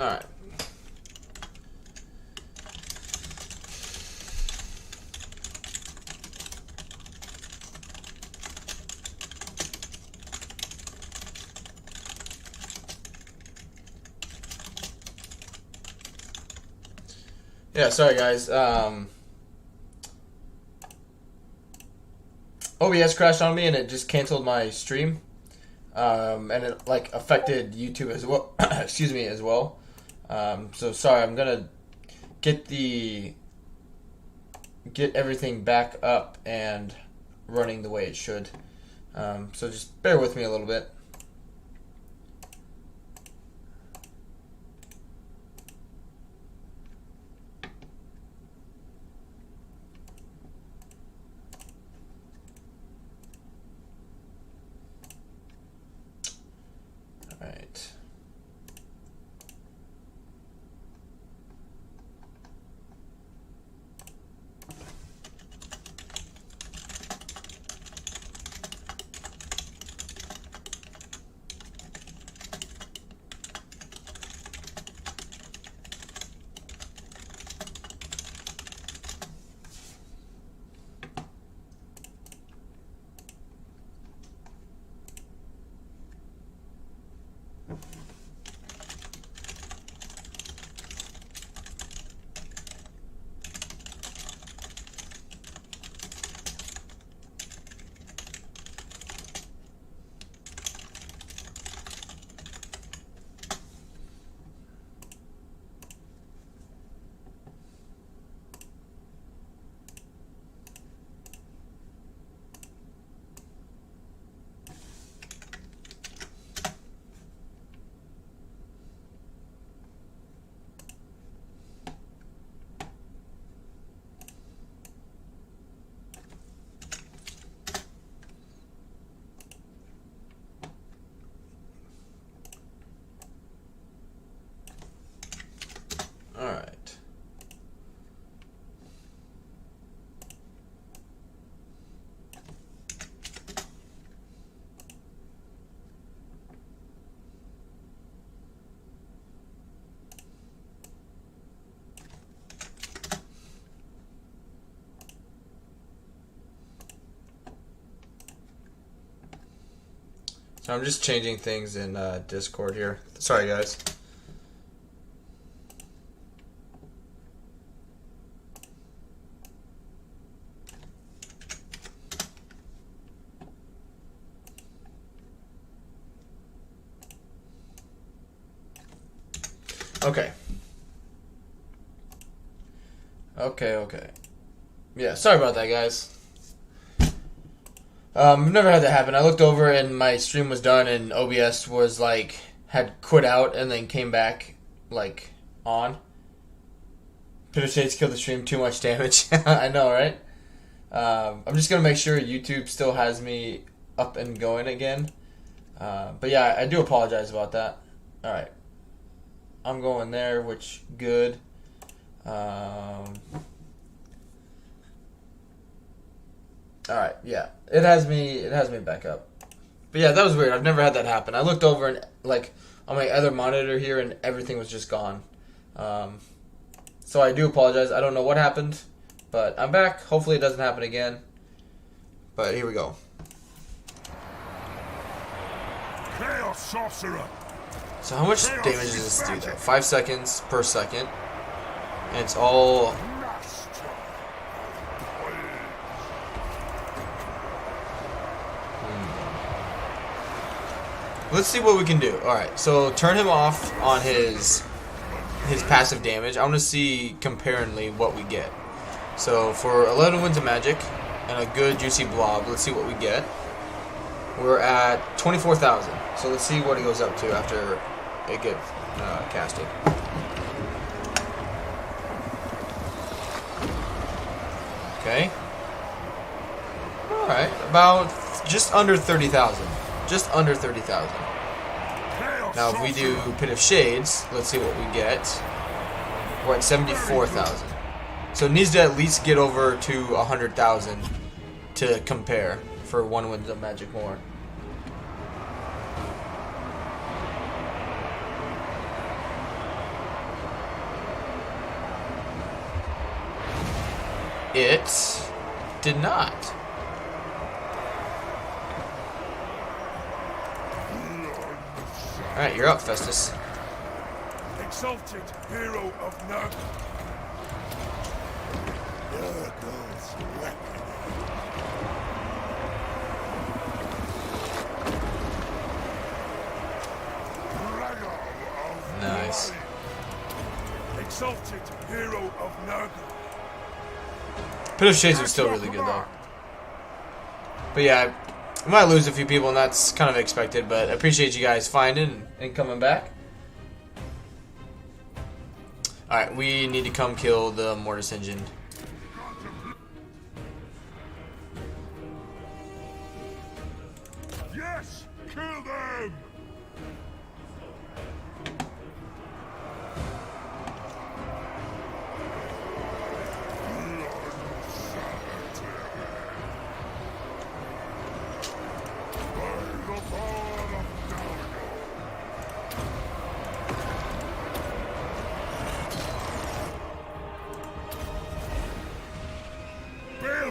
Alright. Yeah, sorry guys. OBS crashed on me and it just canceled my stream. And it like affected YouTube as well. Excuse me, as well. So sorry, I'm gonna get everything back up and running the way it should. So just bear with me a little bit. Alright. Alright. So I'm just changing things in Discord here. Sorry guys. Okay. Okay. Yeah, sorry about that, guys. I've never had that happen. I looked over and my stream was done and OBS was like, had quit out and then came back, like, on. Pit of Shades killed the stream, too much damage. I know, right? I'm just gonna make sure YouTube still has me up and going again. But yeah, I do apologize about that. Alright. I'm going there, which good. Alright, yeah. It has me back up. But yeah, that was weird. I've never had that happen. I looked over and like on my other monitor here and everything was just gone. So I do apologize. I don't know what happened, but I'm back. Hopefully it doesn't happen again. But here we go. Chaos Sorcerer. So how much damage does this do though? 5 seconds per second. And it's all... Let's see what we can do. Alright, so turn him off on his passive damage. I want to see comparingly what we get. So for 11 Winds of Magic and a good juicy blob, let's see what we get. We're at 24,000. So let's see what it goes up to after it gets casted. Okay. Alright, about just under 30,000. Just under 30,000. Now if we do Pit of Shades, let's see what we get. We're at 74,000. So it needs to at least get over to 100,000 to compare for 1 Winds of Magic more. It did not. Alright, you're up, Festus. Exalted hero of Nurgle. Nurgle's weapon. Nice. Exalted hero of Nurgle. Pit of Shades was still really good though. But yeah, we might lose a few people and that's kind of expected, but I appreciate you guys finding and coming back. Alright, we need to come kill the Mortis engine. Yes! Kill them!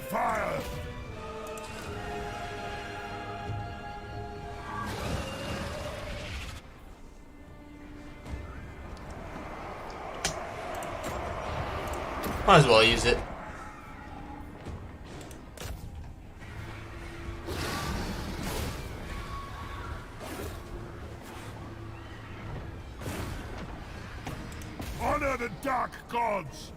Fire! Might as well use it. Honor the dark gods!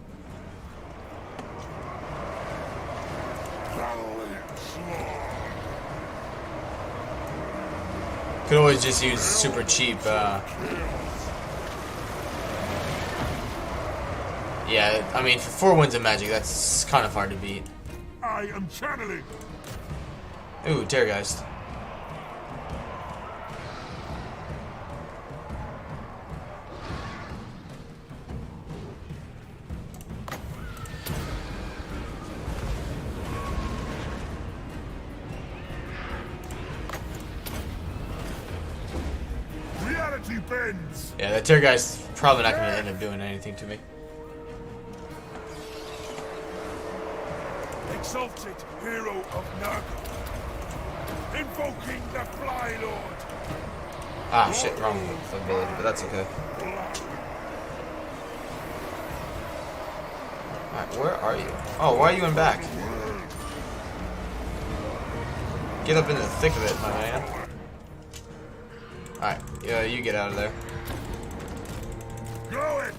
Could always just use super cheap, yeah, I mean, for 4 wins of magic, that's kind of hard to beat. I am channeling. Ooh, Terrorgeist. Reality bends. Yeah, that Terrorgeist is probably not going to end up doing anything to me. Exalted hero of Nurgle. Invoking the Fly Lord. Ah, shit, wrong ability, but that's okay. Alright, where are you? Oh, why are you in back? Get up in the thick of it, my man. Alright, yeah, you get out of there. Going.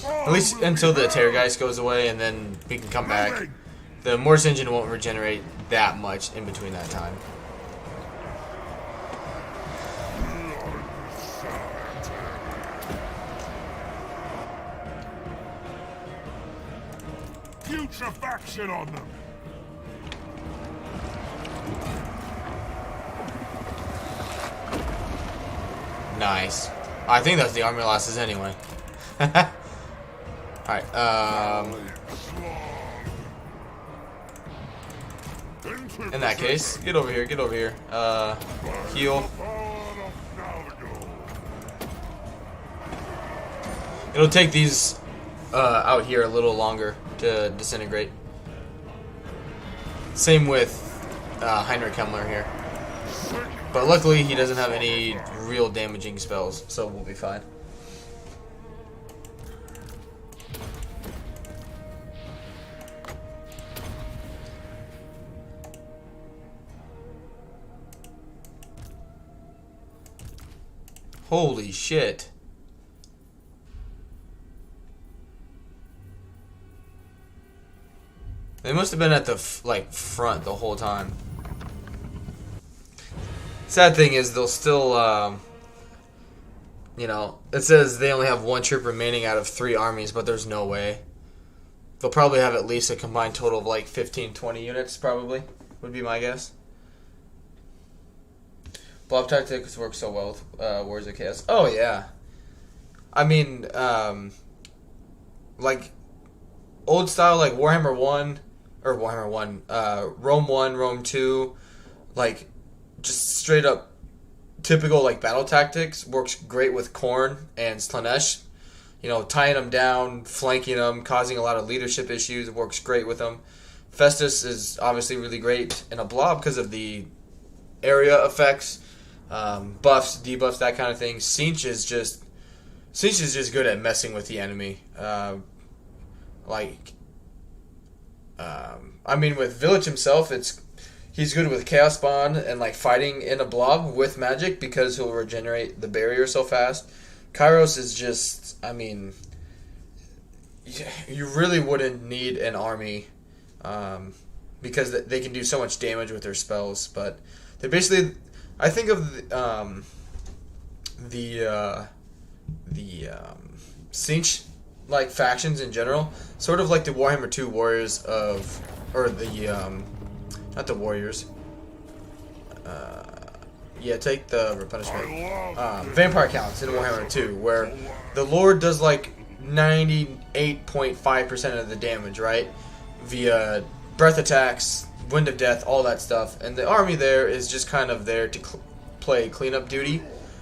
At least until the Terrorgeist goes away, and then we can come back. The Mortis engine won't regenerate that much in between that time. Putrefaction on them. Nice. I think that's the army losses anyway. Alright, in that case, get over here, get over here. Heal. It'll take these out here a little longer to disintegrate. Same with Heinrich Himmler here. But luckily he doesn't have any real damaging spells, so we'll be fine. Holy shit. They must have been at the front the whole time. Sad thing is they'll still you know, it says they only have 1 troop remaining out of 3 armies, but there's no way. They'll probably have at least a combined total of like 15-20 units, probably, would be my guess. Blob tactics work so well with Wars of Chaos. Oh, yeah. I mean, like, old style, like Warhammer 1, or Warhammer 1, Rome 1, Rome 2, like, just straight up typical, like, battle tactics works great with Khorne and Slaanesh. tying them down, flanking them, causing a lot of leadership issues. It works great with them. Festus is obviously really great in a blob because of the area effects, buffs, debuffs, that kind of thing. Cinch is just good at messing with the enemy. With Village himself, he's good with Chaos Spawn and fighting in a blob with magic because he'll regenerate the barrier so fast. Kairos is just, you really wouldn't need an army because they can do so much damage with their spells. But they basically, I think of the Cinch factions in general, sort of like the Warhammer 2 warriors not the warriors. Take the replenishment. Vampire counts in Warhammer 2, where the Lord does 98.5% of the damage, right? Via breath attacks, wind of death, all that stuff. And the army there is just kind of there to play cleanup duty.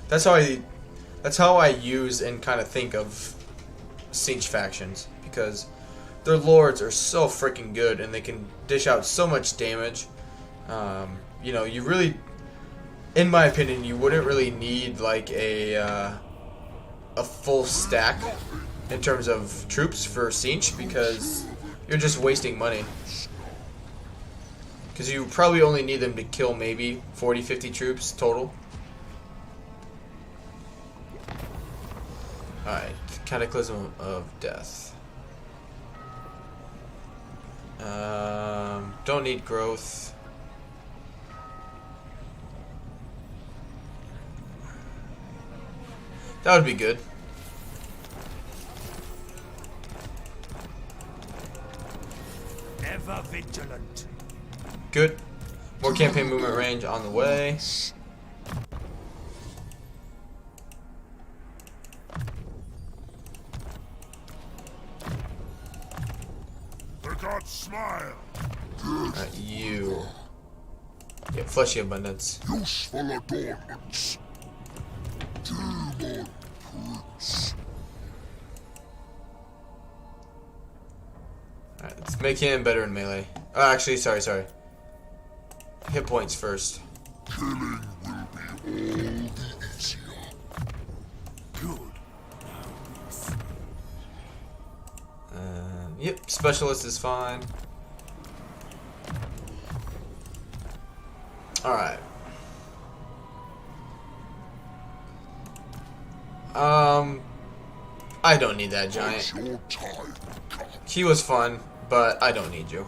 That's how I use and kind of think of Cinch factions, because their lords are so freaking good and they can dish out so much damage. You really, in my opinion, you wouldn't really need a full stack in terms of troops for Cinch, because you're just wasting money. Because you probably only need them to kill maybe 40-50 troops total. Alright, Cataclysm of Death. Don't need growth. That would be good. Ever vigilant. Good. More campaign movement range on the way. The gods smile. You. Yeah, fleshy abundance. Useful adornments. Demon prince. Alright, let's make him better in melee. Oh, actually, sorry. Hit points first. Killing will be all the easier. Good. Yep, specialist is fine. Alright. I don't need that giant. He was fun, but I don't need you.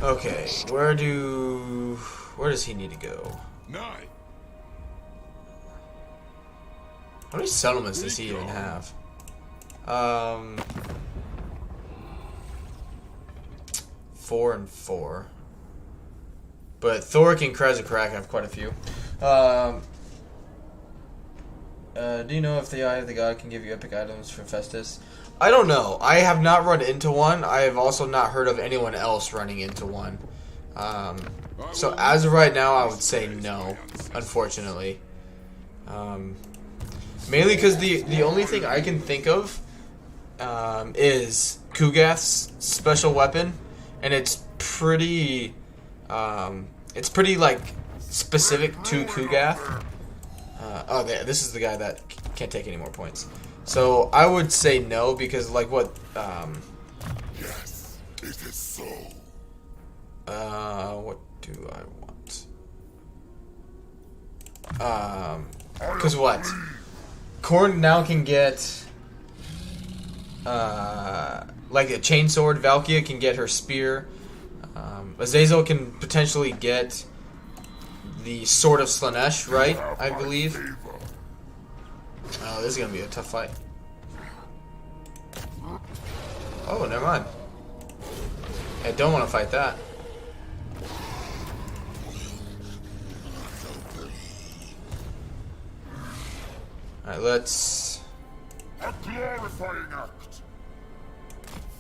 Okay, where does he need to go? How many settlements does he even have? 4 and 4. But Thoric and Krezakrak have quite a few. Do you know if the Eye of the God can give you epic items for Festus? I don't know. I have not run into one. I have also not heard of anyone else running into one. So as of right now, I would say no, unfortunately. Mainly because the only thing I can think of is Kugath's special weapon, and it's pretty specific to Kugath. This is the guy that can't take any more points. So I would say no, because Yes, it is so. What do I want? Because what? Korn now can get a chainsword. Valkia can get her spear. Azazel can potentially get the Sword of Slanesh, right? I believe. Oh, this is gonna be a tough fight. Oh, never mind. I don't want to fight that. Alright, let's... A glorifying act.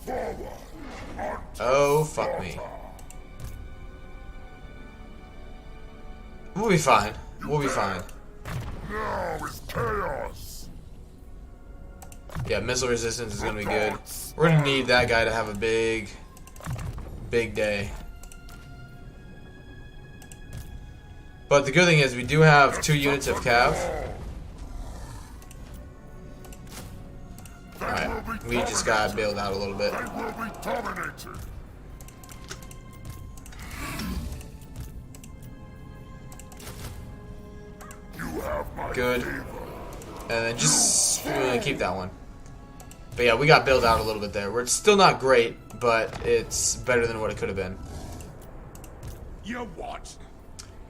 Forward. Oh, fuck me. We'll be fine. We'll be fine. Now is chaos. Yeah, missile resistance is gonna be good. We're gonna need that guy to have a big day. But the good thing is we do have 2 units of cav. Alright, we just got bailed out a little bit. They will be dominated. You have my Good. favor. And then just keep that one. But yeah, we got bailed out a little bit there. We're still not great, but it's better than what it could have been. You what?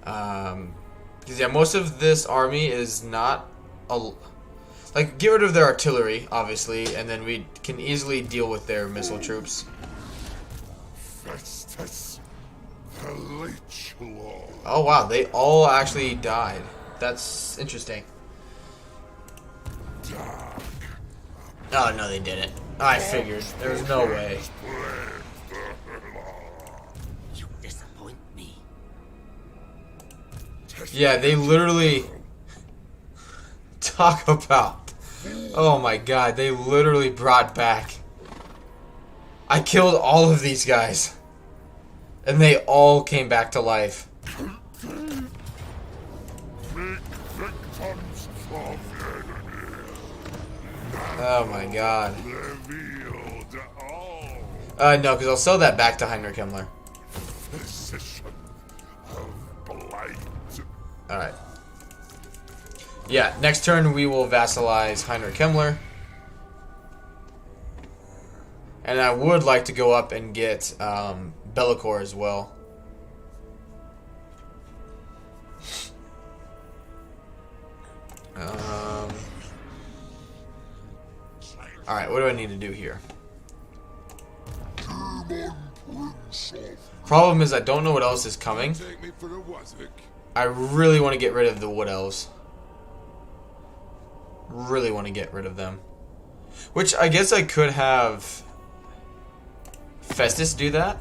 Because yeah, most of this army is not like, get rid of their artillery, obviously, and then we can easily deal with their missile troops. Festus, the leech lord. Oh wow, they all actually died. That's interesting. Dark. Oh no, they didn't. I figured. There's no way. You disappoint me. Yeah, they literally talk about. Oh my god, they literally brought back. I killed all of these guys. And they all came back to life. Make victims from enemy. Oh my god. Revealed all. No, because I'll sell that back to Heinrich Himmler. Physician of blight. Alright. Yeah, next turn we will vassalize Heinrich Himmler. And I would like to go up and get Bellicor as well. Alright, what do I need to do here? Problem is I don't know what else is coming. Take me for a Wasvik. I really want to get rid of the Wood Elves. Really want to get rid of them. Which I guess I could have Festus do that.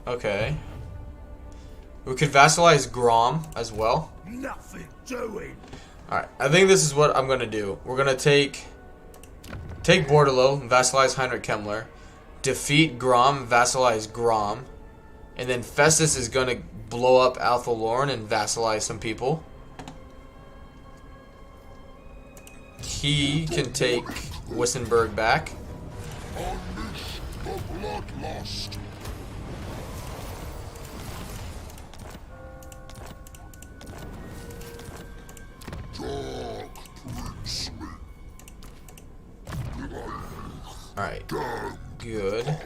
Okay. We could vassalize Grom as well. Nothing doing. Alright, I think this is what I'm going to do. We're going to take Bordello, vassalize Heinrich Himmler, defeat Grom, vassalize Grom, and then Festus is going to blow up Alpha Lorn and vassalize some people. He can take Wissenberg back. Unleash the bloodlust. Dark princeling. Alright, good.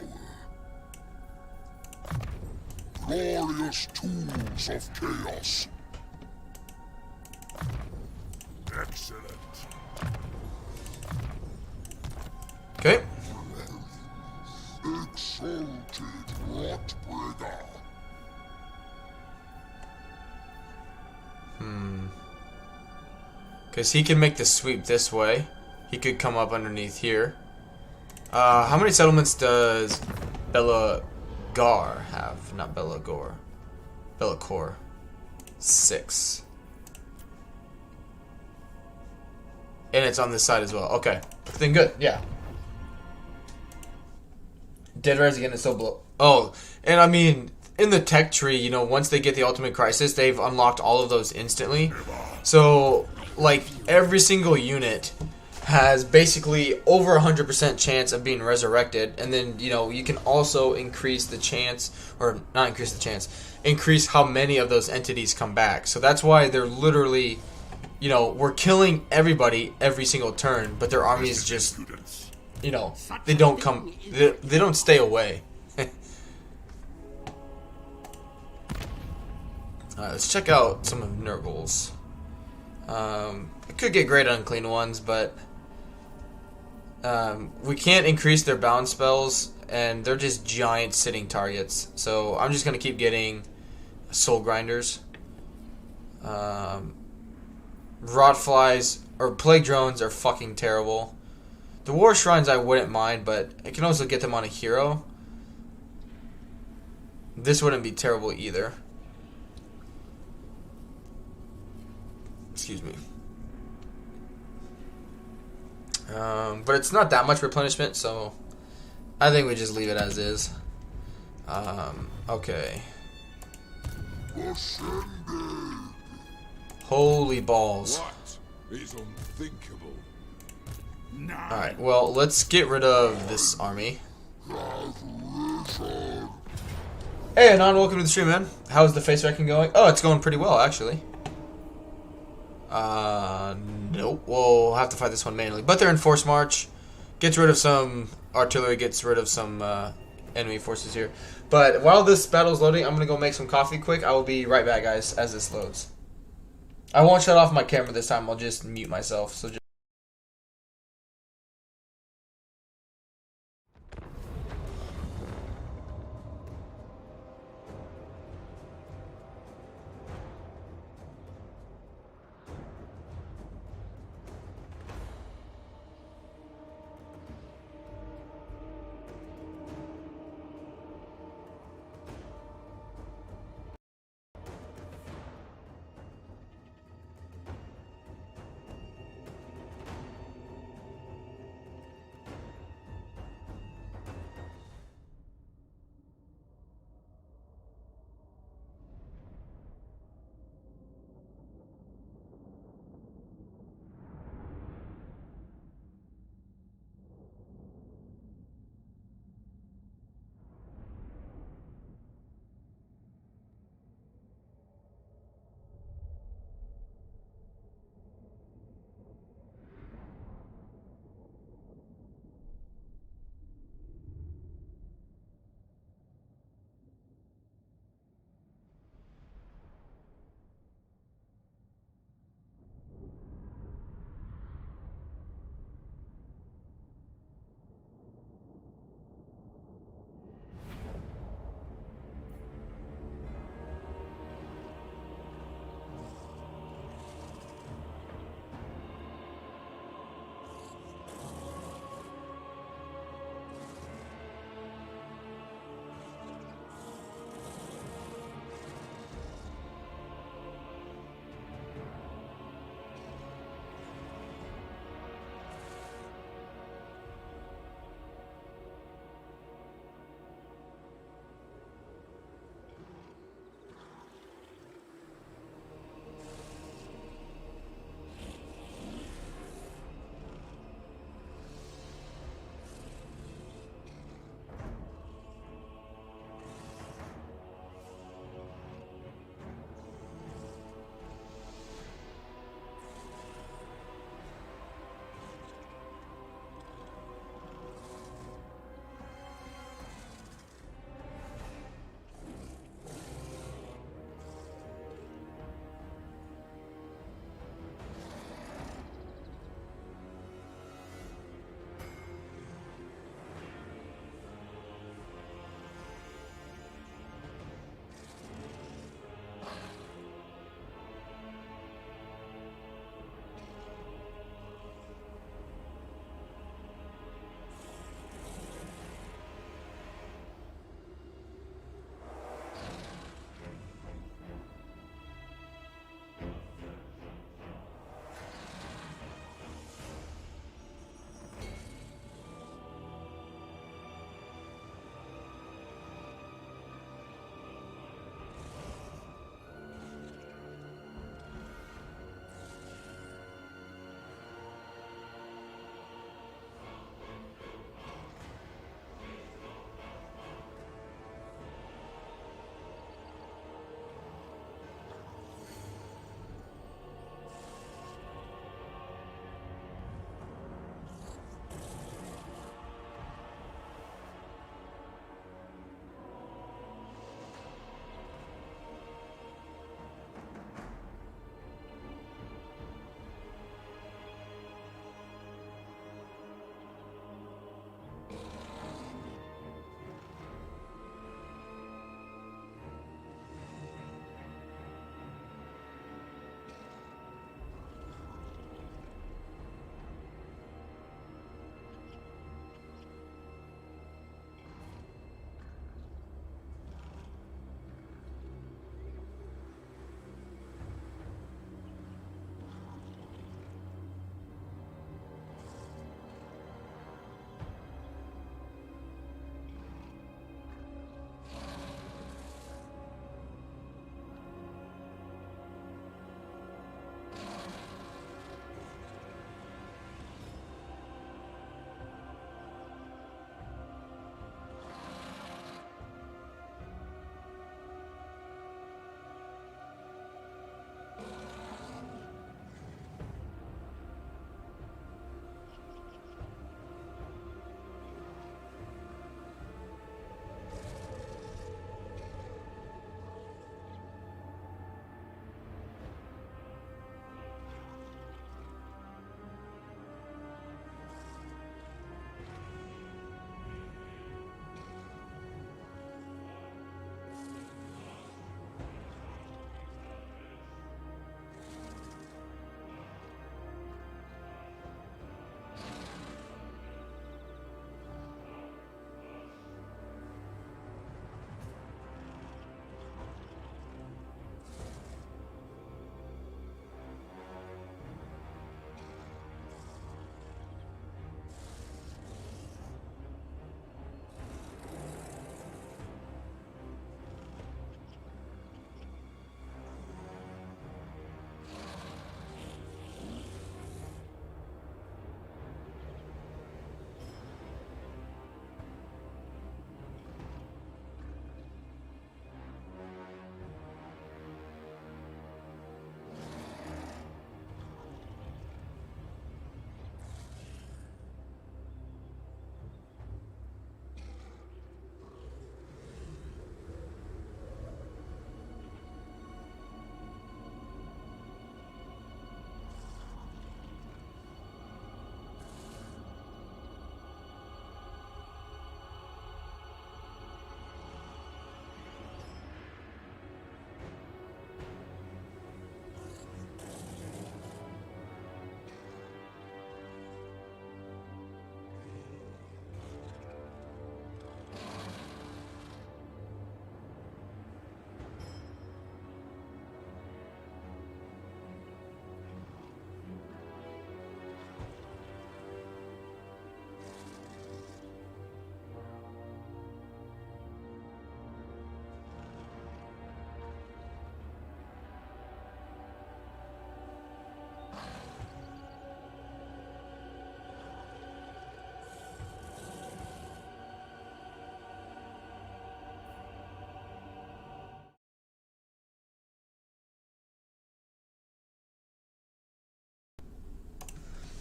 Glorious tools of chaos. Excellent. Okay. Exalted Rotbringer. Because he can make the sweep this way. He could come up underneath here. How many settlements does Belligar have? Not Belligar. Bellicor. 6. And it's on this side as well. Okay. Then good. Yeah. Dead Rise again is so blow. Oh, and I mean, in the tech tree, you know, once they get the Ultimate Crisis, they've unlocked all of those instantly. So, like, every single unit has basically over 100% chance of being resurrected. And then, you know, you can also increase the chance, or not increase the chance, increase how many of those entities come back. So that's why they're literally, you know, we're killing everybody every single turn, but their armies just, you know, they don't come, they don't stay away. Alright, let's check out some of Nurgle's. It could get great unclean ones, but we can't increase their bound spells, and they're just giant sitting targets. So I'm just going to keep getting Soul Grinders. Rotflies, or Plague Drones are fucking terrible. The War Shrines I wouldn't mind, but I can also get them on a hero. This wouldn't be terrible either. Excuse me. But it's not that much replenishment, so I think we just leave it as is. Okay. Holy balls. What is unthinkable? Alright, well, let's get rid of this army. Hey, Anon, welcome to the stream, man. How's the face wrecking going? Oh, it's going pretty well, actually. Nope. We'll have to fight this one manually. But they're in force march. Gets rid of some artillery, gets rid of some enemy forces here. But while this battle's loading, I'm going to go make some coffee quick. I will be right back, guys, as this loads. I won't shut off my camera this time. I'll just mute myself. So just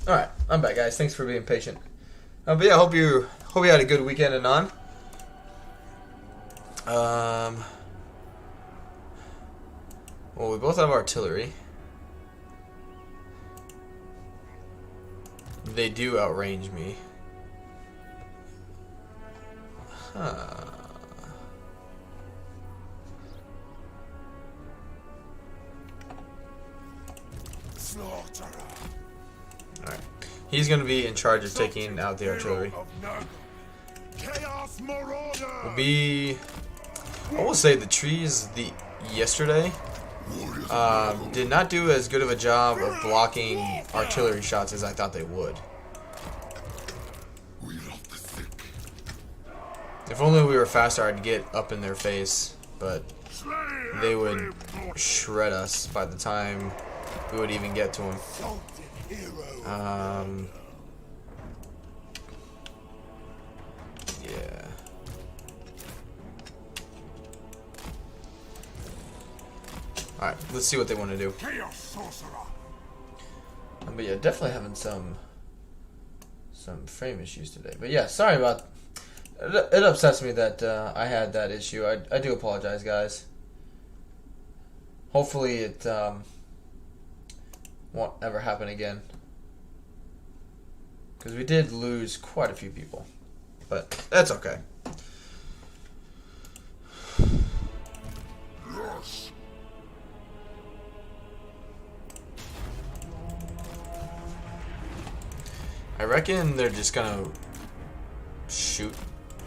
Alright, I'm back, guys. Thanks for being patient. But yeah, hope you had a good weekend and on. Well, we both have artillery. They do outrange me. Huh. Alright. He's going to be in charge of taking out the artillery. Will be... I will say the trees yesterday did not do as good of a job of blocking artillery shots as I thought they would. If only we were faster, I'd get up in their face, but they would shred us by the time we would even get to them. Yeah. Alright, let's see what they want to do. But yeah, definitely having some frame issues today. But yeah, sorry about... It upsets me that I had that issue. I do apologize, guys. Hopefully it won't ever happen again. Because we did lose quite a few people. But that's okay. I reckon they're just gonna shoot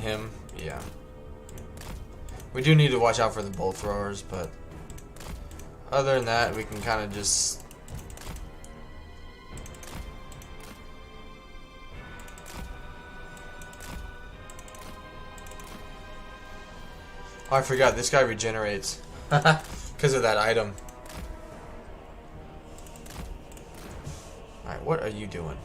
him. Yeah. We do need to watch out for the bolt throwers, but other than that, we can kind of just... Oh, I forgot. This guy regenerates. Because of that item. Alright, what are you doing?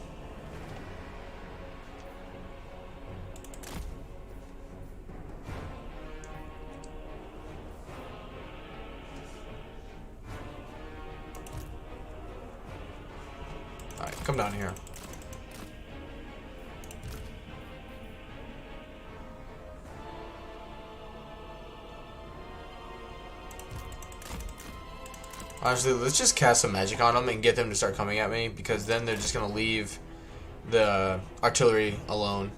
Alright, come down here. Honestly, let's just cast some magic on them and get them to start coming at me, because then they're just going to leave the artillery alone.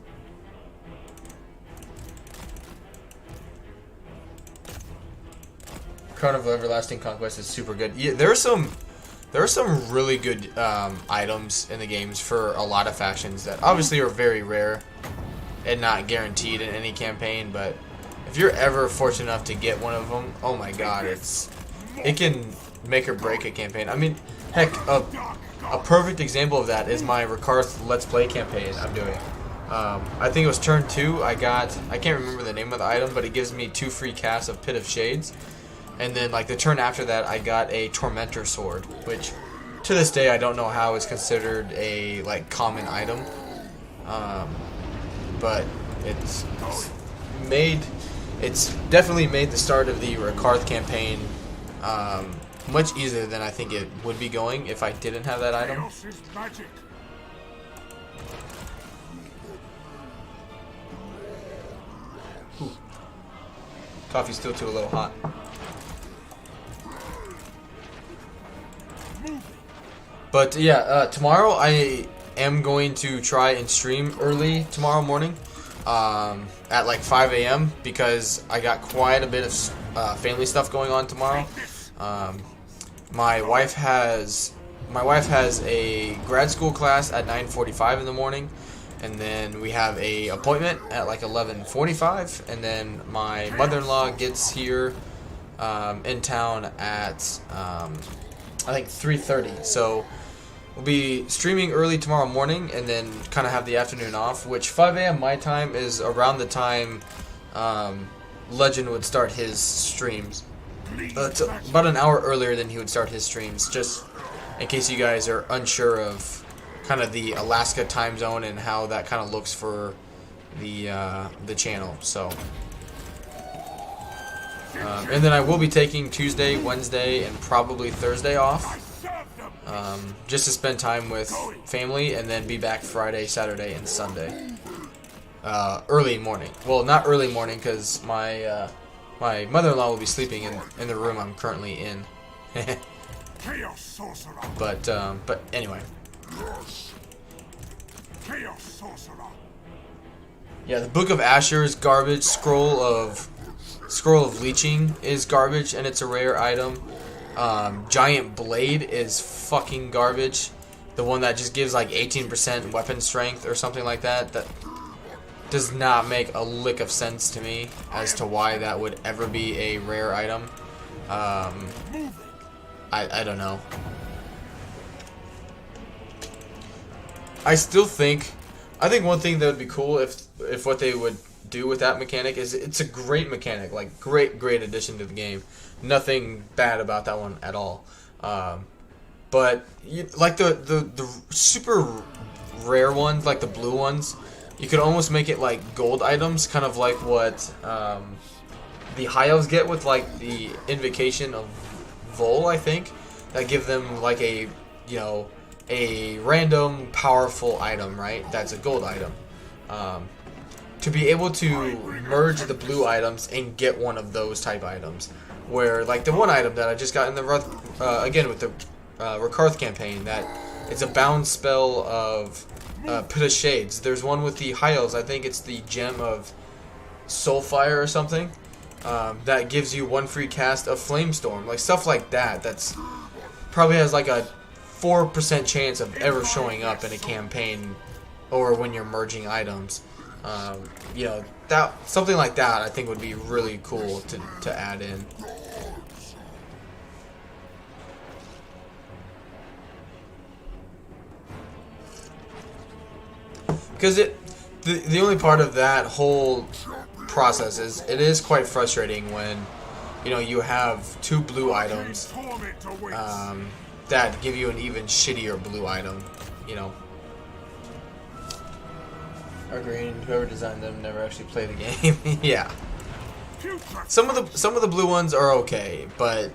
Crown of Everlasting Conquest is super good. Yeah, there are some really good items in the games for a lot of factions that obviously are very rare and not guaranteed in any campaign, but if you're ever fortunate enough to get one of them, oh my god, it can make or break a campaign. I mean, heck, a perfect example of that is my Rakarth Let's Play campaign I'm doing. I think it was turn 2. I can't remember the name of the item, but it gives me 2 free casts of Pit of Shades. And then, like, the turn after that, I got a Tormentor Sword, which, to this day, I don't know how is considered a, like, common item. But it's definitely made the start of the Rakarth campaign much easier than I think it would be going if I didn't have that item. Ooh. Coffee's still too a little hot. But yeah, tomorrow I am going to try and stream early tomorrow morning at like 5 a.m. because I got quite a bit of family stuff going on tomorrow. My wife has a grad school class at 9:45 in the morning, and then we have a appointment at like 11:45, and then my mother-in-law gets here in town at I think 3:30. So we'll be streaming early tomorrow morning, and then kind of have the afternoon off, which 5 a.m. my time is around the time Legend would start his streams. It's about an hour earlier than he would start his streams, just in case you guys are unsure of kind of the Alaska time zone and how that kind of looks for the channel. So, and then I will be taking Tuesday, Wednesday, and probably Thursday off. just to spend time with family, and then be back Friday, Saturday, and Sunday. Early morning. Well, not early morning, because my mother-in-law will be sleeping in the room I'm currently in. Chaos sorcerer. But anyway. Chaos sorcerer. Yeah, the Book of Asher is garbage. Scroll of Leeching is garbage, and it's a rare item. Giant Blade is fucking garbage. The one that just gives like 18% weapon strength or something like that. That does not make a lick of sense to me as to why that would ever be a rare item. I don't know. I think one thing that would be cool if what they would do with that mechanic is, it's a great mechanic, like great addition to the game. Nothing bad about that one at all. But like the super rare ones, like the blue ones, you could almost make it like gold items, kind of like what the High Elves get with like the Invocation of Vol, I think, that give them like a random powerful item, right? That's a gold item. To be able to merge the blue items and get one of those type items, where like the one item that I just got in the again with the Rakarth campaign, that it's a bound spell of Pit of Shades. There's one with the High Elves, I think it's the Gem of Soulfire or something, that gives you one free cast of Flamestorm, like stuff like that. That's probably has like a 4% chance of ever showing up in a campaign or when you're merging items. That something like that I think would be really cool to add in. Because the only part of that whole process is it is quite frustrating when you have two blue items that give you an even shittier blue item. Agreed. Whoever designed them never actually played the game. Yeah. Some of the blue ones are okay, but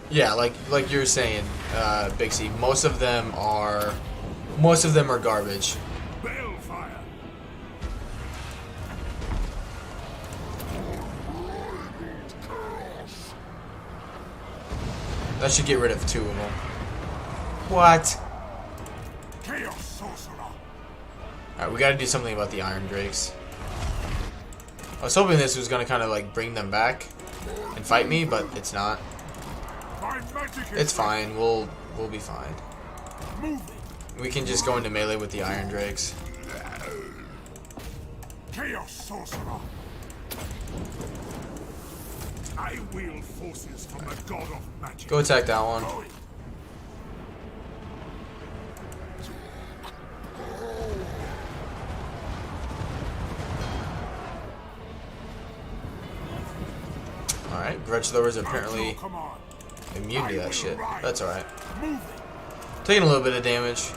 yeah, like you're saying, Big C, most of them are garbage. That should get rid of two of them. What? Chaos sorcerer. Alright, we gotta do something about the Iron Drakes. I was hoping this was gonna kind of like bring them back and fight me, but it's not. It's fine. We'll be fine. We can just go into melee with the Iron Drakes. Chaos sorcerer. I wield forces from the god of magic. Go attack that one. Alright, Grudge Throwers are apparently immune to that shit. That's alright. Taking a little bit of damage.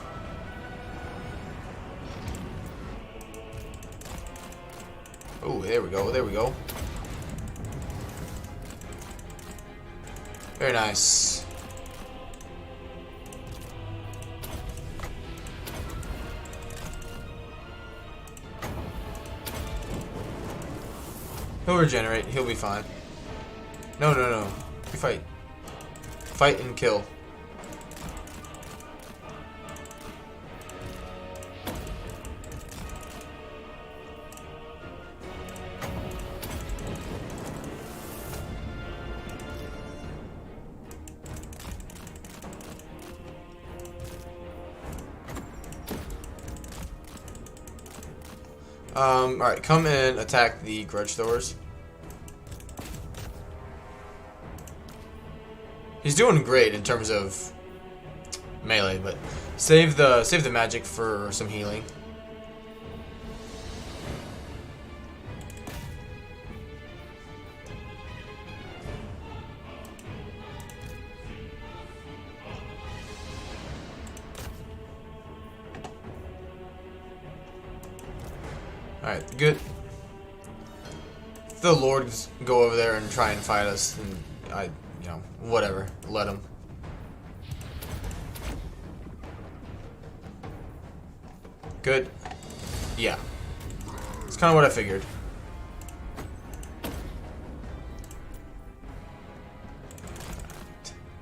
Oh, there we go, there we go. Very nice. He'll regenerate. He'll be fine. No. You fight. Fight and kill. Alright, come and attack the Grudge Throwers. He's doing great in terms of melee, but save the magic for some healing. Alright, good. If the Lords go over there and try and fight us, and whatever, let them. Good. Yeah. It's kind of what I figured.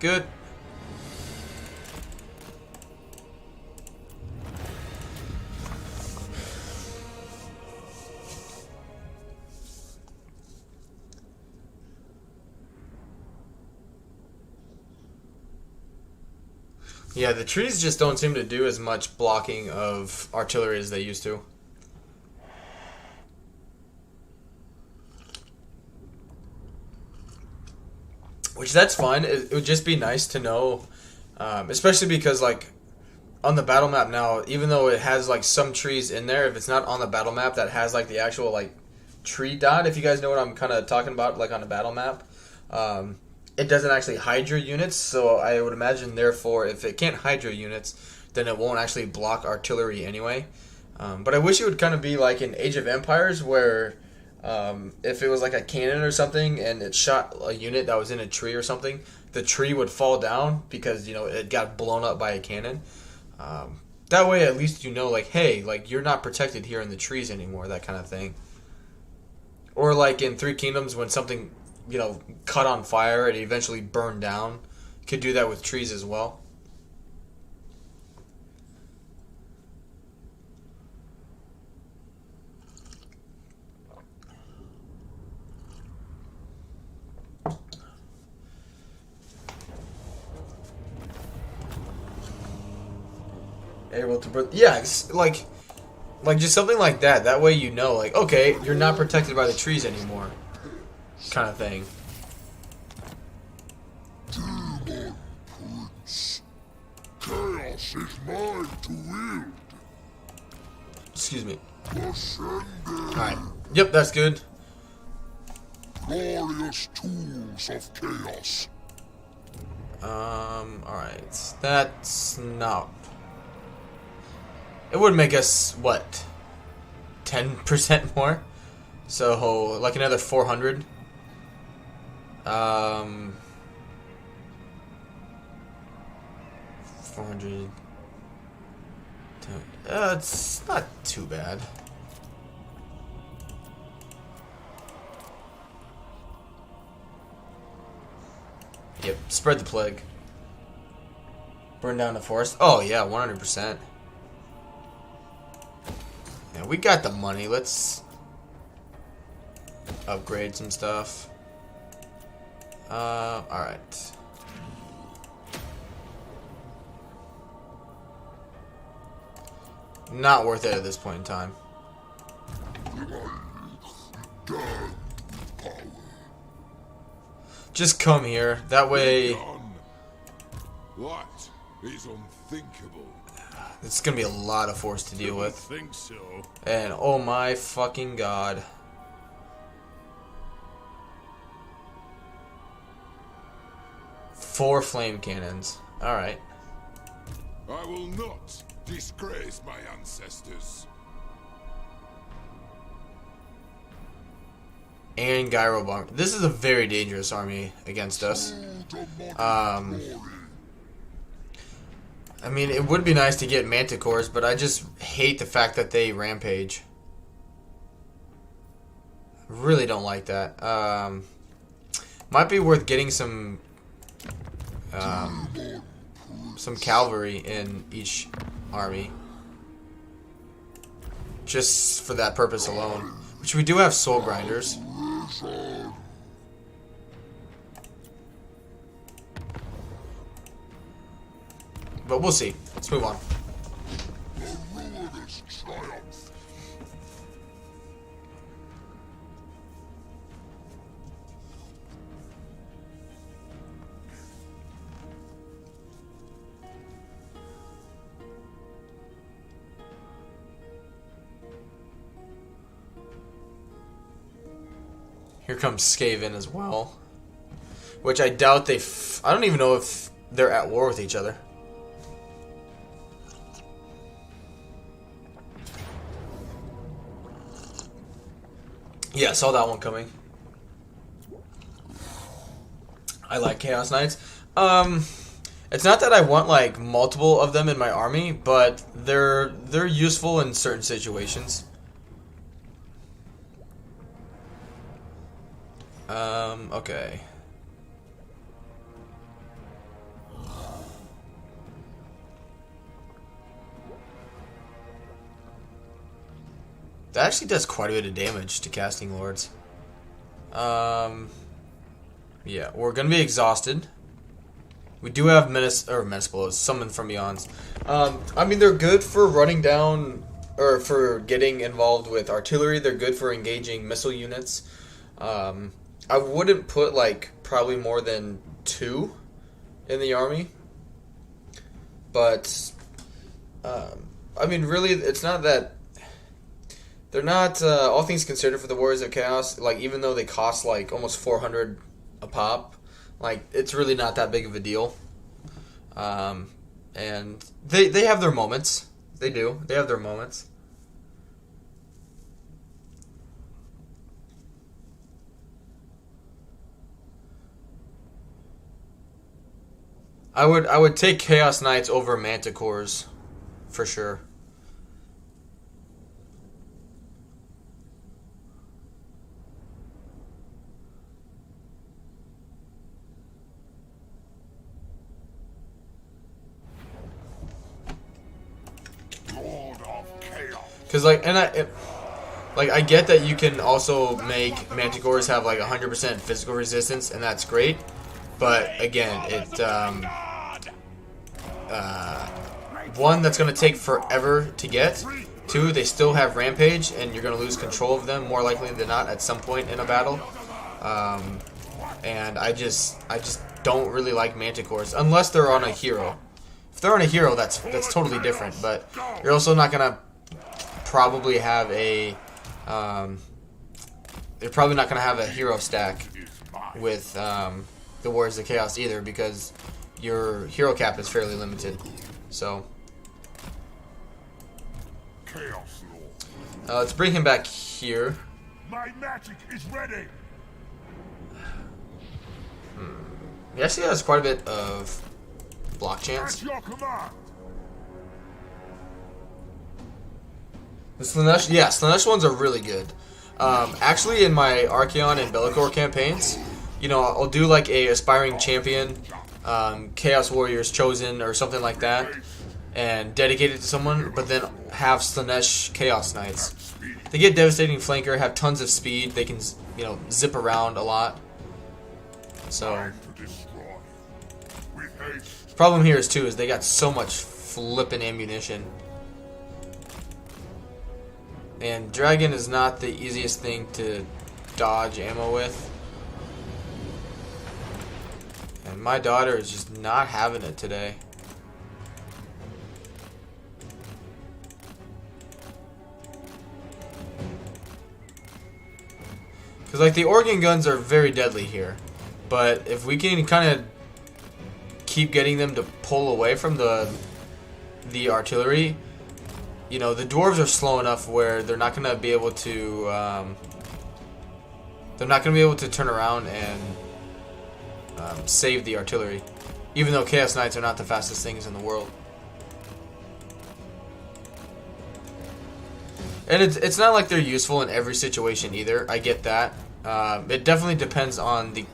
Good. Yeah, the trees just don't seem to do as much blocking of artillery as they used to. Which, that's fine. It would just be nice to know, especially because, like, on the battle map now, even though it has, like, some trees in there, if it's not on the battle map that has, like, the actual, like, tree dot, if you guys know what I'm kind of talking about, like, on a battle map, it doesn't actually hide your units, so I would imagine, therefore, if it can't hide your units, then it won't actually block artillery anyway. But I wish it would kind of be like in Age of Empires, where if it was like a cannon or something and it shot a unit that was in a tree or something, the tree would fall down because, you know, it got blown up by a cannon. That way, at least you know, like, hey, like, you're not protected here in the trees anymore, that kind of thing. Or like in Three Kingdoms, when something, you know, caught on fire and eventually burned down. You could do that with trees as well. Able to, yeah, like just something like that. That way you know, like, okay, you're not protected by the trees anymore, kind of thing. Demon Prince. Chaos is mine to wield. Excuse me. Ascending. Alright. Yep, that's good. Glorious tools of chaos. Alright. That's not... It would make us, what, 10% more? So, like another 400. 400. It's not too bad. Yep, spread the plague. Burn down the forest. Oh yeah, 100%. Yeah, we got the money. Let's upgrade some stuff. Alright. Not worth it at this point in time. Just come here. That way... That is unthinkable. It's gonna be a lot of force to deal with. I think so. And oh my fucking god. Four flame cannons. Alright. I will not disgrace my ancestors. And gyro bomb. This is a very dangerous army against us. I mean, it would be nice to get manticores, but I just hate the fact that they rampage. Really don't like that. Might be worth getting some cavalry in each army. Just for that purpose alone. Which we do have soul grinders. But we'll see. Let's move on. Here comes Skaven as well. Which I doubt they... I don't even know if they're at war with each other. Yeah, saw that one coming. I like Chaos Knights. It's not that I want like multiple of them in my army, but they're useful in certain situations. Okay. That actually does quite a bit of damage to casting lords. Yeah, we're gonna be exhausted. We do have menace blows, summon from beyonds. I mean, they're good for running down or for getting involved with artillery. They're good for engaging missile units. I wouldn't put like probably more than 2 in the army, but I mean, really, it's not that they're not all things considered for the Warriors of Chaos. Like, even though they cost like almost 400 a pop, like it's really not that big of a deal. And they have their moments. They do. They have their moments. I would take Chaos Knights over Manticores for sure. Because like, I get that you can also make Manticores have like 100% physical resistance, and that's great. But again, it one, that's going to take forever to get. 2, they still have Rampage, and you're going to lose control of them more likely than not at some point in a battle. And I just don't really like Manticores unless they're on a hero. If they're on a hero, that's totally different. But you're also not going to probably have a you're probably not going to have a hero stack with the Warriors of Chaos either, because your hero cap is fairly limited. So let's bring him back here. My magic is ready. He actually has quite a bit of block chance. At your command. The Slanesh, yeah, Slanesh ones are really good. Actually, in my Archaon and Bellicor campaigns, you know, I'll do like a aspiring champion, Chaos Warriors Chosen or something like that, and dedicate it to someone, but then have Slanesh Chaos Knights. They get devastating flanker, have tons of speed, they can, you know, zip around a lot. So the problem here is they got so much flippin' ammunition. And Dragon is not the easiest thing to dodge ammo with. And my daughter is just not having it today. Because, like, the organ guns are very deadly here. But if we can kind of keep getting them to pull away from the artillery, you know, the dwarves are slow enough where they're not going to be able to turn around and save the artillery, even though Chaos Knights are not the fastest things in the world. And it's not like they're useful in every situation either. I get that. It definitely depends on the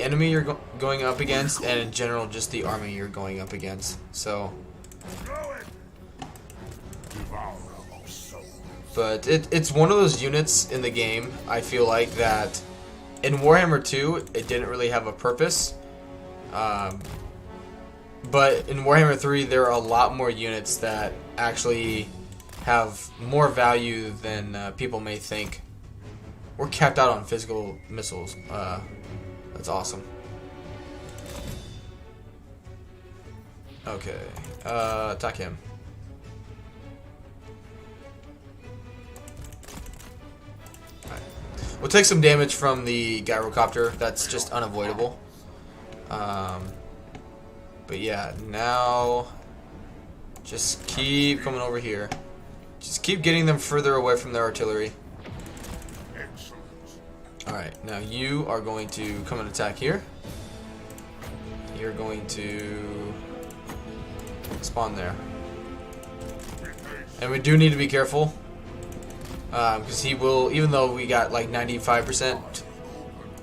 enemy you're going up against, and in general just the army you're going up against. So, but it's one of those units in the game, I feel like, that in Warhammer 2 it didn't really have a purpose. But in Warhammer 3 there are a lot more units that actually have more value than people may think. We're capped out on physical missiles. That's awesome. Okay, attack him. Alright. We'll take some damage from the gyrocopter. That's just unavoidable. But yeah, now just keep coming over here. Just keep getting them further away from their artillery. Alright, now you are going to come and attack here. you're going to spawn there. And we do need to be careful. Because he will, even though we got like 95%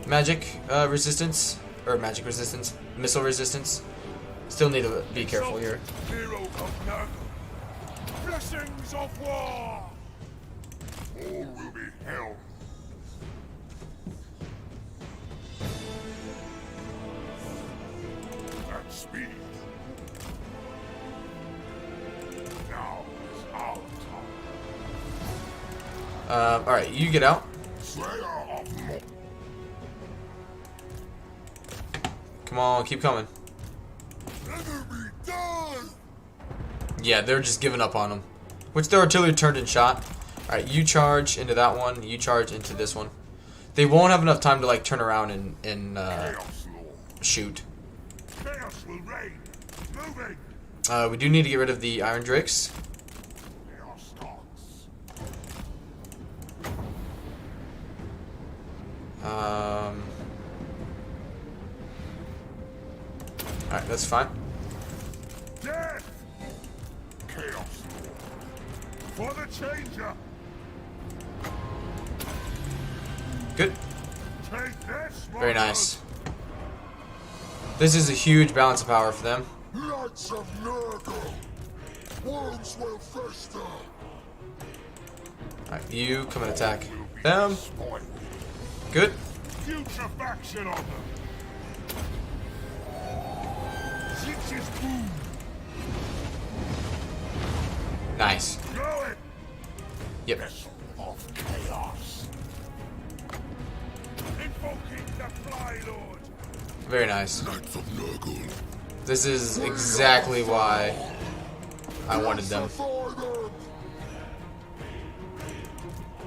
magic resistance, or magic resistance, missile resistance, still need to be careful here. Hero of Nurgle. Blessings of war. All will be hell. At speed. Now is our time. Alright, you get out. Slayer of Mo. Come on, keep coming. Enemy die. Yeah, they're just giving up on him. Which their artillery turned and shot. Alright, you charge into that one. You charge into this one. They won't have enough time to like turn around and Chaos Lord. shoot. Chaos will reign. Moving. We do need to get rid of the Iron Drakes. Chaos stalks. Alright, that's fine. Death. Chaos Lord. For the changer. Good. Take this. Very nice. This is a huge balance of power for them. Knights of Nurgle. Worms will fester. Alright, you come and attack them. Good. Putrefaction on them. Six's boom. Nice. Go it. Yep. Vessel of chaos. Invoking the Fly Lord. Very nice. Knights of Nurgle. This is exactly why I wanted them.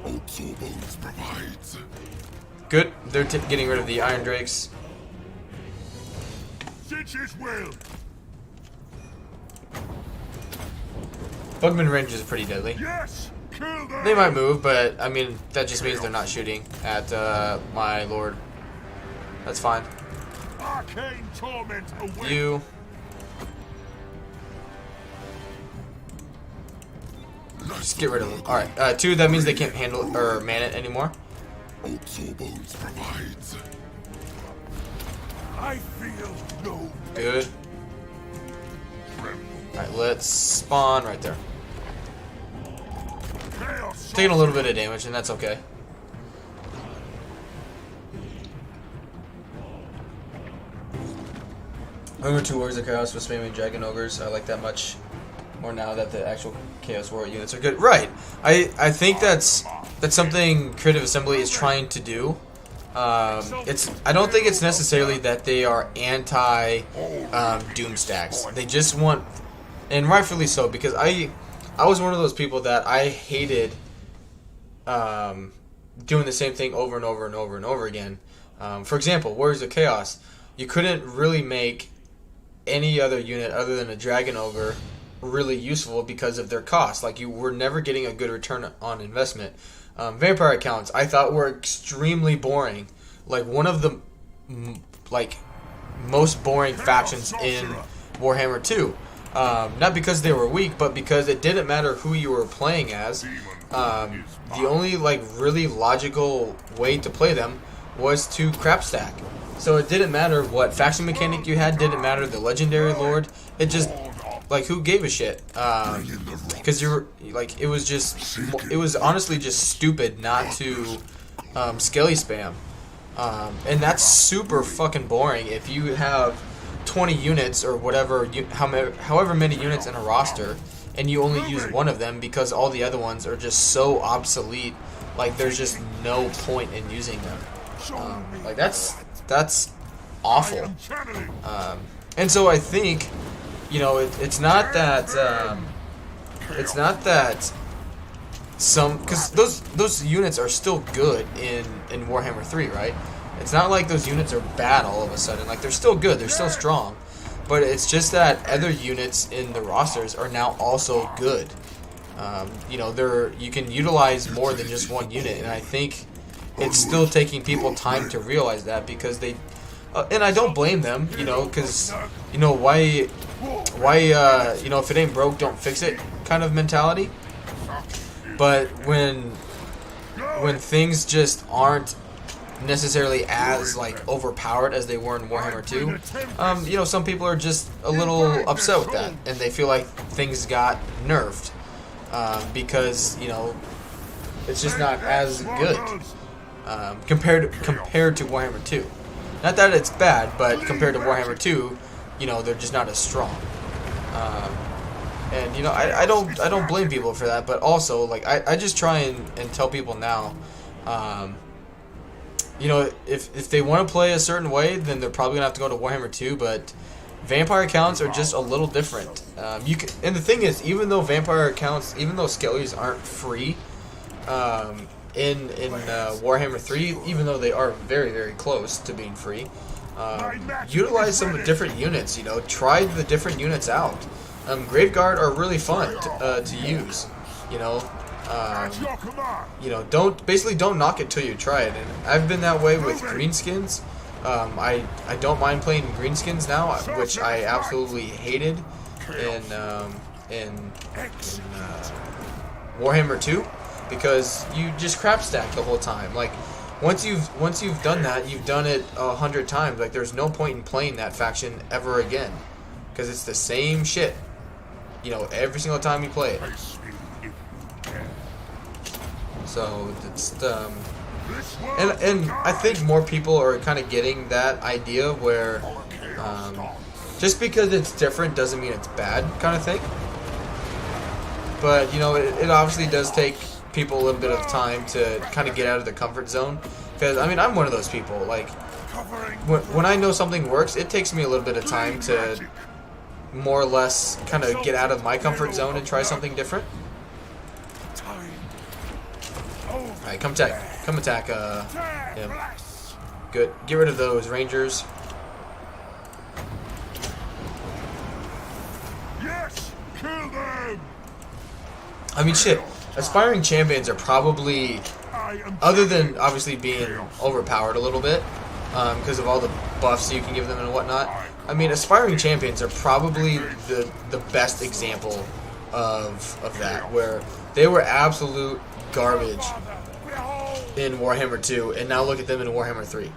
Bones provides. Good. They're getting rid of the Iron Drakes. Sitch's will. Bugman range is pretty deadly. Yes. Kill them. They might move, but I mean that just means they're not shooting at my lord. That's fine. Arcane torment awaits. You. Just get rid of them. Alright, 2, that means they can't handle or man it anymore. Bones provides. I feel no Good. Alright, let's spawn right there. chaos. Taking a little bit of damage, and that's okay. Remember 2 Warriors of Chaos with spamming Dragon Ogres. I like that much more now that the actual Chaos Warrior units are good. Right. I think that's something Creative Assembly is trying to do. I don't think it's necessarily that they are anti Doom stacks. They just want, and rightfully so, because I was one of those people that I hated doing the same thing over and over and over and over again. For example, Warriors of Chaos, you couldn't really make any other unit other than a Dragon Ogre really useful because of their cost. Like, you were never getting a good return on investment. Vampire accounts I thought were extremely boring. Like, one of the most boring factions in Warhammer 2. Not because they were weak, but because it didn't matter who you were playing as. The only really logical way to play them was to crap stack. So it didn't matter what faction mechanic you had, didn't matter the legendary lord. It just, who gave a shit? Because it was honestly just stupid not to skelly spam. And that's super fucking boring if you have 20 units or whatever, however many units in a roster, and you only use one of them because all the other ones are just so obsolete. Like, there's just no point in using them. That's awful. And so I think, it's not that because those units are still good in Warhammer 3, right? It's not like those units are bad all of a sudden. Like, they're still good, they're still strong, but it's just that other units in the rosters are now also good. You can utilize more than just one unit, and I think it's still taking people time to realize that, because And I don't blame them, you know, because, you know, why, you know, if it ain't broke, don't fix it kind of mentality. But when things just aren't necessarily as, like, overpowered as they were in Warhammer 2, you know, some people are just a little upset with that, and they feel like things got nerfed, because, you know, it's just not as good, compared to Warhammer 2. Not that it's bad, but compared to Warhammer 2, you know, they're just not as strong. And, you know, I don't blame people for that, but also, like, I just try and tell people now, you know, if they want to play a certain way, then they're probably gonna have to go to Warhammer 2. But vampire accounts are just a little different. You can, and the thing is, even though vampire accounts, even though skellies aren't free, in Warhammer 3, even though they are very, very close to being free, utilize some different units. You know, try the different units out. Graveguard are really fun to use. You know. You know, don't knock it till you try it, and I've been that way with greenskins. I don't mind playing greenskins now, which I absolutely hated in Warhammer 2, because you just crap stack the whole time. Like, once you've done that, you've done it 100 times. Like, there's no point in playing that faction ever again, because it's the same shit. You know, every single time you play it. So it's and I think more people are kind of getting that idea where just because it's different doesn't mean it's bad, kind of thing. But you know, it obviously does take people a little bit of time to kind of get out of the comfort zone. Because I mean, I'm one of those people. Like, when I know something works, it takes me a little bit of time to more or less kind of get out of my comfort zone and try something different. Alright, come attack him. Good. Get rid of those rangers. Yes, kill them. I mean, shit. Aspiring champions are probably, other than obviously being overpowered a little bit, because of all the buffs you can give them and whatnot. I mean, aspiring champions are probably the best example of that, where they were absolute garbage in Warhammer 2, and now look at them in Warhammer 3.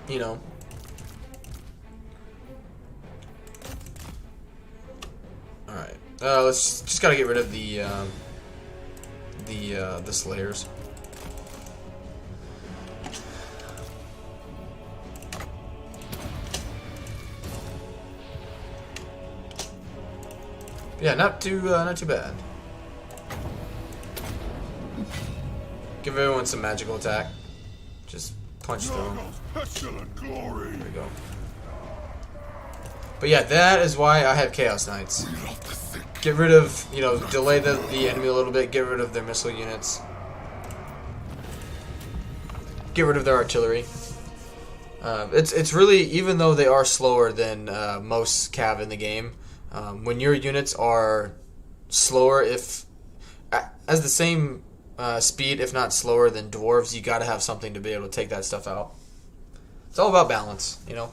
You know. Alright. Let's just gotta get rid of the Slayers. Yeah, not too bad. Give everyone some magical attack. Just punch through them. There we go. But yeah, that is why I have Chaos Knights. Get rid of, you know, delay the enemy a little bit. Get rid of their missile units. Get rid of their artillery. It's really, even though they are slower than most cav in the game, when your units are slower, if as the same speed, if not slower, than dwarves, you gotta have something to be able to take that stuff out. It's all about balance, you know.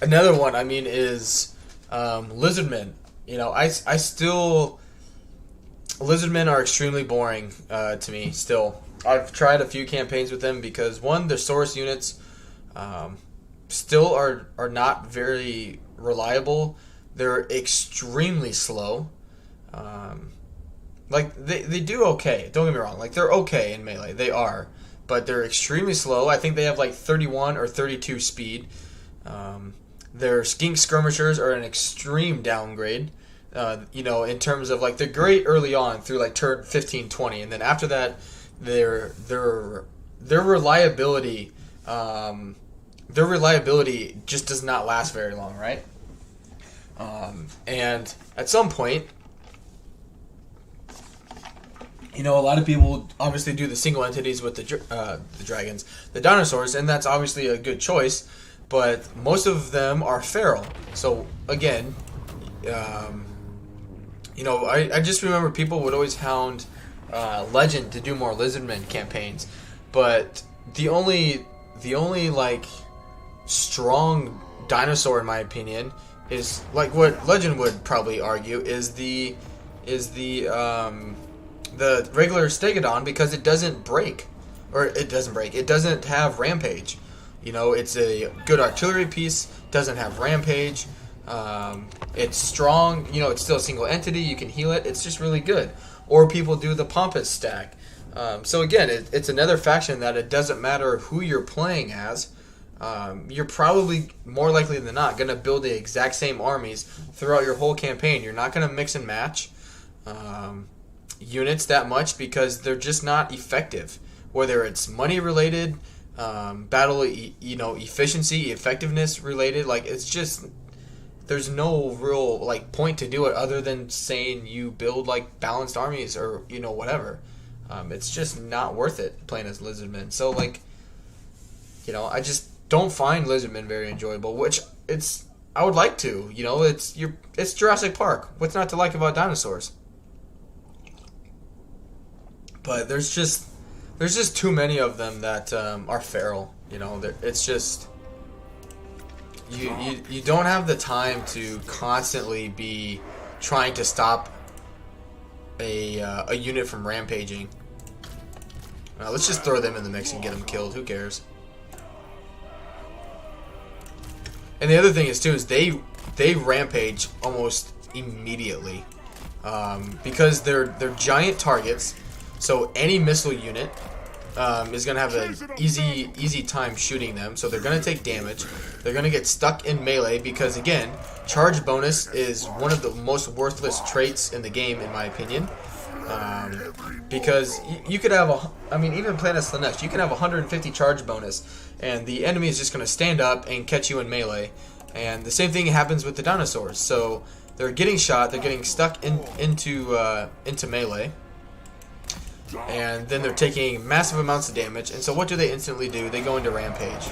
Another one, I mean, is lizardmen. You know, I still, lizardmen are extremely boring to me. Still, I've tried a few campaigns with them because, one, their source units still are not very reliable. They're extremely slow. Like, they do okay. Don't get me wrong. Like, they're okay in melee. They are. But they're extremely slow. I think they have like 31 or 32 speed. Their skink skirmishers are an extreme downgrade. You know, in terms of, like, they're great early on through like turn 15, 20, and then after that, their reliability, just does not last very long, right? And at some point, you know, a lot of people obviously do the single entities with the dragons, the dinosaurs, and that's obviously a good choice. But most of them are feral. So again, you know, I just remember people would always hound Legend to do more Lizardmen campaigns, but the only like strong dinosaur in my opinion is like what Legend would probably argue is the regular Stegodon, because it doesn't break, or it doesn't have rampage. You know, it's a good artillery piece, doesn't have rampage. It's strong, you know, it's still a single entity, you can heal it, it's just really good. Or people do the Pompous stack. So again, it's another faction that it doesn't matter who you're playing as. You're probably more likely than not going to build the exact same armies throughout your whole campaign. You're not going to mix and match units that much because they're just not effective. Whether it's money related, battle, efficiency, effectiveness related, like it's just there's no real like point to do it other than saying you build like balanced armies or whatever. It's just not worth it playing as Lizardmen. So like, I just don't find Lizardmen very enjoyable. Which I would like to. It's Jurassic Park. What's not to like about dinosaurs? But there's just too many of them that are feral. It's just you don't have the time to constantly be trying to stop a unit from rampaging. Let's just throw them in the mix and get them killed. Who cares? And the other thing is too is they rampage almost immediately because they're giant targets. So any missile unit is going to have an easy time shooting them. So they're going to take damage. They're going to get stuck in melee because, again, charge bonus is one of the most worthless traits in the game, in my opinion. Because you could have even playing as Slanesh, you can have 150 charge bonus, and the enemy is just going to stand up and catch you in melee. And the same thing happens with the dinosaurs. So they're getting shot, they're getting stuck into melee. And then they're taking massive amounts of damage. And so what do they instantly do? They go into rampage.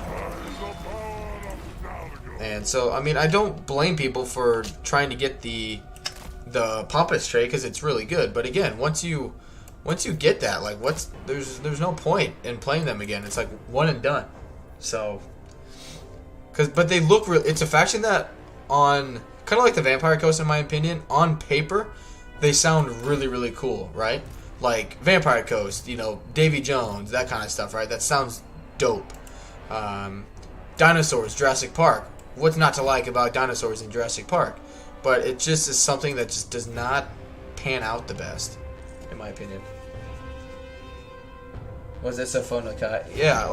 And so, I don't blame people for trying to get the Pompous trait because it's really good. But again, once you get that, like there's no point in playing them again. It's like one and done. So, but they look real. It's a faction that on kind of like the Vampire Coast, in my opinion, on paper, they sound really, really cool, right? Like Vampire Coast, Davy Jones, that kind of stuff, right? That sounds dope. Dinosaurs, Jurassic Park. What's not to like about dinosaurs in Jurassic Park? But it just is something that just does not pan out the best, in my opinion. Was that so fun, Kai? Yeah,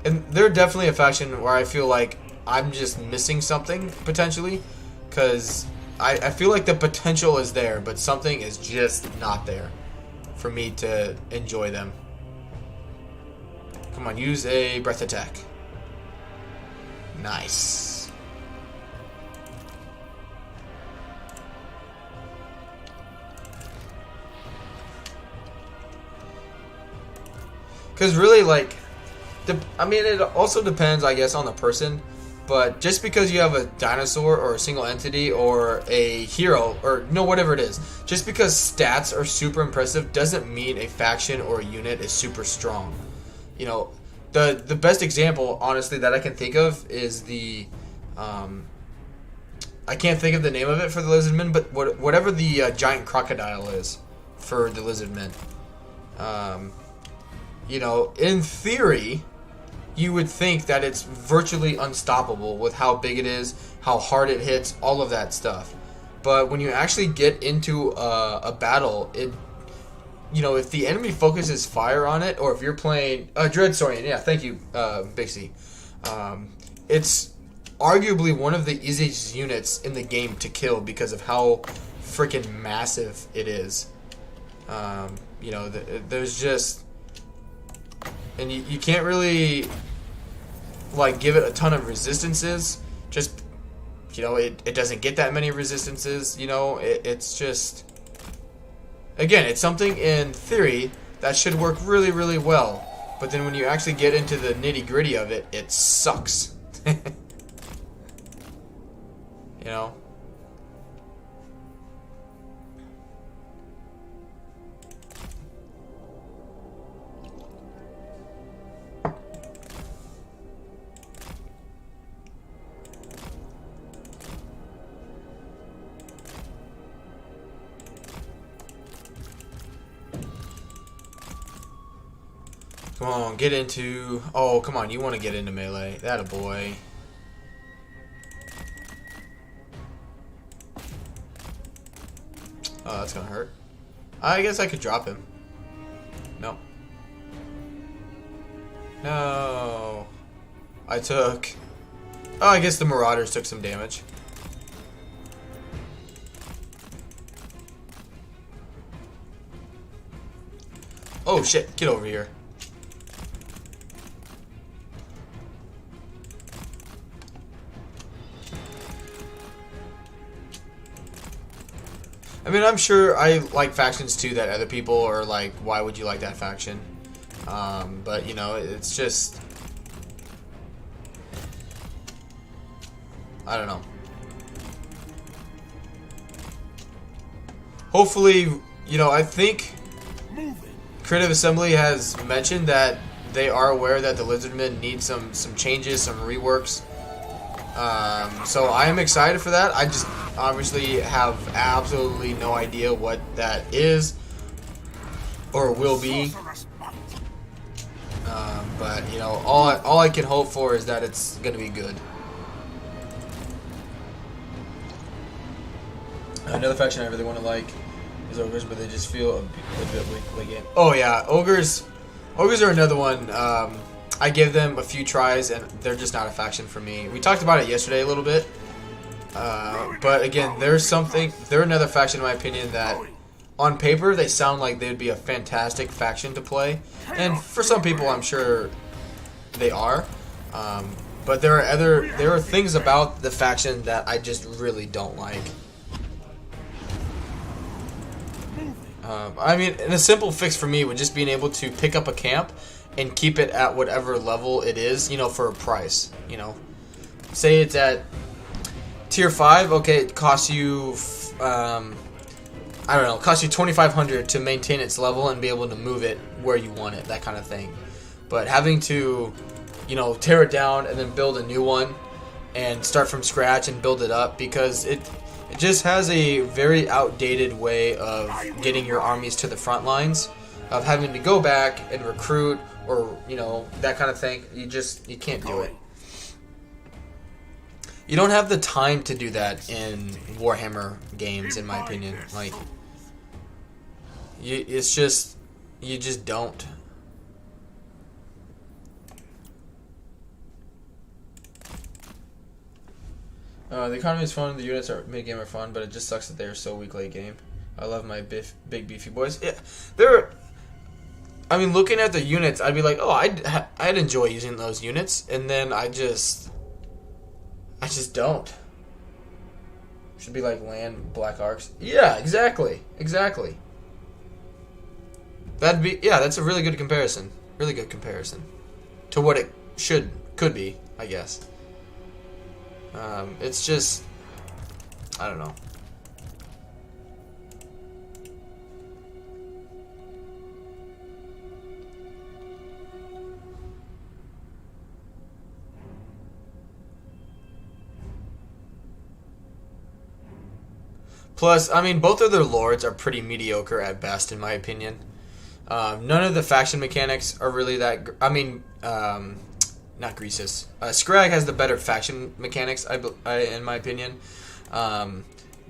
and they're definitely a faction where I feel like I'm just missing something, potentially, because I feel like the potential is there, but something is just not there for me to enjoy them. Come on, use a breath attack. Nice. Because really, it also depends, I guess, on the person. But just because you have a dinosaur or a single entity or a hero or whatever it is, just because stats are super impressive doesn't mean a faction or a unit is super strong. The best example, honestly, that I can think of is I can't think of the name of it for the Lizardmen, but whatever the giant crocodile is for the Lizardmen. In theory, you would think that it's virtually unstoppable with how big it is, how hard it hits, all of that stuff. But when you actually get into a battle, if the enemy focuses fire on it, or if you're playing Dreadsaurian, yeah, thank you, Bixie. It's arguably one of the easiest units in the game to kill because of how freaking massive it is. There's just, and you can't really give it a ton of resistances. Just it doesn't get that many resistances. It's just, again, it's something in theory that should work really, really well, but then when you actually get into the nitty gritty of it, it sucks. on, get into... Oh, come on, you want to get into melee. That a boy. Oh, that's gonna hurt. I guess I could drop him. No. No. I took... Oh, I guess the Marauders took some damage. Oh shit, get over here. I mean, I'm sure I like factions too that other people are like, why would you like that faction? But, you know, it's just... I don't know. Hopefully, you know, I think Creative Assembly has mentioned that they are aware that the Lizardmen need some changes, some reworks. So I am excited for that. I just obviously have absolutely no idea what that is or will be. But you know, all I can hope for is that it's gonna be good. Another faction I really want to like is Ogres, but they just feel a bit weak late game. Oh yeah, Ogres are another one. I give them a few tries, and they're just not a faction for me. We talked about it yesterday a little bit. But again, they're another faction in my opinion that on paper they sound like they would be a fantastic faction to play, and for some people I'm sure they are. But there are things about the faction that I just really don't like. I mean, and a simple fix for me would just being able to pick up a camp and keep it at whatever level it is, you know, for a price. You know, say it's at tier 5, okay, it costs you, I don't know, it costs you 2,500 to maintain its level and be able to move it where you want it, that kind of thing. But having to, you know, tear it down and then build a new one and start from scratch and build it up, because it just has a very outdated way of getting your armies to the front lines, of having to go back and recruit, or, you know, that kind of thing. You can't do it. You don't have the time to do that in Warhammer games, in my opinion. Like, you just don't. The economy is fun, the units are mid-game are fun, but it just sucks that they are so weak late game. I love my big beefy boys. Yeah, I mean, looking at the units, I'd be like, oh, I'd enjoy using those units, and then I just don't. Should be like land black arcs. Yeah, exactly. That's a really good comparison. Really good comparison to what it could be, I guess. It's just, I don't know. Plus, I mean, both of their lords are pretty mediocre at best, in my opinion. None of the faction mechanics are really that... I mean, not Greasus. Scrag has the better faction mechanics, in my opinion.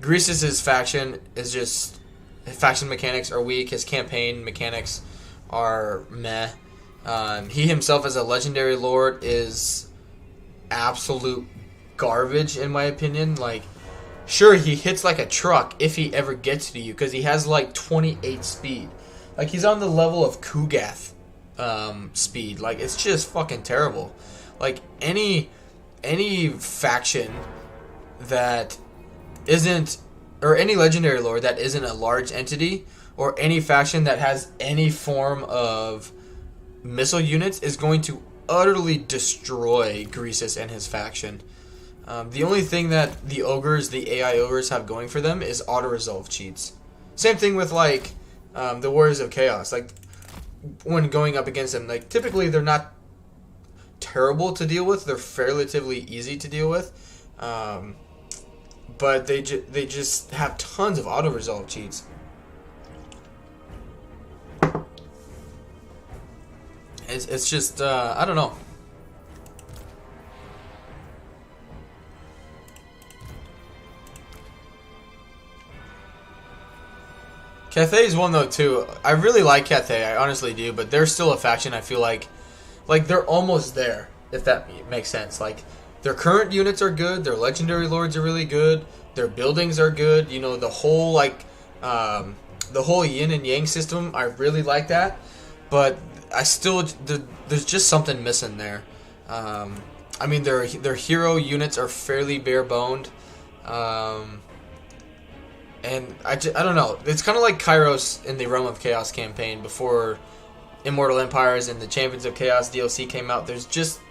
Greasus's faction is just... His faction mechanics are weak. His campaign mechanics are meh. He himself as a legendary lord is absolute garbage, in my opinion. Like, sure, he hits like a truck if he ever gets to you, because he has like 28 speed. Like, he's on the level of Kugath speed. Like, it's just fucking terrible. Like, any faction that isn't, or any legendary lord that isn't a large entity, or any faction that has any form of missile units is going to utterly destroy Greasus and his faction. The only thing that the AI ogres have going for them is auto-resolve cheats. Same thing with, like, the Warriors of Chaos. Like, when going up against them, like, typically they're not terrible to deal with. They're relatively easy to deal with. But they just have tons of auto-resolve cheats. It's just I don't know. Cathay is one though too. I really like Cathay, I honestly do, but they're still a faction. I feel like they're almost there, if that makes sense. Like their current units are good, their legendary lords are really good, their buildings are good. You know, the whole the whole yin and yang system, I really like that, but I still there's just something missing there. I mean, their hero units are fairly bare boned. And I don't know. It's kind of like Kairos in the Realm of Chaos campaign before Immortal Empires and the Champions of Chaos DLC came out. There's just...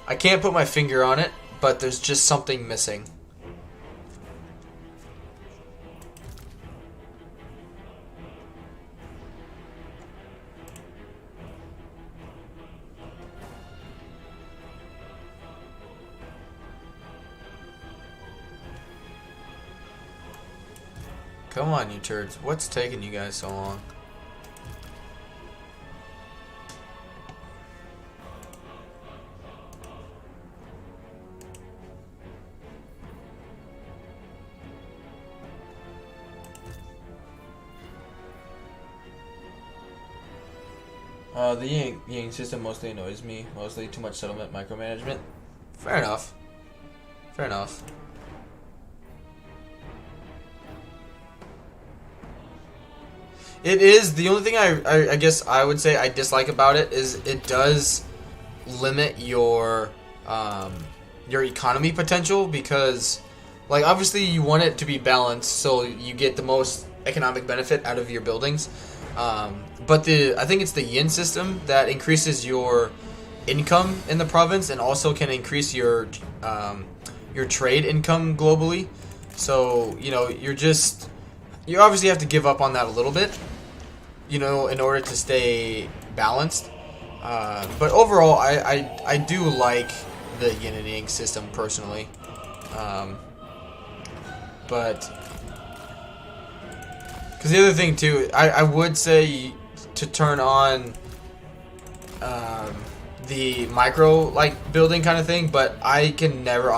I can't put my finger on it, but there's just something missing. Come on, you turds. What's taking you guys so long? The Yang system mostly annoys me. Mostly too much settlement micromanagement. Fair enough. Fair enough. It is. The only thing I guess I would say I dislike about it is it does limit your economy potential, because like obviously you want it to be balanced so you get the most economic benefit out of your buildings. But I think it's the yin system that increases your income in the province and also can increase your trade income globally. So, you know, you obviously have to give up on that a little bit, you know, in order to stay balanced. But overall, I do like the yin and yang system personally. But because the other thing too, I would say to turn on the micro like building kind of thing, but I can never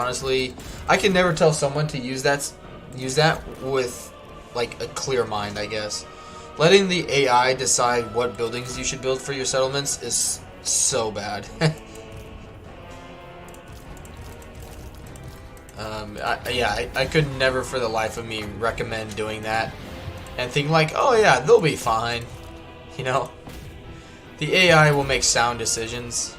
tell someone to use that with like a clear mind, I guess. Letting the AI decide what buildings you should build for your settlements is so bad. I could never for the life of me recommend doing that and think like, oh yeah, they'll be fine. You know, the AI will make sound decisions.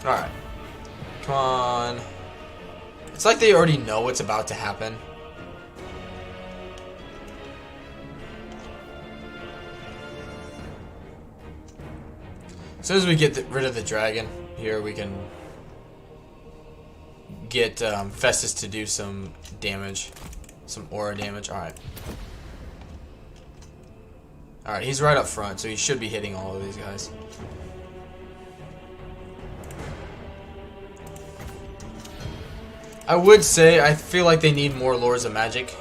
Alright. Come on. It's like they already know what's about to happen. As soon as we get rid of the dragon here, we can get Festus to do some damage. Some aura damage. Alright. Alright, he's right up front, so he should be hitting all of these guys. I would say I feel like they need more Lords of Magic.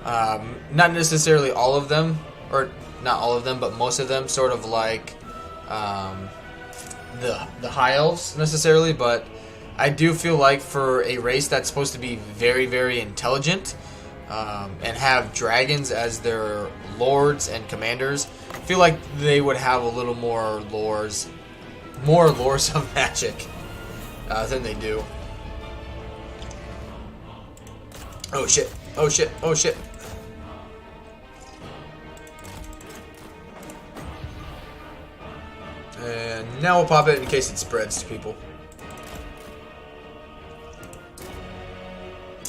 Not necessarily all of them, or not all of them, but most of them, sort of like the High Elves necessarily, but I do feel like for a race that's supposed to be very, very intelligent and have dragons as their lords and commanders, I feel like they would have a little more Lords of Magic than they do. Oh shit, oh shit, oh shit. And now we'll pop it in case it spreads to people.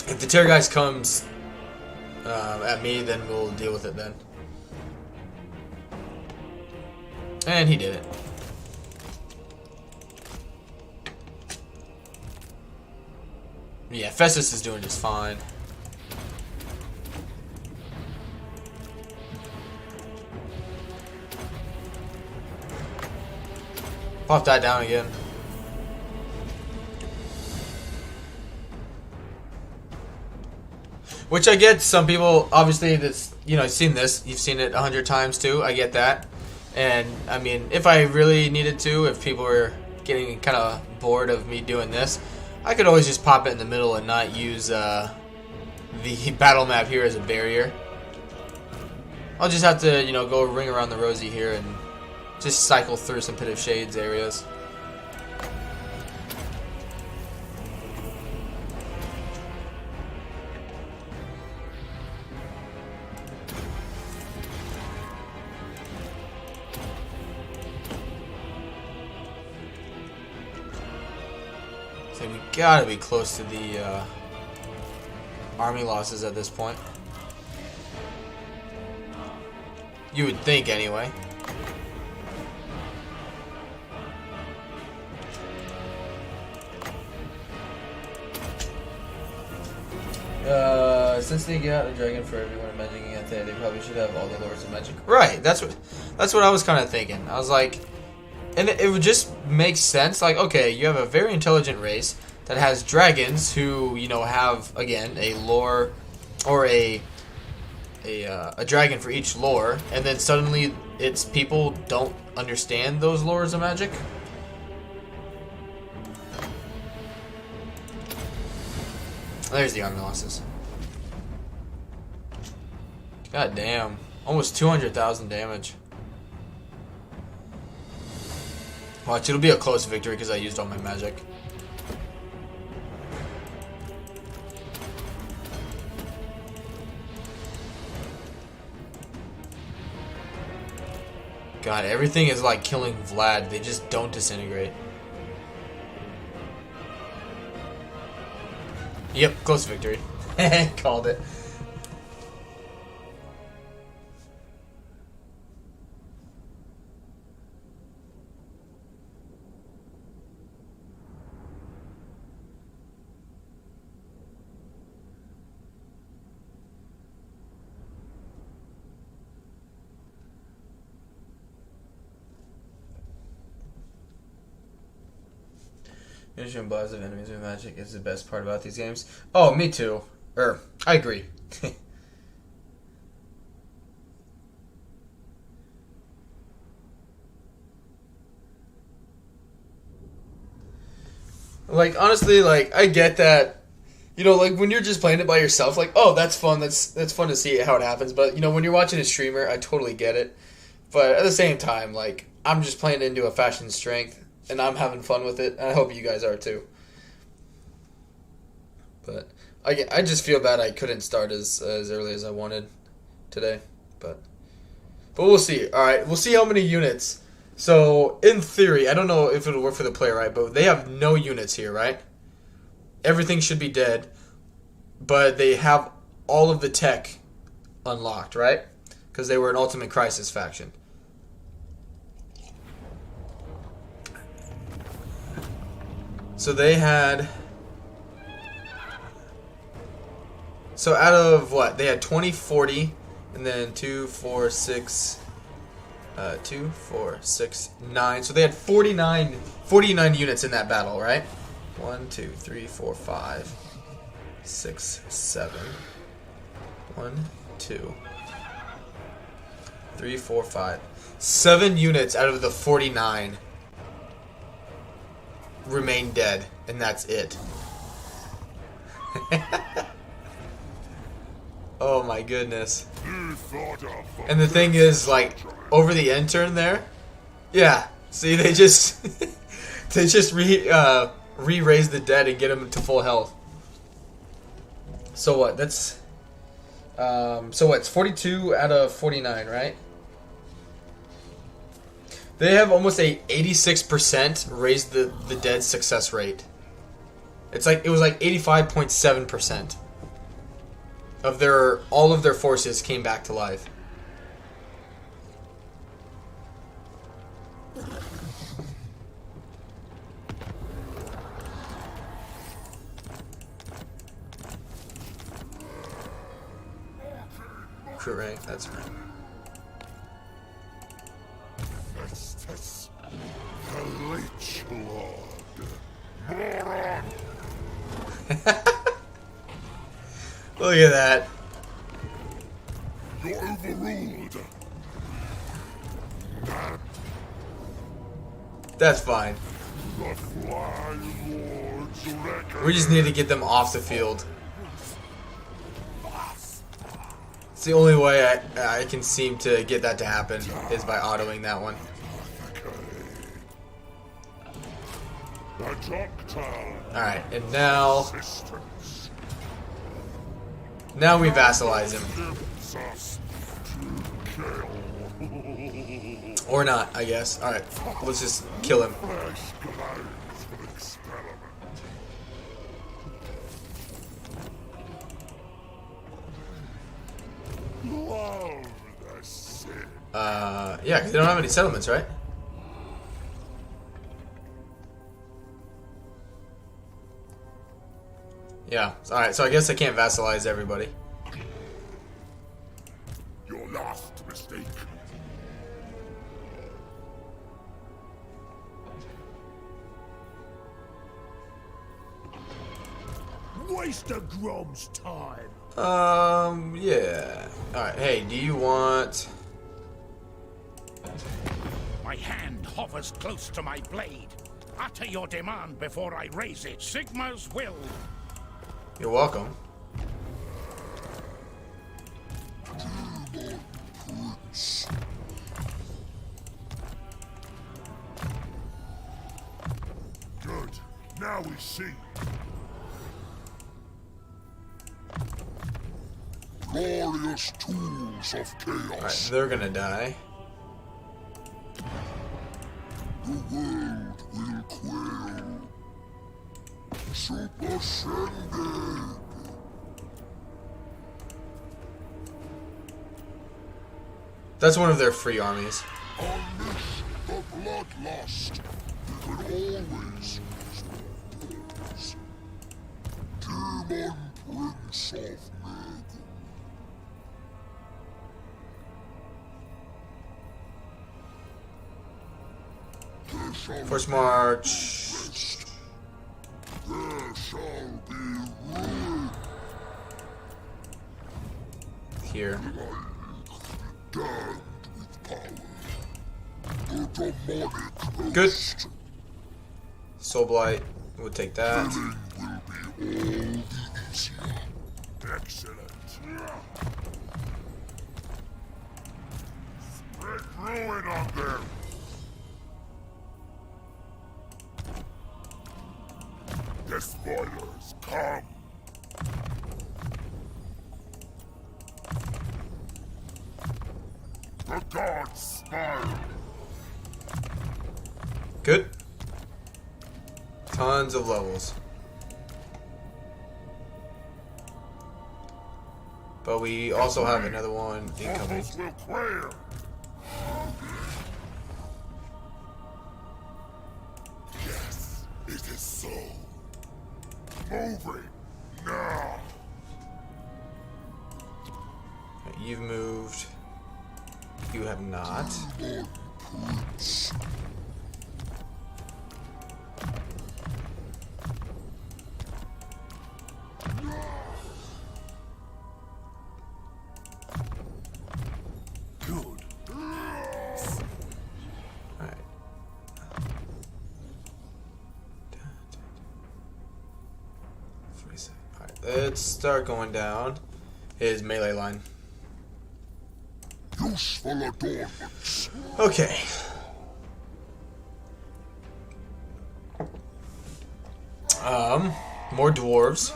If the Terrorgeist comes at me, then we'll deal with it then. And he did it. Yeah, Festus is doing just fine. Pop that down again. Which I get. Some people, obviously, that's you've seen this. You've seen it 100 times too. I get that. And I mean, if I really needed to, if people were getting kind of bored of me doing this, I could always just pop it in the middle and not use the battle map here as a barrier. I'll just have to, go ring around the rosy here and just cycle through some Pit of Shades areas. So we gotta be close to the army losses at this point. You would think, anyway. Since they got a dragon for everyone imagining it, they probably should have all the lords of magic. Right, that's what I was kind of thinking. I was like, and it would just make sense. Like, okay, you have a very intelligent race that has dragons who, have, again, a lore or a dragon for each lore, and then suddenly its people don't understand those lores of magic. There's the army losses. God damn. Almost 200,000 damage. Watch, it'll be a close victory because I used all my magic. God, everything is like killing Vlad. They just don't disintegrate. Yep, close victory. Called it. Finishing blast of enemies with magic is the best part about these games. Oh, me too. I agree. Like, honestly, like, I get that, like, when you're just playing it by yourself, like, oh, that's fun, that's fun to see how it happens, but, when you're watching a streamer, I totally get it, but at the same time, like, I'm just playing into a fashion strength, and I'm having fun with it, and I hope you guys are too. But I just feel bad I couldn't start as early as I wanted today. But we'll see. Alright, we'll see how many units. So, in theory, I don't know if it'll work for the player, right? But they have no units here, right? Everything should be dead. But they have all of the tech unlocked, right? Because they were an Ultimate Crisis faction. So they had... So out of what? They had 20, 40, and then 2, 4, 6... 2, 4, 6, 9. So they had 49 units in that battle, right? 1, 2, 3, 4, 5, 6, 7. 1, 2, 3, 4, 5. 7 units out of the 49 remain dead, and that's it. Oh my goodness. And the thing is, like, over the end turn there, yeah, see, they just re-raise the dead and get them to full health. So what, that's so what, it's 42 out of 49, right? They have almost a 86% raised the dead success rate. It was like 85.7% of all of their forces came back to life. Crew rank, that's right. Festus, the Lich Lord. Look at that. You're overruled. That's fine. The Fly Lord's record. We just need to get them off the field. It's the only way I can seem to get that to happen is by autoing that one. Alright, and now we vassalize him. Or not, I guess. Alright, let's just kill him. Yeah, because they don't have any settlements, right? Yeah, alright, so I guess I can't vassalize everybody. Your last mistake. Waste a Grom's time. Yeah. Alright, hey, do you want... My hand hovers close to my blade. Utter your demand before I raise it. Sigma's will. You're welcome. Good. Now we see. Glorious tools of chaos. Alright, they're gonna die. The world will quail. Super Sended. That's one of their free armies. Unleash the bloodlust. We could always use Demon Prince of Meg. Force march. There shall be ruin. Here. Damned with power. The demonic host. Good. Soul Blight. We'll take that. Killing will be all the easier. Excellent. Spread ruin on them. The spoilers come. The gods smile. Good. Tons of levels. But we also have another one incoming. Mortals will quail. Yes, it is so. Moving now. You've moved. You have not. Prince. Good. Alright. Alright, let's start going down his melee line. Useful adornments. Okay. More dwarves.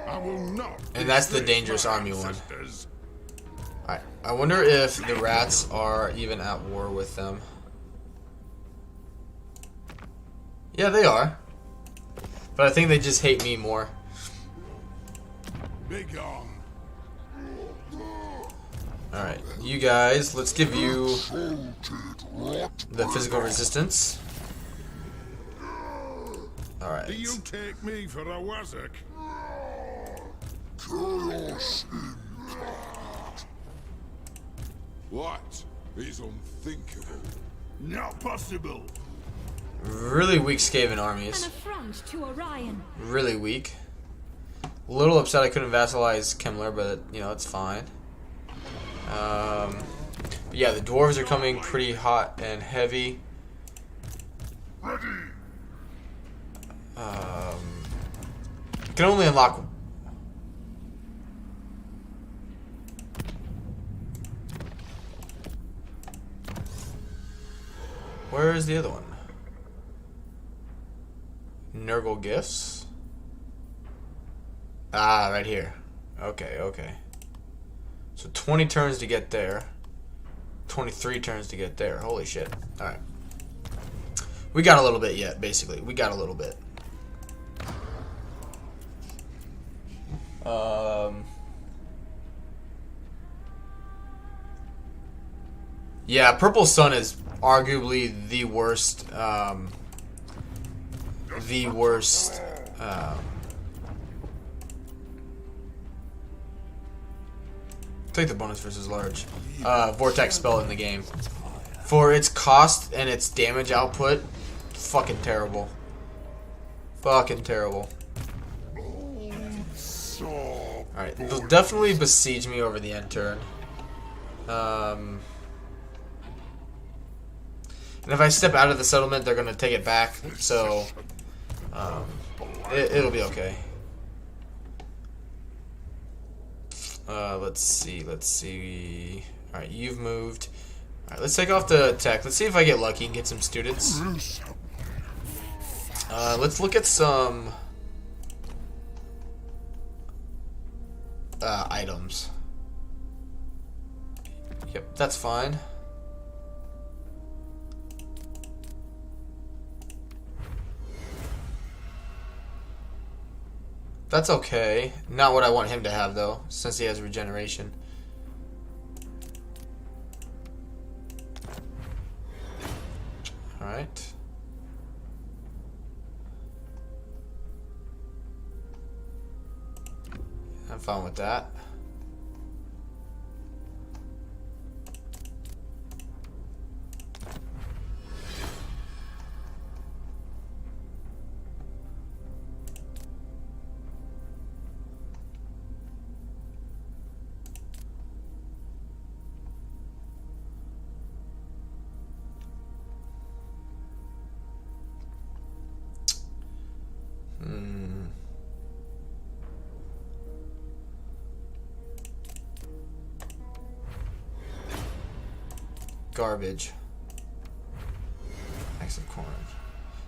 I will not. And that's the dangerous army one. Alright, I wonder if the rats are even at war with them. Yeah, they are. But I think they just hate me more. Big on. Alright, you guys, let's give you the physical resistance. Alright. Do you take me for a wazzock? Chaos incarnate. What is unthinkable? Not possible. Really weak Skaven An armies. affront to Orion. Really weak. A little upset I couldn't vassalize Kemmler, but you know, it's fine. But yeah, the dwarves are coming pretty hot and heavy. Ready. Can only unlock. Where is the other one? Nurgle gifts. Ah, right here. Okay, okay. So 20 turns to get there. 23 turns to get there. Holy shit. Alright. We got a little bit yet, basically. We got a little bit. Yeah, Purple Sun is arguably the worst, take the bonus versus large vortex spell in the game. For its cost and its damage output, fucking terrible. Fucking terrible. Alright, they'll definitely besiege me over the end turn. And if I step out of the settlement, they're going to take it back, so it'll be okay. Let's see. Alright, you've moved. Alright, let's take off the tech. Let's see if I get lucky and get some students. Let's look at some items. Yep, that's fine. That's okay. Not what I want him to have, though, since he has regeneration. Alright. I'm fine with that. Garbage. Excellent corn.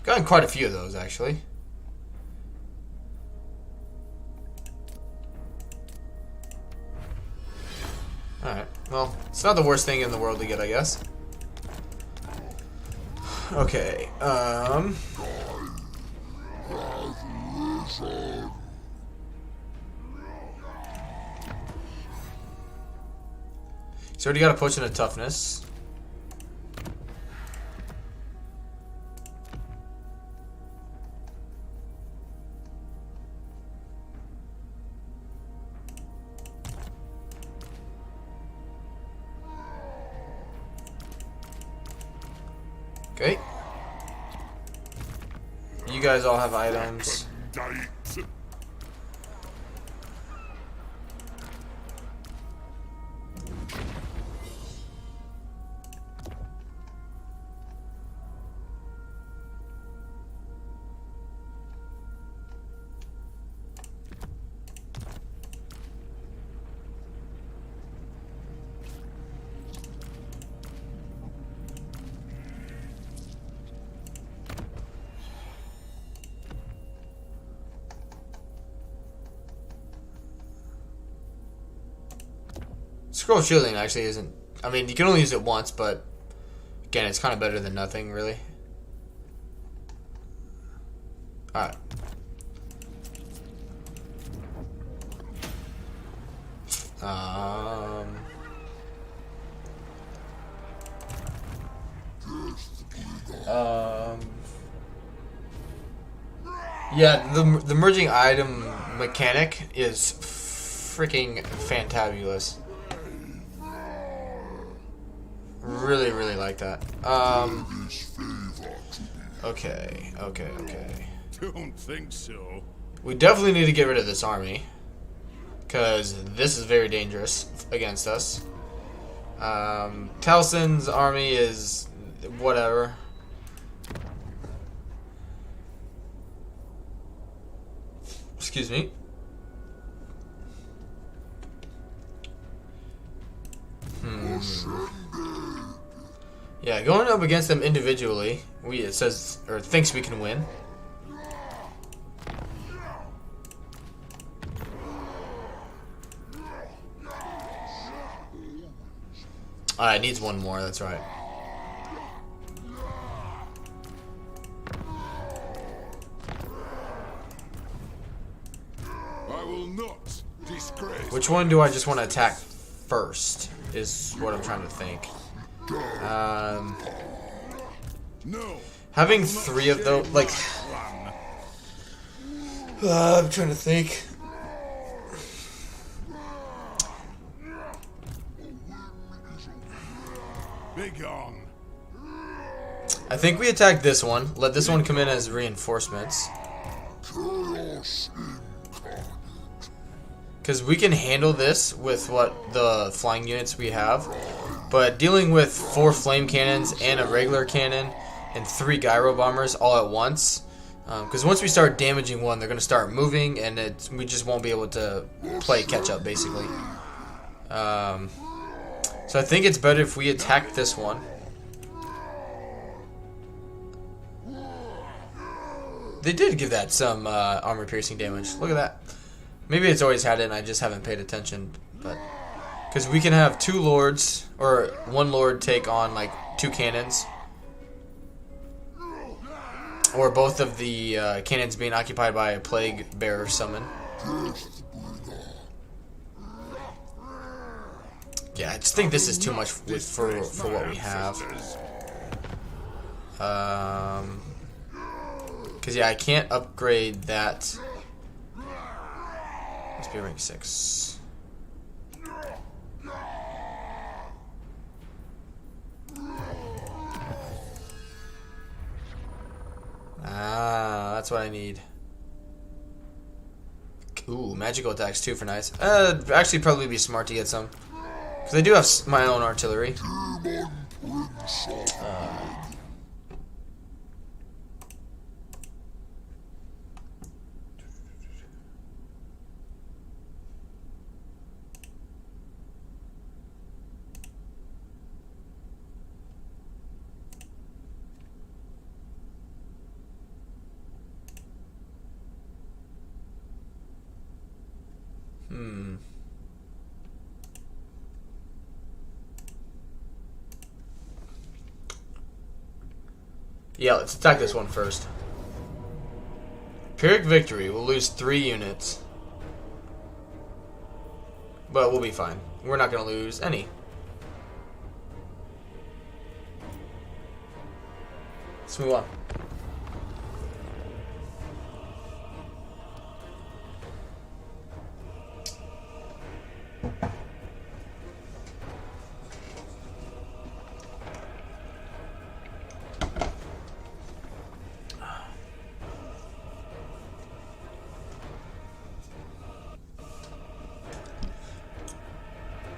Gotten quite a few of those, actually. Alright, well, it's not the worst thing in the world to get, I guess. Okay, so already got a potion of toughness. Okay. You guys all have items. Scroll shielding actually isn't. I mean, you can only use it once, but again, it's kind of better than nothing, really. Alright. Yeah, the merging item mechanic is freaking fantabulous. really, really like that. Okay. Don't think so. We definitely need to get rid of this army, because this is very dangerous against us. Talson's army is whatever. Excuse me. Yeah, going up against them individually, it says or thinks we can win. It needs one more. That's right. I will not disgrace. Which one do I just want to attack first? Is what I'm trying to think. No. Having three of those, like, I'm trying to think. Begone. I think we attack this one. Let this one come in as reinforcements. Because we can handle this with what the flying units we have. But dealing with 4 flame cannons and a regular cannon and 3 gyro bombers all at once. Because once we start damaging one, they're going to start moving and we just won't be able to play catch up basically. So I think it's better if we attack this one. They did give that some armor piercing damage. Look at that. Maybe it's always had it and I just haven't paid attention. But because we can have 2 lords, or 1 lord take on like 2 cannons. Or both of the cannons being occupied by a plague bearer summon. Yeah, I just think this is too much for what we have. Because yeah, I can't upgrade that. Let's be rank 6. That's what I need. Ooh, magical attacks too for nice. Actually, probably be smart to get some. Because I do have my own artillery. Yeah, let's attack this one first. Pyrrhic victory. We'll lose 3 units. But we'll be fine. We're not going to lose any. Let's move on.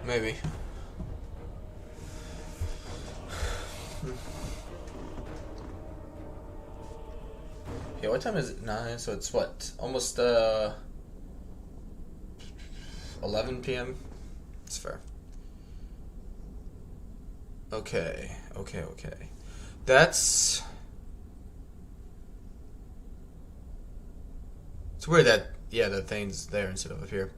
Maybe. Yeah, what time is it? 9, so it's what? Almost 11 p.m. It's fair. Okay. That's... It's weird that, yeah, the thing's there instead of up here.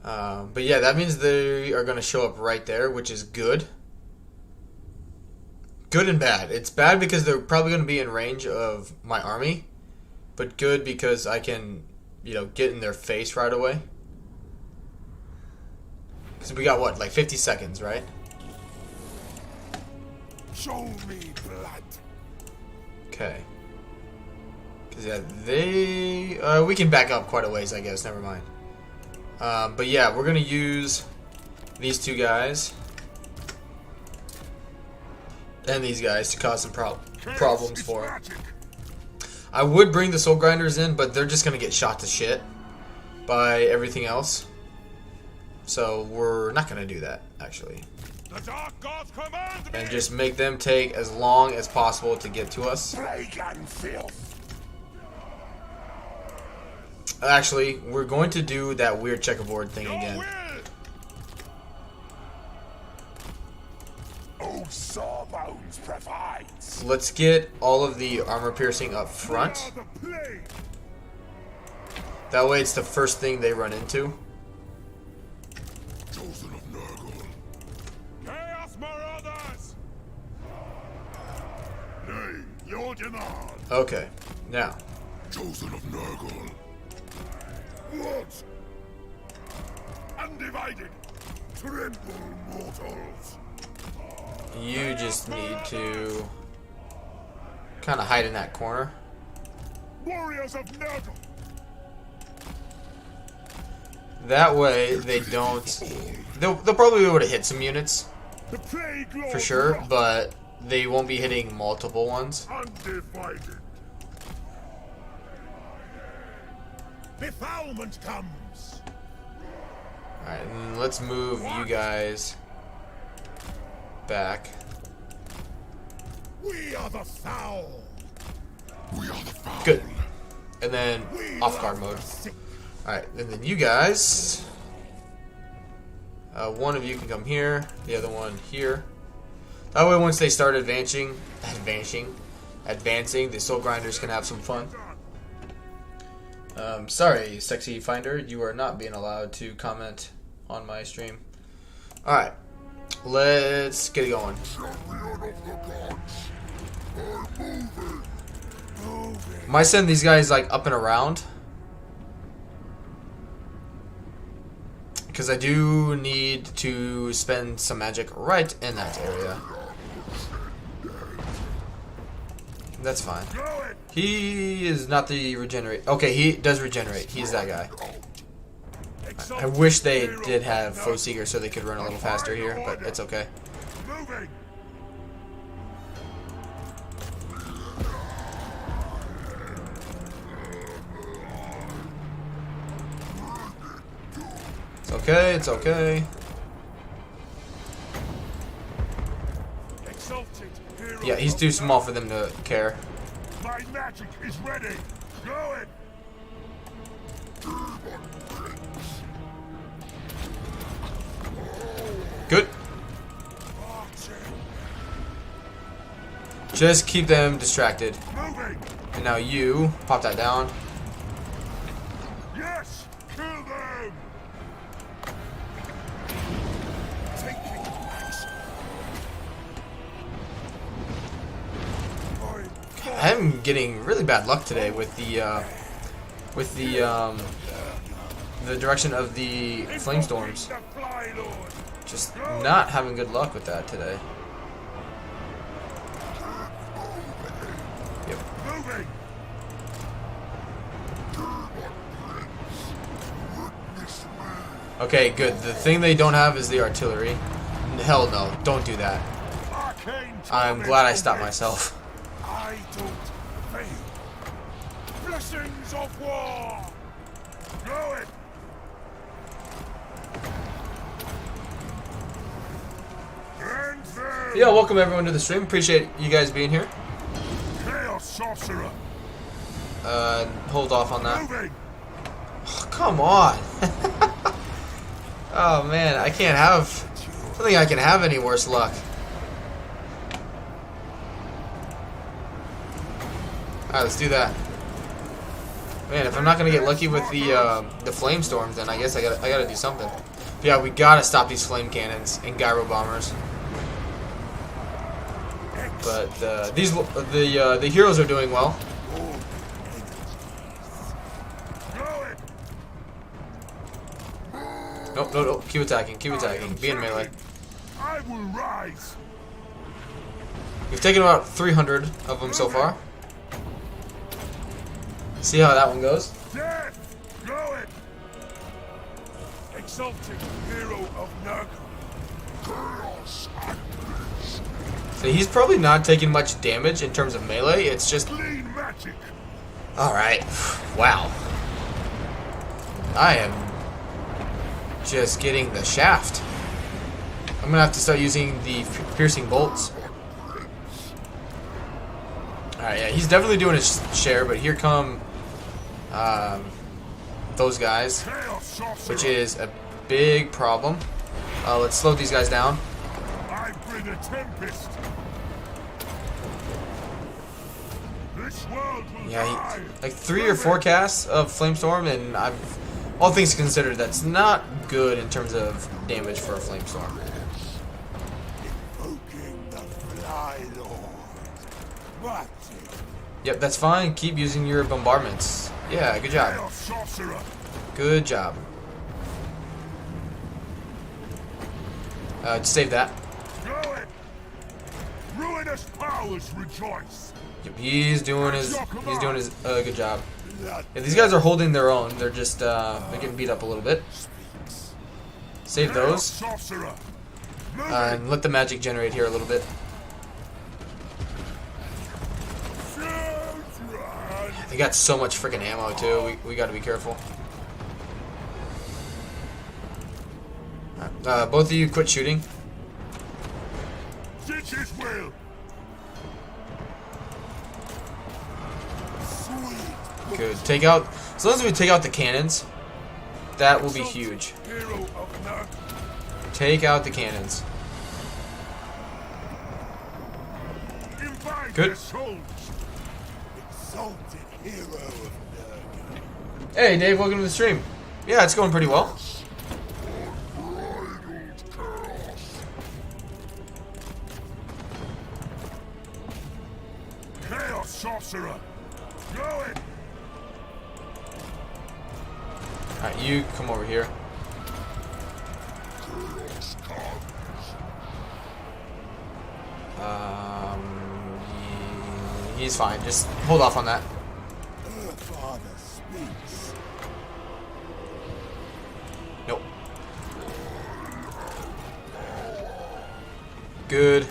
But yeah, that means they are going to show up right there, which is good. Good and bad. It's bad because they're probably going to be in range of my army. But good because I can, get in their face right away. Because we got, what, like 50 seconds, right? Show me blood. Okay. Because, yeah, we can back up quite a ways, I guess. Never mind. But yeah, we're going to use these 2 guys. and these guys to cause some problems for him. I would bring the soul grinders in, but they're just gonna get shot to shit by everything else. So we're not gonna do that, actually. The Dark Gods command me. And just make them take as long as possible to get to us. Plague and filth. Actually, we're going to do that weird checkerboard thing Your again. will. Oh, Sawbones provides. Let's get all of the armor piercing up front. We are the plague. That way it's the first thing they run into. Chosen of Nurgle. Chaos Marauders. Nay, your demand. Okay, now. Chosen of Nurgle. What? Undivided. Tremble, mortals. You just need to kind of hide in that corner. Warriors of Nurgle. That way they don't... They'll probably be able to hit some units, The plague lord for sure, wrath. but they won't be hitting multiple ones. Undivided. Befoulment comes. Alright, and let's move you guys back. We are the foul. We are the foul. Good. And then We off guard are mode. the sick. Alright, and then you guys... one of you can come here, the other one here. That way once they start advancing, the soul grinders can have some fun. Sorry, Sexy Finder, you are not being allowed to comment on my stream. Alright, let's get it going. Might send these guys like up and around, because I do need to spend some magic right in that area. That's fine. He is not the regenerate. Okay, he does regenerate. He's that guy. I wish they did have Foe Seeker so they could run a little faster here, but it's okay. Moving. It's okay, it's okay. Exalted hero Yeah, he's of too small Nurgle. for them to care. My magic is ready. Go it. Good. Just keep them distracted. Moving. And now you pop that down. Yes. Kill them. Taking action. I'm getting really bad luck today with the direction of the flame storms. The Fly Lord. Just not having good luck with that today. Yep. Moving. Okay, good. The thing they don't have is the artillery. Hell no, don't do that. Arcane I'm glad I stopped myself. I don't fail. Blessings of war. Go it. And then Yeah, welcome everyone to the stream. Appreciate you guys being here. Chaos Sorcerer. Hold off on that. Moving. Oh, come on. Oh man, I can't have... I don't think I can have any worse luck. Alright, let's do that. Man, if I'm not gonna get lucky with the flame storms, then I guess I gotta do something. But yeah, we gotta stop these flame cannons and gyro bombers. But the heroes are doing well. Nope, no, keep attacking, keep attacking. Be in melee. I will rise. We've taken about 300 of them so far. See how that one goes. Death. Go it. Exalted hero of Nurgle. Chaos and bliss. So he's probably not taking much damage in terms of melee. It's just... Clean magic. Alright. Wow. I am just getting the shaft. I'm gonna have to start using the piercing bolts. Alright, yeah, he's definitely doing his share, but here come those guys, which is a big problem. Let's slow these guys down. I bring a tempest. This world will Yeah, like 3 or 4 casts of Flamestorm, and all things considered, that's not good in terms of damage for a Flamestorm. Invoking the Fly Lord. What? Yep, that's fine. Keep using your bombardments. Yeah, good job. Chaos Sorcerer. Good job. Save that. Go it. Ruinous powers rejoice. Yep, he's doing his good job. Yeah, these guys are holding their own. They're just they're getting beat up a little bit. Save those. Sorcerer. And let the magic generate here a little bit. They got so much freaking ammo too. We got to be careful. Both of you quit shooting. His will. Good. Take out. As long as we take out the cannons, that will be huge. Hero of Nurgle. Take out the cannons. Invite Good. their souls. Exalted hero of Nurgle. Hey Dave, welcome to the stream. Yeah, it's going pretty well. Chaos Sorcerer. Go it. Alright, you come over here. He's fine. Just hold off on that. Father speaks. Nope. Good.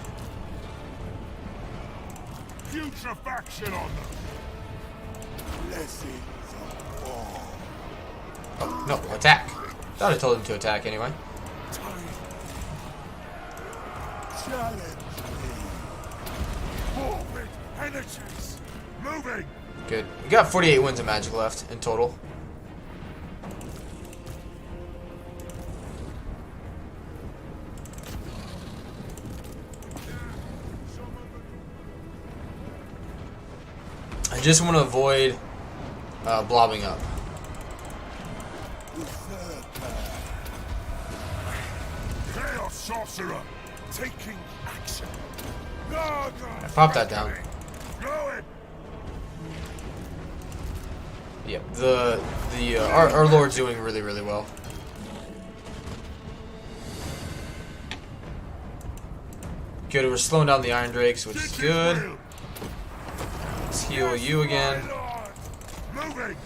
Putrefaction on them. Blessings of war. Oh, no, attack. Thought I told him to attack anyway. Challenge me. Forward energies. Moving. Good. We got 48 wins of magic left in total. I just want to avoid blobbing up. Chaos Sorcerer. Taking action. Pop that down. Go it. Yep. Our Lord's doing really well. Good. We're slowing down the Iron Drakes, which is good. Let's heal you again. Moving.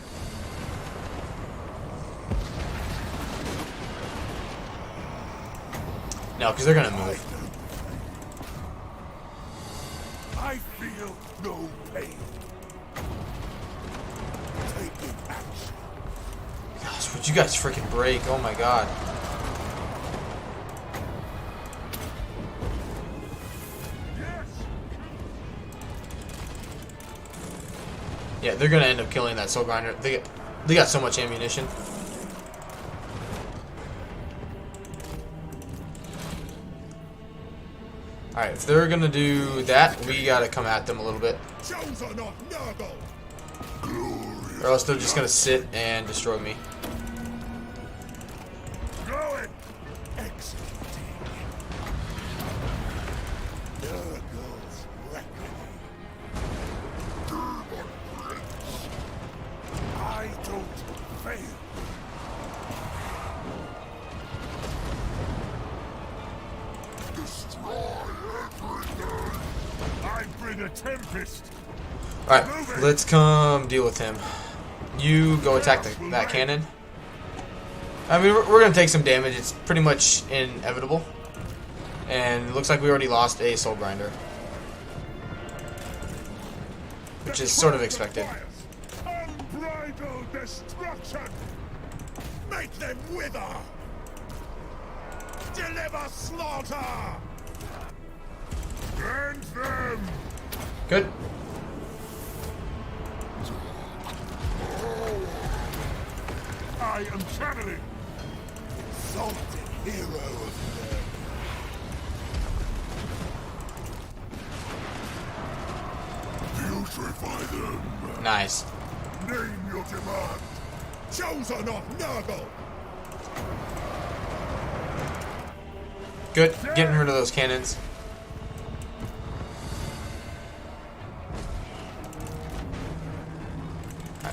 No, because they're gonna move. I feel no pain. Taking action. Gosh, would you guys freaking break? Oh my god. Yeah, they're gonna end up killing that soul grinder. They got so much ammunition. Alright, if they're gonna do that, we gotta come at them a little bit. Or else they're just gonna sit and destroy me. Going. Executing. Nurgle's reckoning. I don't fail. I bring a tempest. Alright, let's come deal with him. You go attack that cannon. I mean, we're going to take some damage. It's pretty much inevitable. And it looks like we already lost a soul grinder. which is sort of expected. Unbridled destruction! Make them wither! Deliver slaughter! End them! Good. I am channeling! Exalted hero of Purify them! Nice. Name your demand! Chosen of Nurgle! Good. Getting rid of those cannons.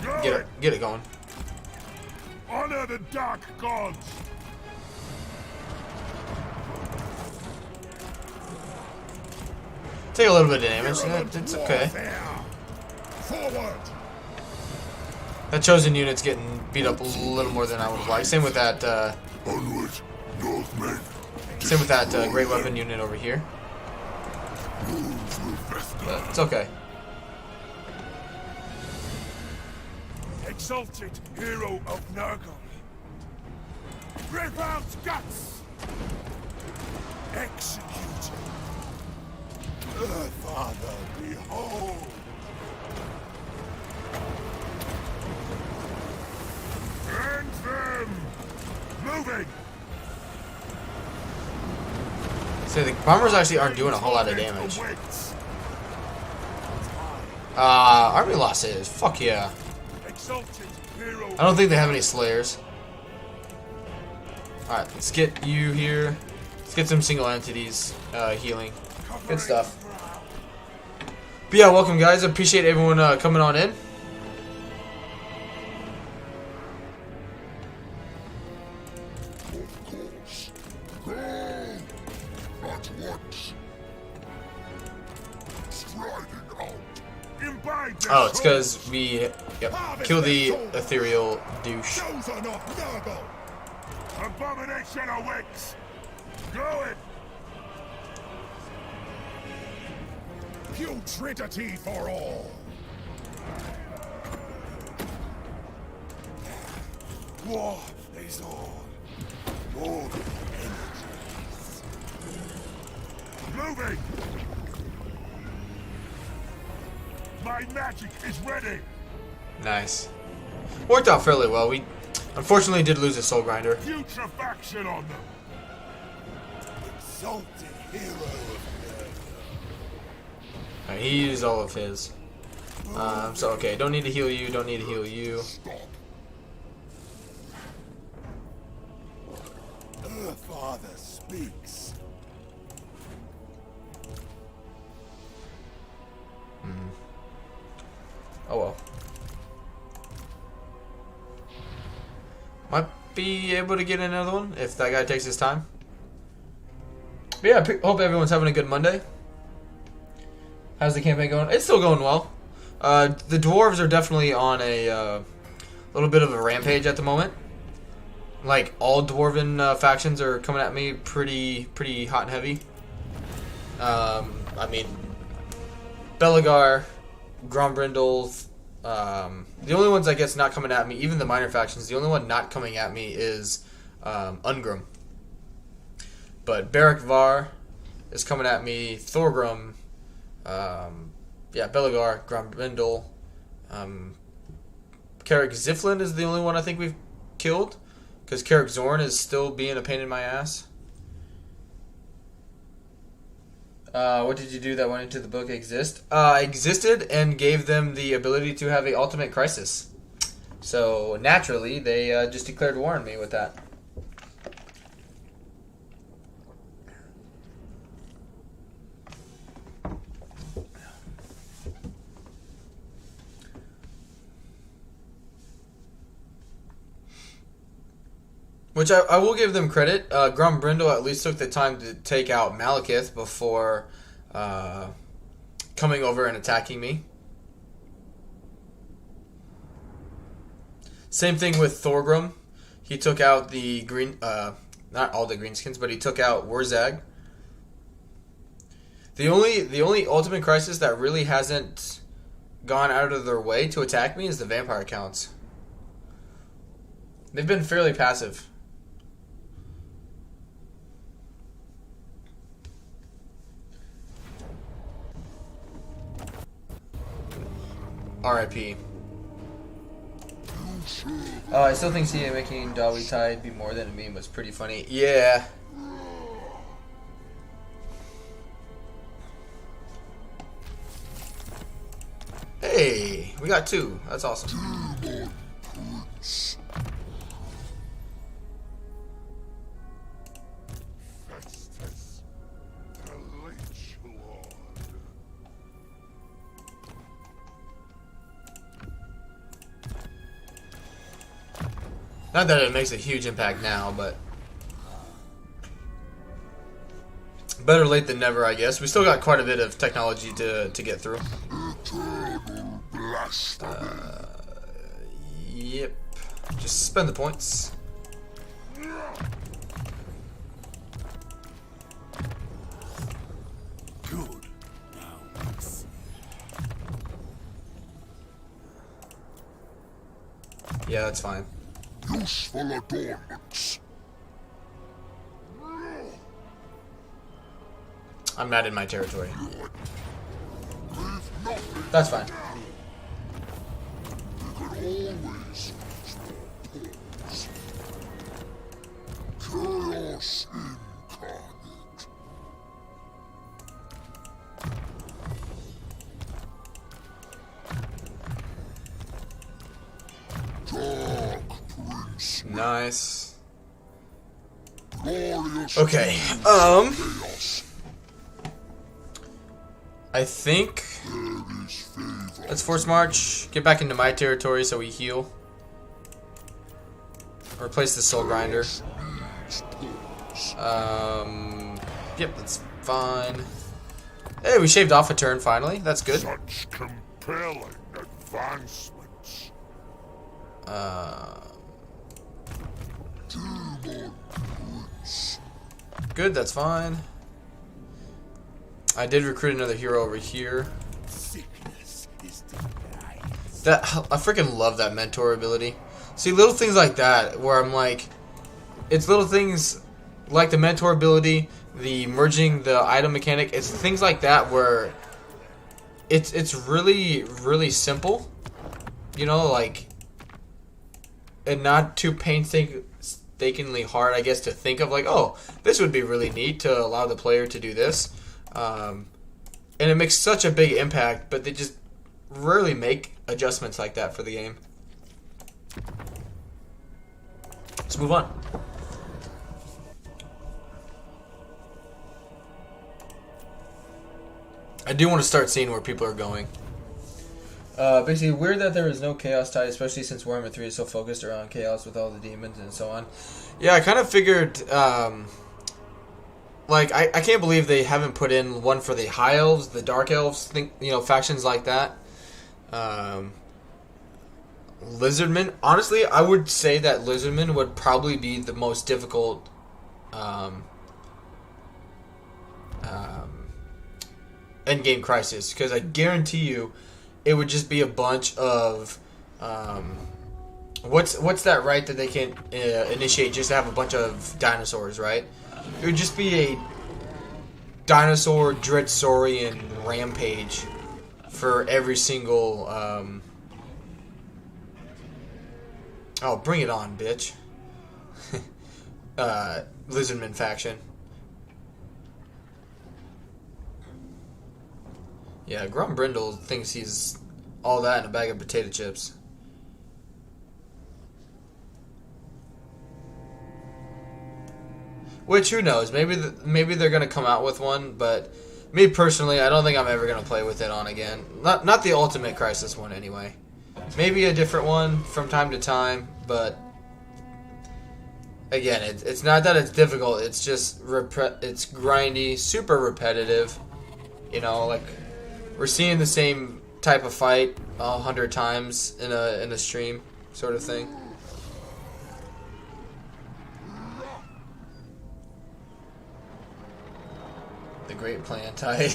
Right, get it going. Honor the dark gods! Take a little bit of damage. It's okay. Forward! That chosen unit's getting beat up a little more than I would have liked. Same with that. Onward, Northmen. Same with that great weapon unit over here. But it's okay. Exalted hero of Nurgle. Rip out guts! Execute! Father, behold! End them! Moving! So the bombers actually aren't doing a whole lot of damage. Army losses. Fuck yeah. I don't think they have any slayers. Alright, let's get you here. Let's get some single entities healing. Good stuff. But yeah, welcome guys. I appreciate everyone coming on in. Oh, it's because we kill the ethereal douche. Abomination awakes! Going! Putridity for all! War is on. All energies. Moving! My magic is ready! Nice. Worked out fairly well. We unfortunately did lose a soul grinder. Putrefaction on them! Exalted hero of Alright, he used all of his. So okay, don't need to heal you, don't need to heal you. Her father speaks. Oh well. Might be able to get another one if that guy takes his time. But yeah, hope everyone's having a good Monday. How's the campaign going? It's still going well. The dwarves are definitely on a little bit of a rampage at the moment. Like all dwarven factions are coming at me pretty hot and heavy. I mean, Belagar, Grombrindle, the only ones I guess not coming at me, even the minor factions, the only one not coming at me is Ungrim. But Beric Var is coming at me, Thorgrim, Belagar, Grombrindle, Carrick Ziflin is the only one I think we've killed, because Carrick Zorn is still being a pain in my ass. What did you do that went into the book exist? Existed and gave them the ability to have a ultimate crisis. So naturally, they just declared war on me with that. Which I will give them credit. Grombrindle at least took the time to take out Malekith before coming over and attacking me. Same thing with Thorgrim. He took out the green, not all the greenskins, but he took out Wurzag. The only ultimate crisis that really hasn't gone out of their way to attack me is the vampire counts. They've been fairly passive. R.I.P. I still think CA making Dawi Tide be more than a meme was pretty funny. Yeah. Hey, we got 2. That's awesome. Festus, the Lich Lord. Not that it makes a huge impact now, but better late than never, I guess. We still got quite a bit of technology to get through. Yep. Just spend the points. Good. Now let's see. Yeah, that's fine. Useful adornments. I'm not in my territory. That's fine. Always chaos incarnate. Dark Prince. Nice. Glorious. Okay. Chaos. I think There is favor. let's force march. Get back into my territory so we heal. Replace the soul grinder. Yep, that's fine. Hey, we shaved off a turn finally. That's good. Such compelling advancements. Good, that's fine. I did recruit another hero over here. Sickness is denied. That I freaking love that mentor ability. See, little things like that where I'm like, it's little things like the mentor ability, the merging the item mechanic. It's things like that where it's really simple, you know, like, and not too painstakingly hard, I guess, to think of. Like, oh, this would be really neat to allow the player to do this. And it makes such a big impact, but they just rarely make adjustments like that for the game. Let's move on. I do want to start seeing where people are going. Basically, weird that there is no chaos tide, especially since Warhammer 3 is so focused around chaos with all the demons and so on. Yeah, I kind of figured... like, I can't believe they haven't put in one for the High Elves, the Dark Elves, factions like that. Lizardmen. Honestly, I would say that Lizardmen would probably be the most difficult endgame crisis, because I guarantee you it would just be a bunch of... what's that right that they can initiate just to have a bunch of dinosaurs, right? It would just be a dinosaur Dreadsaurian rampage for every single... oh, bring it on, bitch. Lizardman faction. Yeah, Brindle thinks he's all that in a bag of potato chips. Which, who knows? Maybe they're gonna come out with one, but me personally, I don't think I'm ever gonna play with it on again. Not the Ultimate Crisis one, anyway. Maybe a different one from time to time, but again, it's not that it's difficult. It's just it's grindy, super repetitive. You know, like we're seeing the same type of fight 100 times in a stream, sort of thing. The Great Plan Tide.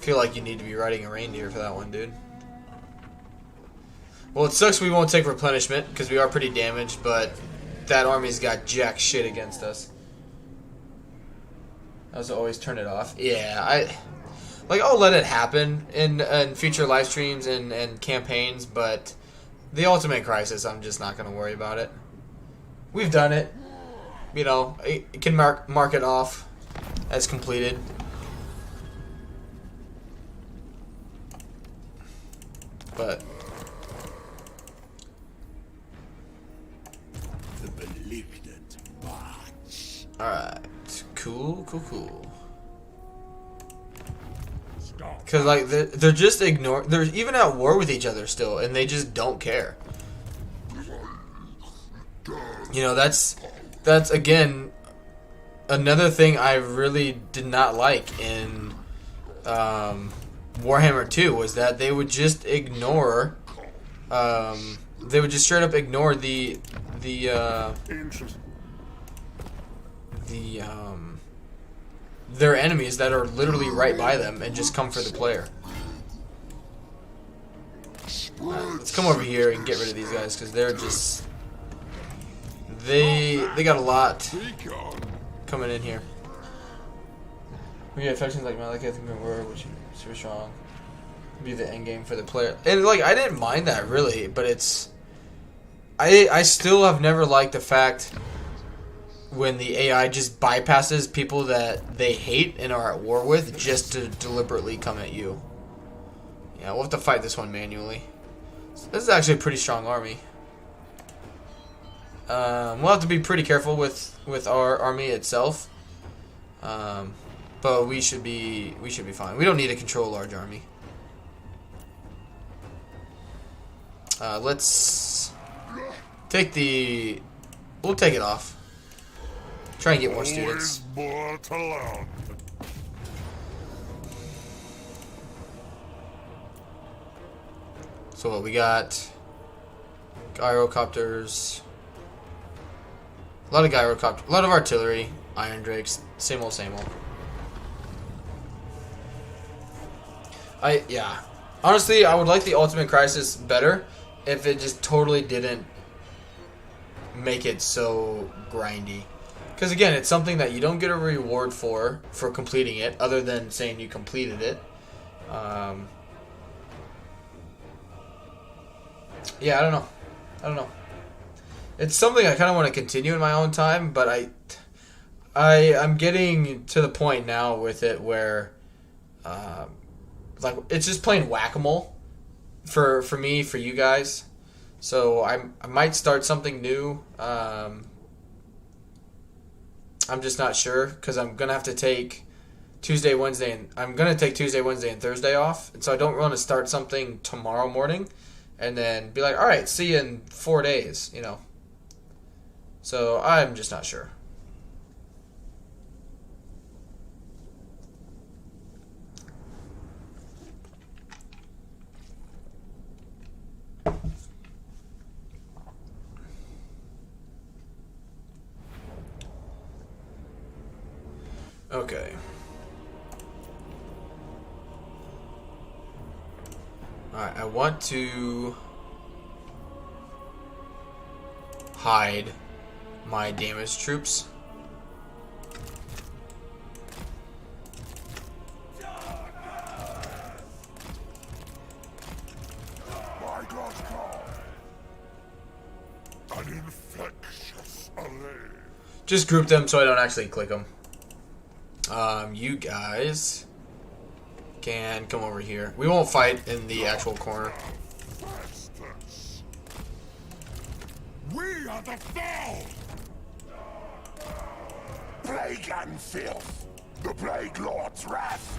feel like you need to be riding a reindeer for that one, dude. Well, it sucks we won't take replenishment, because we are pretty damaged, but that army's got jack shit against us. I was always turn it off. Yeah, I'll let it happen in future live streams and campaigns, but the Ultimate Crisis, I'm just not going to worry about it. We've done it. You know, it can mark it off as completed. But The malignant march. alright. Cool. Because, like, they're just they're even at war with each other still, and they just don't care. You know, that's again, another thing I really did not like in Warhammer 2 was that they would just ignore, they would just straight up ignore their enemies that are literally right by them and just come for the player. Let's come over here and get rid of these guys because they're just they got a lot coming in here. We get affections like Malak, I think we were, which is super strong. Be the end game for the player, and like I didn't mind that really, but it's I still have never liked the fact when the AI just bypasses people that they hate and are at war with just to deliberately come at you. Yeah, we'll have to fight this one manually. This is actually a pretty strong army. We'll have to be pretty careful with our army itself. But we should be fine. We don't need to control a large army. Let's take we'll take it off. Try and get more students. More to learn. So what we got? Gyrocopters. A lot of gyrocopters. A lot of artillery. Iron Drakes. Same old, same old. Yeah. Honestly, I would like the Ultimate Crisis better if it just totally didn't make it so grindy. Because again, it's something that you don't get a reward for completing it, other than saying you completed it. Yeah, I don't know. It's something I kind of want to continue in my own time, but I'm getting to the point now with it where, like, it's just plain whack-a-mole for me, for you guys. So I might start something new. I'm just not sure because I'm gonna have to take Tuesday, Wednesday, and Thursday off, and so I don't want to start something tomorrow morning and then be like, all right, see you in 4 days, you know. So I'm just not sure. Okay. Alright, I want to hide my damaged troops. My God's call. An infectious allay. Just group them so I don't actually click them. You guys can come over here. We won't fight in the actual corner. Festus. We are the foe. Plague and filth. The Plague Lord's wrath.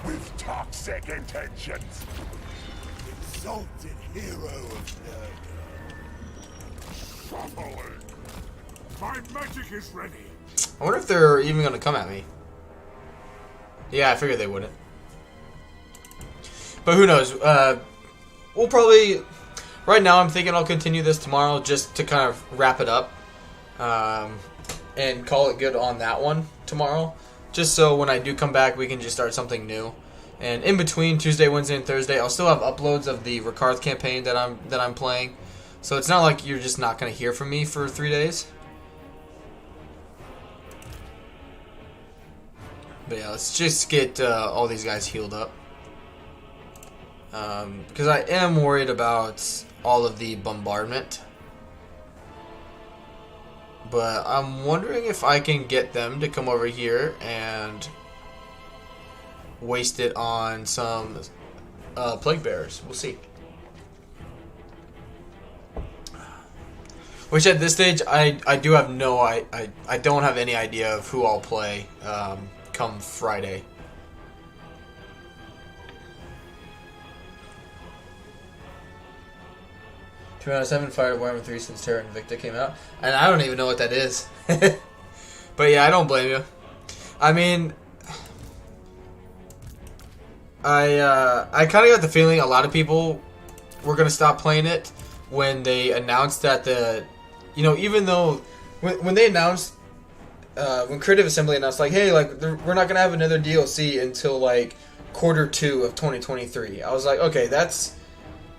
With toxic intentions. Exalted hero of Nurgle. Shuffling. My magic is ready. I wonder if they're even going to come at me. Yeah, I figured they wouldn't. But who knows? We'll probably... Right now, I'm thinking I'll continue this tomorrow just to kind of wrap it up. And call it good on that one tomorrow. just so when I do come back, we can just start something new. And in between Tuesday, Wednesday, and Thursday, I'll still have uploads of the Ricard campaign that I'm playing. So it's not like you're just not going to hear from me for 3 days. But yeah, let's just get all these guys healed up. Because I am worried about all of the bombardment. But I'm wondering if I can get them to come over here and waste it on some plague bearers. We'll see. Which at this stage, I do have no... I don't have any idea of who I'll play come Friday. Two out of 7 fired Warhammer 3 since Terra Invicta came out. And I don't even know what that is. But yeah, I don't blame you. I mean... I kind of got the feeling a lot of people were going to stop playing it when they announced that the... You know, even though... When they announced... when Creative Assembly announced, like, hey, like, we're not going to have another DLC until, like, Q2 of 2023. I was like, okay, that's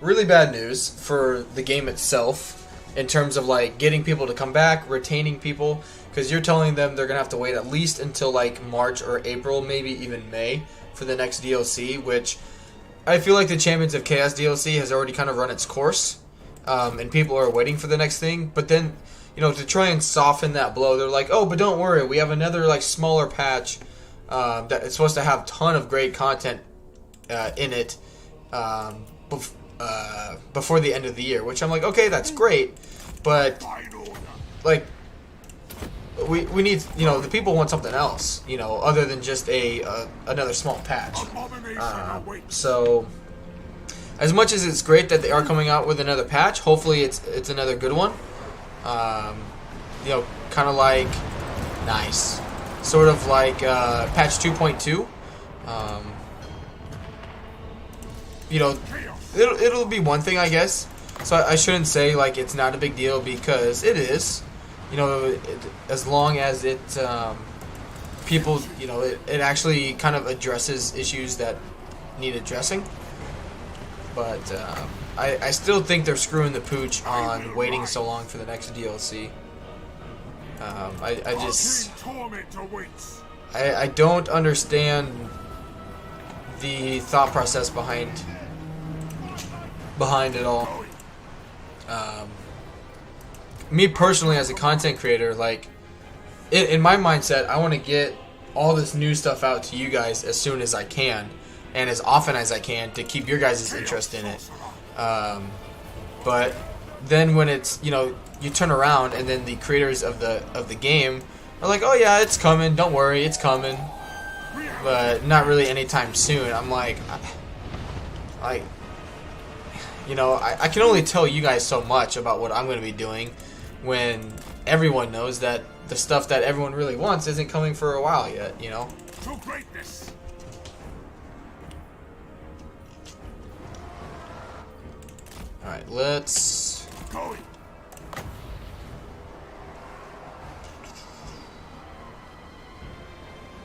really bad news for the game itself in terms of, like, getting people to come back, retaining people, because you're telling them they're going to have to wait at least until, like, March or April, maybe even May, for the next DLC, which I feel like the Champions of Chaos DLC has already kind of run its course, and people are waiting for the next thing. But then, you know, to try and soften that blow, they're like, oh, but don't worry, we have another, like, smaller patch that is supposed to have a ton of great content in it before the end of the year, which I'm like, okay, that's great, but, like, we need, you know, the people want something else, you know, other than just another small patch. So, as much as it's great that they are coming out with another patch, hopefully it's another good one. You know, kind of like, nice, sort of like patch 2.2. You know, it'll be one thing, I guess. So I shouldn't say like it's not a big deal, because it is. You know, as long as it, people, you know, it actually kind of addresses issues that need addressing. But I still think they're screwing the pooch on waiting so long for the next DLC. I don't understand the thought process behind it all. Me personally, as a content creator, like, in my mindset, I want to get all this new stuff out to you guys as soon as I can, and as often as I can, to keep your guys' interest in it. But then when it's, you know, you turn around and then the creators of the game are like, oh yeah, it's coming, don't worry, it's coming, but not really anytime soon. I'm like, you know, I can only tell you guys so much about what I'm going to be doing when everyone knows that the stuff that everyone really wants isn't coming for a while yet, you know? To greatness. Alright, let's... Going.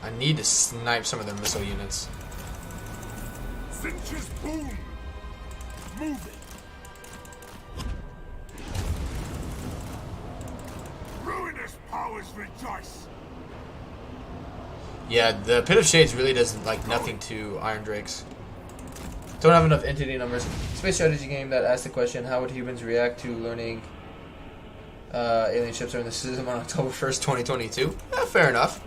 I need to snipe some of their missile units. Cinches boom. Moving. Ruinous powers rejoice. Yeah, the Pit of Shades really does like nothing to Iron Drakes. Don't have enough entity numbers. Space strategy game that asks the question, how would humans react to learning alien ships are in the system on October 1st, 2022? Fair enough.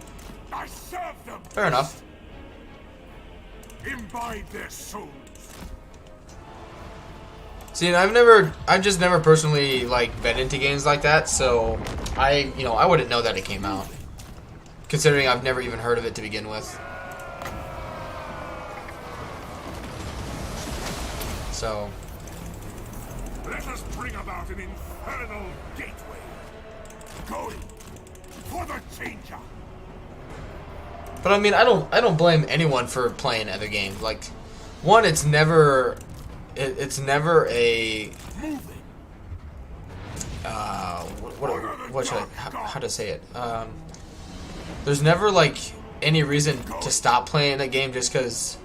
I serve them. Fair enough. Imbibe their souls. See, I've just never personally like been into games like that, so I wouldn't know that it came out, considering I've never even heard of it to begin with. So, Let us bring about an infernal gateway. Going for the changer. but I mean, I don't blame anyone for playing other games. Like, one, it's never a what should I, how to say it? There's never like any reason to stop playing a game just because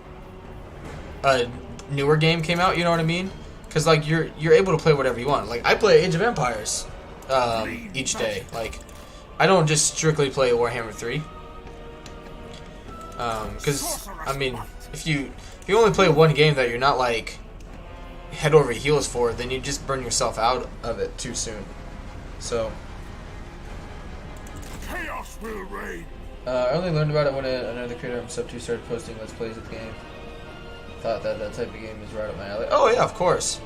a newer game came out. You know what I mean? Because like you're able to play whatever you want. Like I play Age of Empires each day. Like I don't just strictly play Warhammer 3. Because I mean, if you only play one game that you're not like head over heels for, then you just burn yourself out of it too soon. So Chaos will reign. I only learned about it when another creator I'm sub to started posting Let's Plays of the game. Thought that type of game is right up my alley. Oh yeah, of course.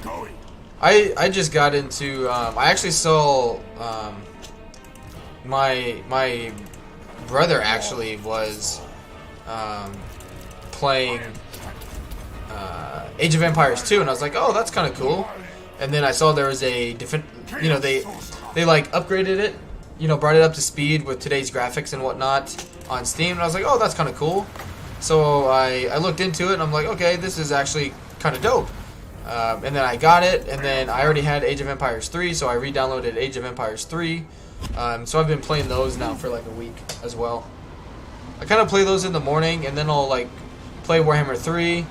Going. I just got into I actually saw my brother actually was playing Age of Empires 2, and I was like, oh, that's kind of cool. And then I saw there was a different, you know, they like upgraded it, you know, brought it up to speed with today's graphics and whatnot on Steam, and I was like, oh, that's kind of cool. So I looked into it, and I'm like, okay, this is actually kind of dope. And then I got it, and then I already had Age of Empires 3, so I re-downloaded Age of Empires 3. So I've been playing those now for like a week as well. I kind of play those in the morning, and then I'll like play Warhammer 3.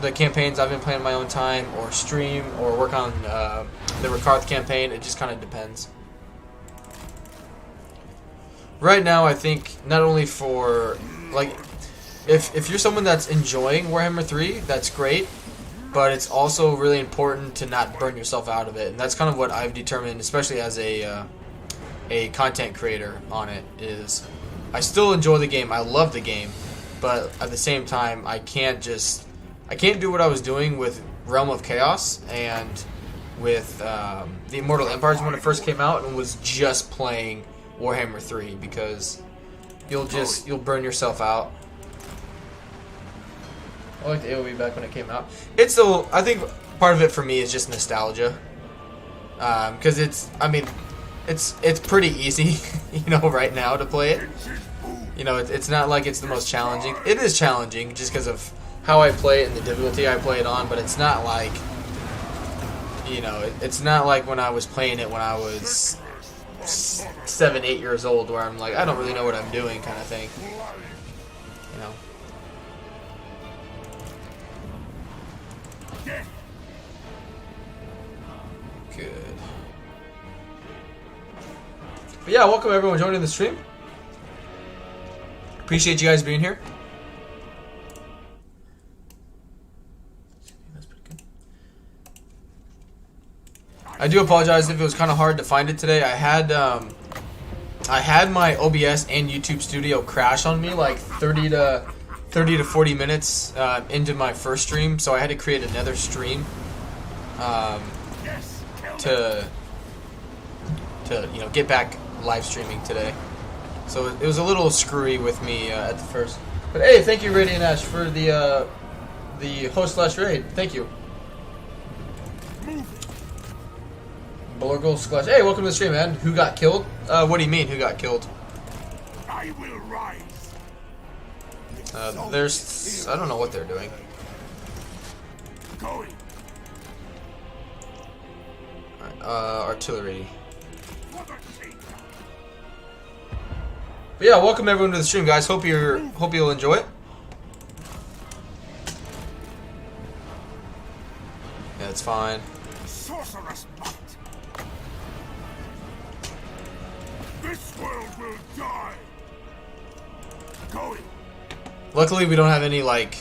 The campaigns I've been playing in my own time, or stream, or work on the Rikarth campaign. It just kind of depends. Right now, I think not only for like if you're someone that's enjoying Warhammer 3, that's great. But it's also really important to not burn yourself out of it, and that's kind of what I've determined, especially as a content creator on it. Is I still enjoy the game, I love the game, but at the same time, I can't do what I was doing with Realm of Chaos and with the Immortal Empires when it first came out, and was just playing Warhammer 3, because you'll burn yourself out. I liked AoE back when it came out. It's still, I think part of it for me is just nostalgia, because it's pretty easy, you know, right now to play it. You know, it's not like it's the most challenging. It is challenging just because of how I play it and the difficulty I play it on, but it's not like, you know, it's not like when I was playing it when I was 7, 8 years old, where I'm like, I don't really know what I'm doing kind of thing. You know. Good. But yeah, welcome everyone joining the stream. Appreciate you guys being here. That's pretty good. I do apologize if it was kind of hard to find it today. I had my OBS and YouTube Studio crash on me like 30 to 40 minutes into my first stream, so I had to create another stream to you know, get back live streaming today. So it was a little screwy with me at the first. But hey, thank you, Radiant Ash, for the host/raid. Thank you. Bullergle / hey, welcome to the stream, man. Who got killed? What do you mean, who got killed? I will rise. There's, I don't know what they're doing. Going. Artillery. But yeah, welcome everyone to the stream, guys. Hope you'll enjoy it. Yeah, it's fine. Sorcerous might. This world will die. Going. Luckily, we don't have any like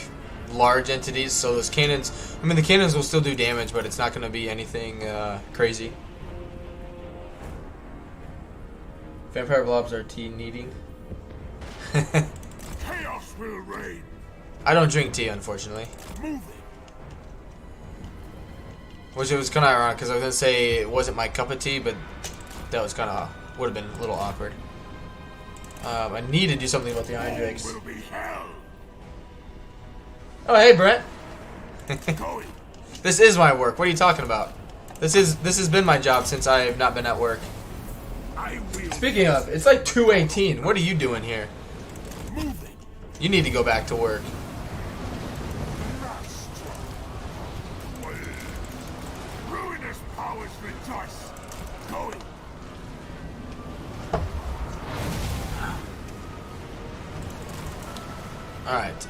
large entities, so those cannons. I mean, the cannons will still do damage, but it's not going to be anything crazy. Vampire blobs are tea needing. Chaos will reign. I don't drink tea, unfortunately. Moving. Which it was kind of ironic because I was gonna say it wasn't my cup of tea, but that was kind of would have been a little awkward. I need to do something about the iron drakes. Will be hell. Oh, hey, Brent. Going. This is my work. What are you talking about? This has been my job since I have not been at work. I will. Speaking of, it's like 2:18. What are you doing here? Moving. You need to go back to work. Ruinous powers rejoice. Going. Alright,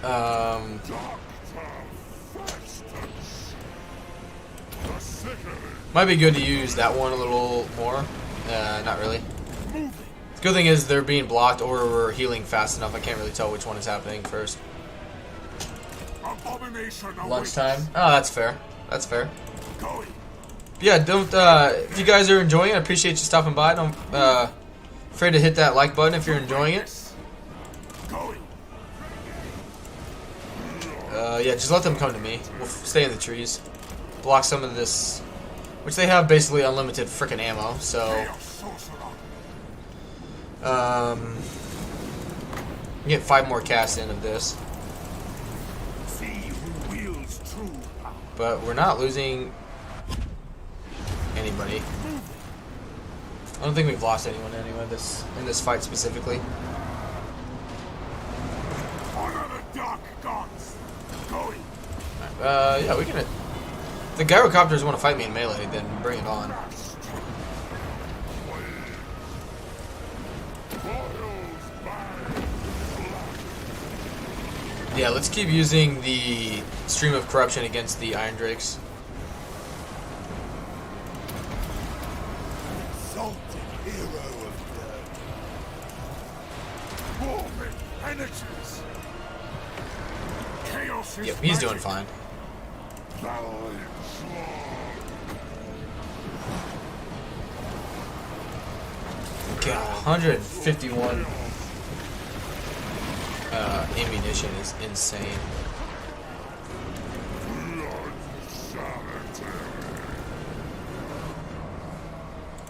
might be good to use that one a little more. Not really. The good thing is they're being blocked or we're healing fast enough. I can't really tell which one is happening first. Lunchtime. Oh, that's fair. That's fair. Yeah, don't, if you guys are enjoying it, I appreciate you stopping by. Don't, afraid to hit that like button if you're enjoying it. Yeah, just let them come to me. We'll stay in the trees. Block some of this, which they have basically unlimited frickin' ammo, so... get 5 more casts in of this. But we're not losing anybody. I don't think we've lost anyone anyway in this fight specifically. Yeah, we can. If the gyrocopters want to fight me in melee, then bring it on. Yeah, let's keep using the Stream of Corruption against the Iron Drakes. Yep, he's doing fine. God, 151 ammunition is insane.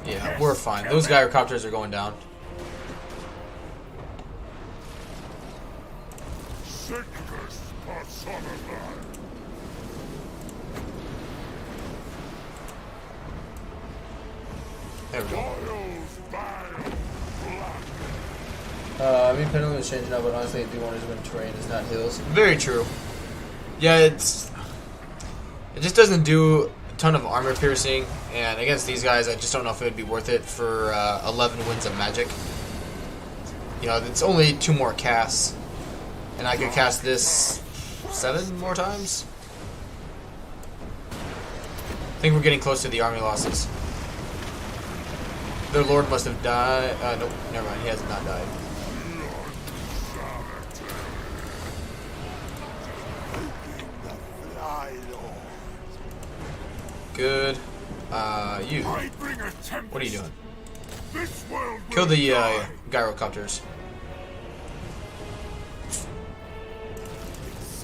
Yeah, we're fine. Those gyrocopters are going down. There we go. I mean, pendulum is changing up, but honestly, I do wonders when terrain is not hills. Very true. Yeah, it just doesn't do a ton of armor piercing, and against these guys, I just don't know if it would be worth it for 11 winds of magic. You know, it's only 2 more casts, and I could cast this 7 more times. I think we're getting close to the army losses. Their lord must have died. Nope, never mind. He has not died. Good. You. What are you doing? Kill the gyrocopters.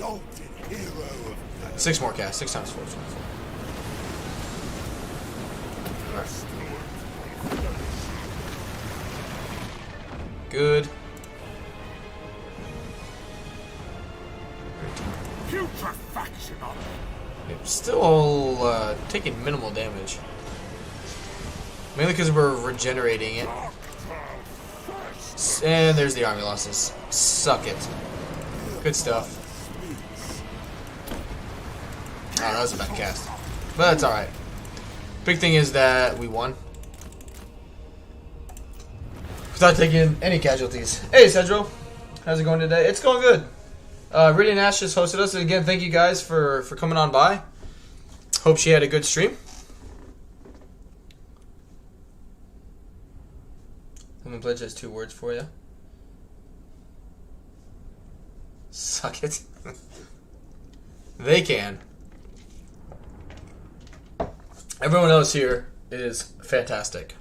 Right, 6 more casts. 6 times 4 is 24. Right. Good. Putrefaction on it. Still taking minimal damage. Mainly because we're regenerating it. And there's the army losses. Suck it. Good stuff. Oh, that was a bad cast. But that's alright. Big thing is that we won. Without taking any casualties. Hey, Cedro. How's it going today? It's going good. Radiant Ash just hosted us. And again, thank you guys for coming on by. Hope she had a good stream. Lemon Pledge has 2 words for you. Suck it. They can. Everyone else here is fantastic.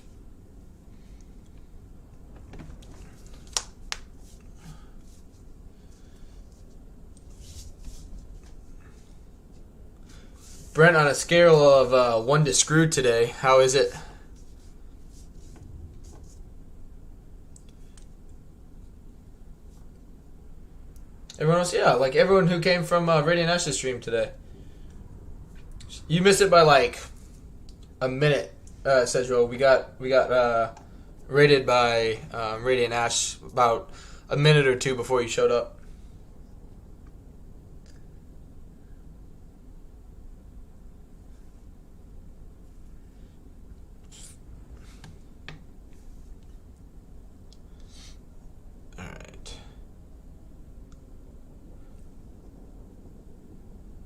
Brent, on a scale of 1 to screwed today, how is it? Everyone else, yeah, like everyone who came from Radiant Ash's stream today. You missed it by like a minute, Cedro. We got raided by Radiant Ash about a minute or 2 before you showed up.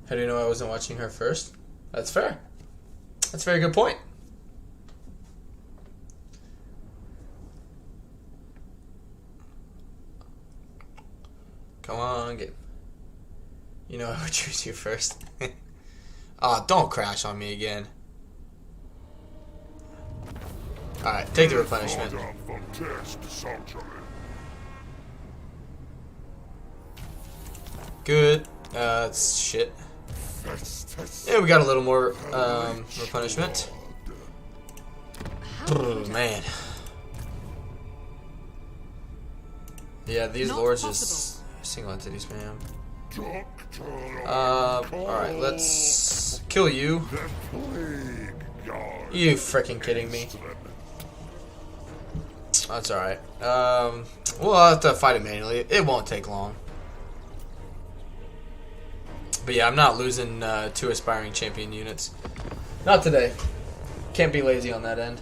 How do you know I wasn't watching her first? That's fair. That's a very good point. Come on, game. You know I would choose you first. Ah, don't crash on me again. Alright, take the replenishment. Good. That's shit. Yeah, we got a little more replenishment. Oh, man. Yeah, these lords just single entity spam. Alright, let's kill you. You freaking kidding me? That's alright. We'll have to fight it manually. It won't take long. But yeah, I'm not losing 2 aspiring champion units. Not today. Can't be lazy on that end.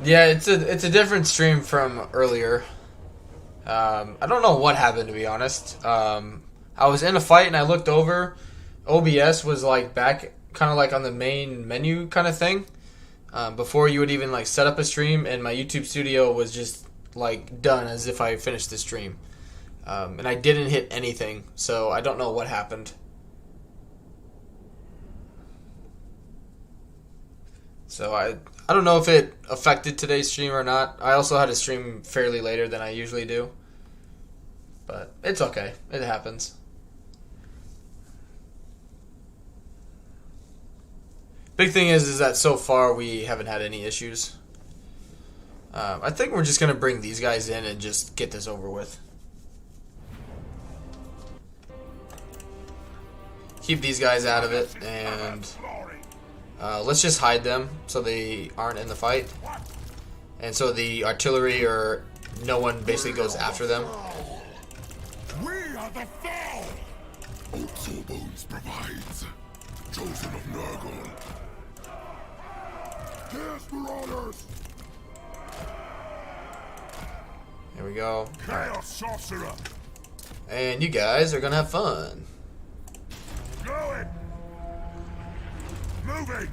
Yeah, it's a different stream from earlier. I don't know what happened, to be honest. I was in a fight and I looked over. OBS was like back, kind of like on the main menu kind of thing. Before you would even like set up a stream, and my YouTube studio was just like done as if I finished the stream. And I didn't hit anything, so I don't know what happened. So I don't know if it affected today's stream or not. I also had a stream fairly later than I usually do. But it's okay. It happens. Big thing is that so far we haven't had any issues. I think we're just going to bring these guys in and just get this over with. Keep these guys out of it, and let's just hide them so they aren't in the fight. And so the artillery or no one basically goes after them. We are the foe! Old Bones provides. Chosen of Nurgle. Chaos Marauders! There we go. Chaos Sorcerer! And you guys are going to have fun. Going! Moving!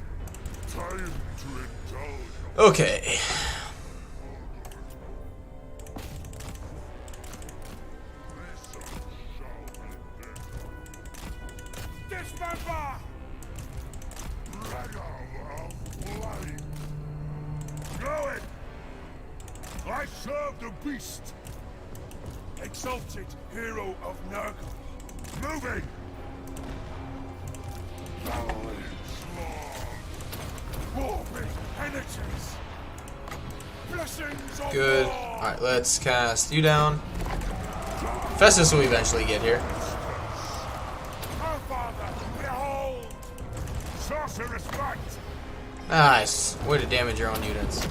Time to indulge. Okay. Dismember! Regal of flame! Going! I serve the beast! Exalted hero of Nurgle! Moving! Good. Alright, let's cast you down. Festus will eventually get here. Nice. Way to damage your own units.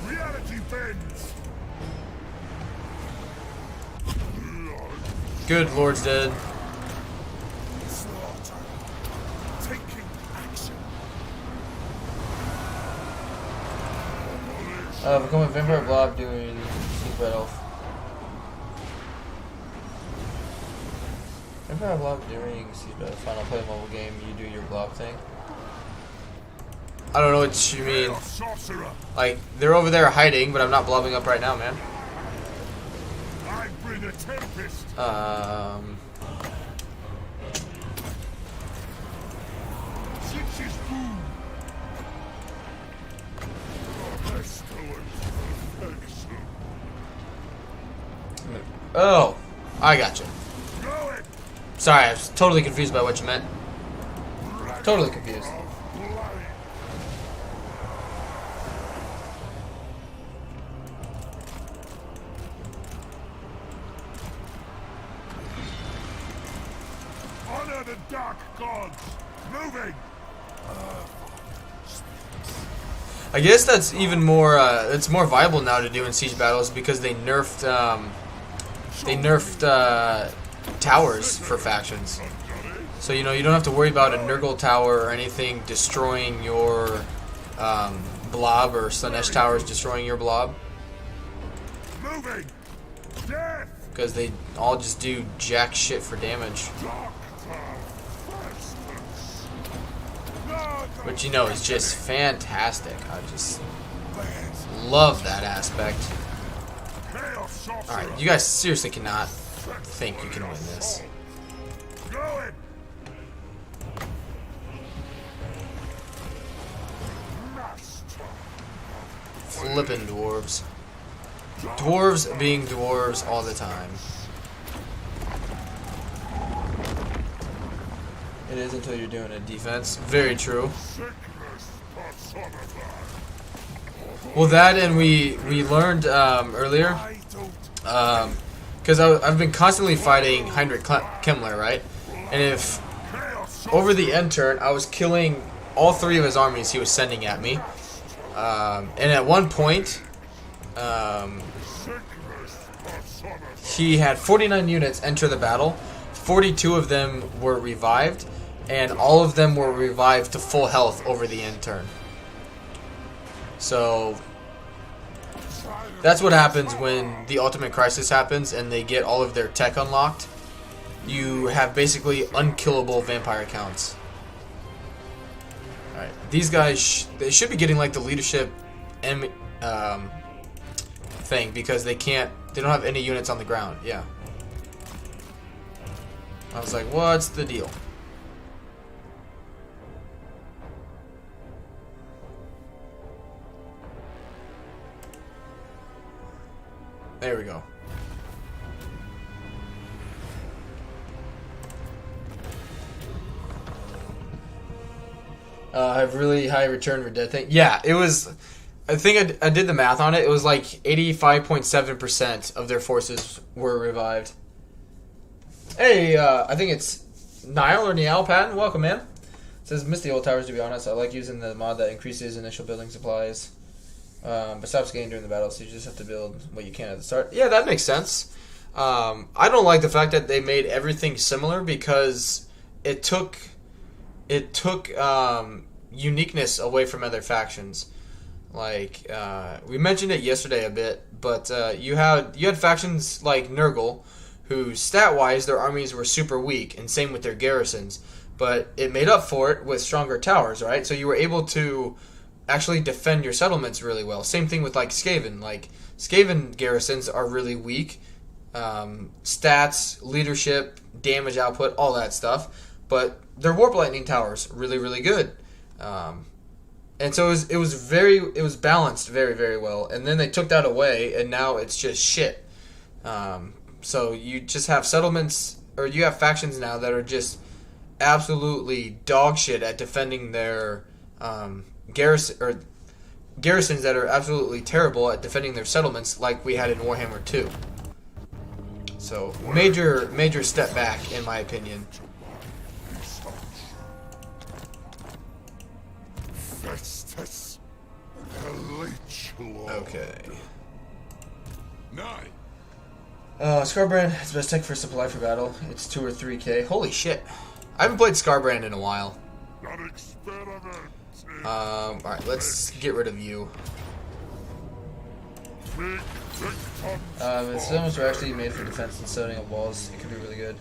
Reality bends. Good, Lord's dead. Become a vampire blob doing secret elf. Vampire blob during secret final play mobile game, you do your blob thing. I don't know what you mean. Like, they're over there hiding, but I'm not blobbing up right now, man. I bring a tempest. Oh, I got you. Sorry, I was totally confused by what you meant. Totally confused. Honor the dark gods. Moving. I guess that's even more. It's more viable now to do in siege battles because they nerfed towers for factions. So, you know, you don't have to worry about a Nurgle tower or anything destroying your blob, or Slanesh towers destroying your blob. Moving! Death! Because they all just do jack shit for damage. Which, you know, is just fantastic. I just love that aspect. Alright, you guys seriously cannot think you can win this. Flippin' dwarves. Dwarves being dwarves all the time. It is until you're doing a defense. Very true. Well, that, and we learned earlier, because I've been constantly fighting Heinrich Himmler, right? And if over the end turn I was killing all 3 of his armies he was sending at me, and at one point he had 49 units enter the battle. 42 of them were revived, and all of them were revived to full health over the end turn. So that's what happens when the Ultimate Crisis happens and they get all of their tech unlocked. You have basically unkillable vampire counts. Alright, these guys, they should be getting like the leadership thing, because they don't have any units on the ground. Yeah. I was like, what's the deal? There we go. I have really high return for death thing. Yeah, it was. I think I did the math on it. It was like 85.7% of their forces were revived. Hey, I think it's Niall or Niall Patton. Welcome, man. It says, miss the old towers, to be honest. I like using the mod that increases initial building supplies. But stops getting during the battle, so you just have to build what you can at the start. Yeah, that makes sense. I don't like the fact that they made everything similar, because it took uniqueness away from other factions. Like, we mentioned it yesterday a bit, but you had factions like Nurgle, who stat-wise their armies were super weak, and same with their garrisons. But it made up for it with stronger towers, right? So you were able to actually defend your settlements really well. Same thing with like Skaven. Like, Skaven garrisons are really weak. Stats, leadership, damage output, all that stuff. But their Warp Lightning towers, really, really good. And so it was balanced very, very well. And then they took that away, and now it's just shit. So you just have settlements, or you have factions now that are just absolutely dog shit at defending their garrisons that are absolutely terrible at defending their settlements, like we had in Warhammer 2. So major step back, in my opinion. Festus, the Leech Lord. Okay. Nine. Scarbrand is best tech for supply for battle. It's 2 or 3k. Holy shit. I haven't played Scarbrand in a while. Alright, let's get rid of you. If systems are actually made for defense and setting up walls, it could be really good.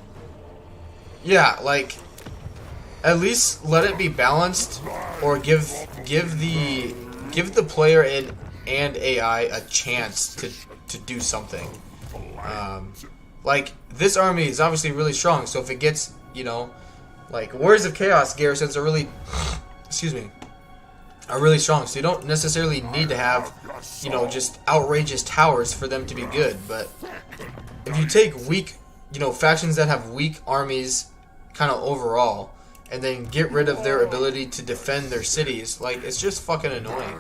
Yeah, like, at least let it be balanced, or give the player and AI a chance to do something. Like, this army is obviously really strong, so if it gets, you know, like, Warriors of Chaos garrisons are really, excuse me, are really strong, so you don't necessarily need to have, you know, just outrageous towers for them to be good. But if you take weak, you know, factions that have weak armies kind of overall, and then get rid of their ability to defend their cities, like, it's just fucking annoying.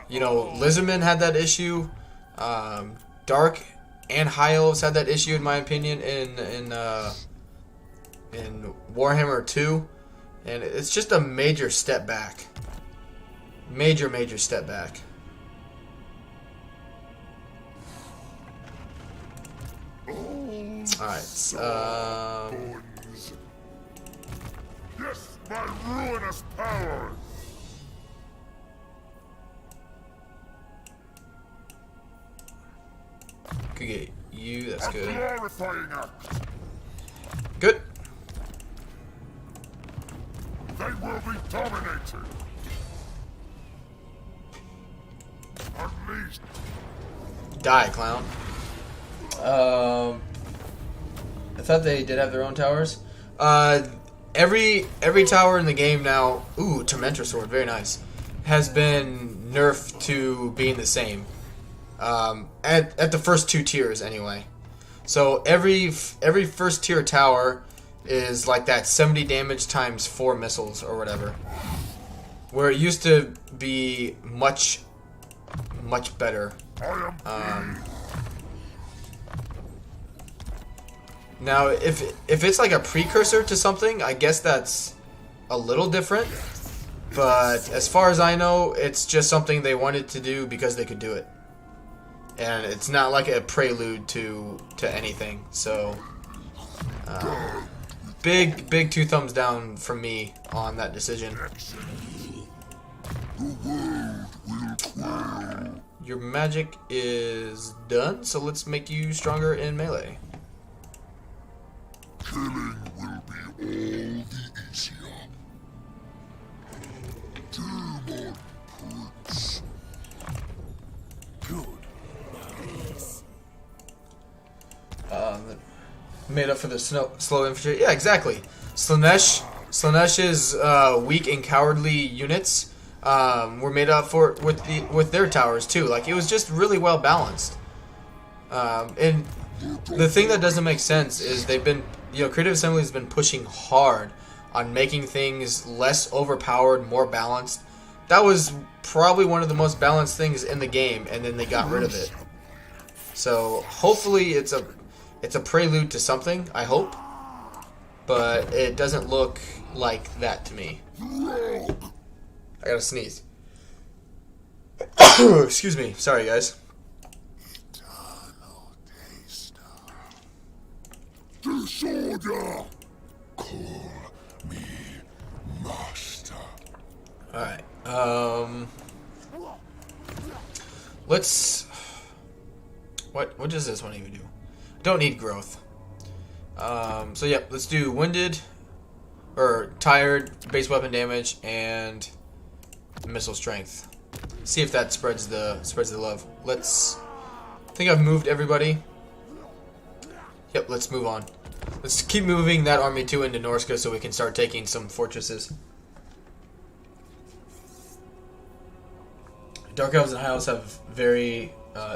You know, Lizardmen had that issue. Dark and High Elves had that issue, in my opinion, in Warhammer 2. And it's just a major step back. Major step back. Alright, Bones. Yes, my ruinous powers. could get you, that's A good. glorifying act. Good. They will be dominated. Unleashed. Die, clown. I thought they did have their own towers. Every tower in the game now, ooh, Tormentor Sword, very nice, has been nerfed to being the same. At the first 2 tiers anyway. So every first tier tower is like that 70 damage times 4 missiles or whatever. Where it used to be much better. Now, if it's like a precursor to something, I guess that's a little different. But as far as I know, it's just something they wanted to do because they could do it. And it's not like a prelude to anything. So, big 2 thumbs down from me on that decision. Your magic is done, so let's make you stronger in melee. Killing will be all the easier. Demon prince. Good. Made up for the slow infantry. Yeah, exactly. Slaanesh weak and cowardly units were made up for with their towers too. Like, it was just really well balanced. And the thing that doesn't make sense is they've been, Creative Assembly has been pushing hard on making things less overpowered, more balanced. That was probably one of the most balanced things in the game, and then they got rid of it. So hopefully it's a prelude to something, I hope. But it doesn't look like that to me. I gotta sneeze. Excuse me. Sorry, guys. Eternal taster. Disorder. Call me master. Alright. Let's... What does this one even do? Don't need growth. So yeah, let's do winded, or tired, base weapon damage, and missile strength. See if that spreads the love. I think I've moved everybody. Yep, let's move on. Let's keep moving that army too into Norska so we can start taking some fortresses. Dark Elves and High Elves have very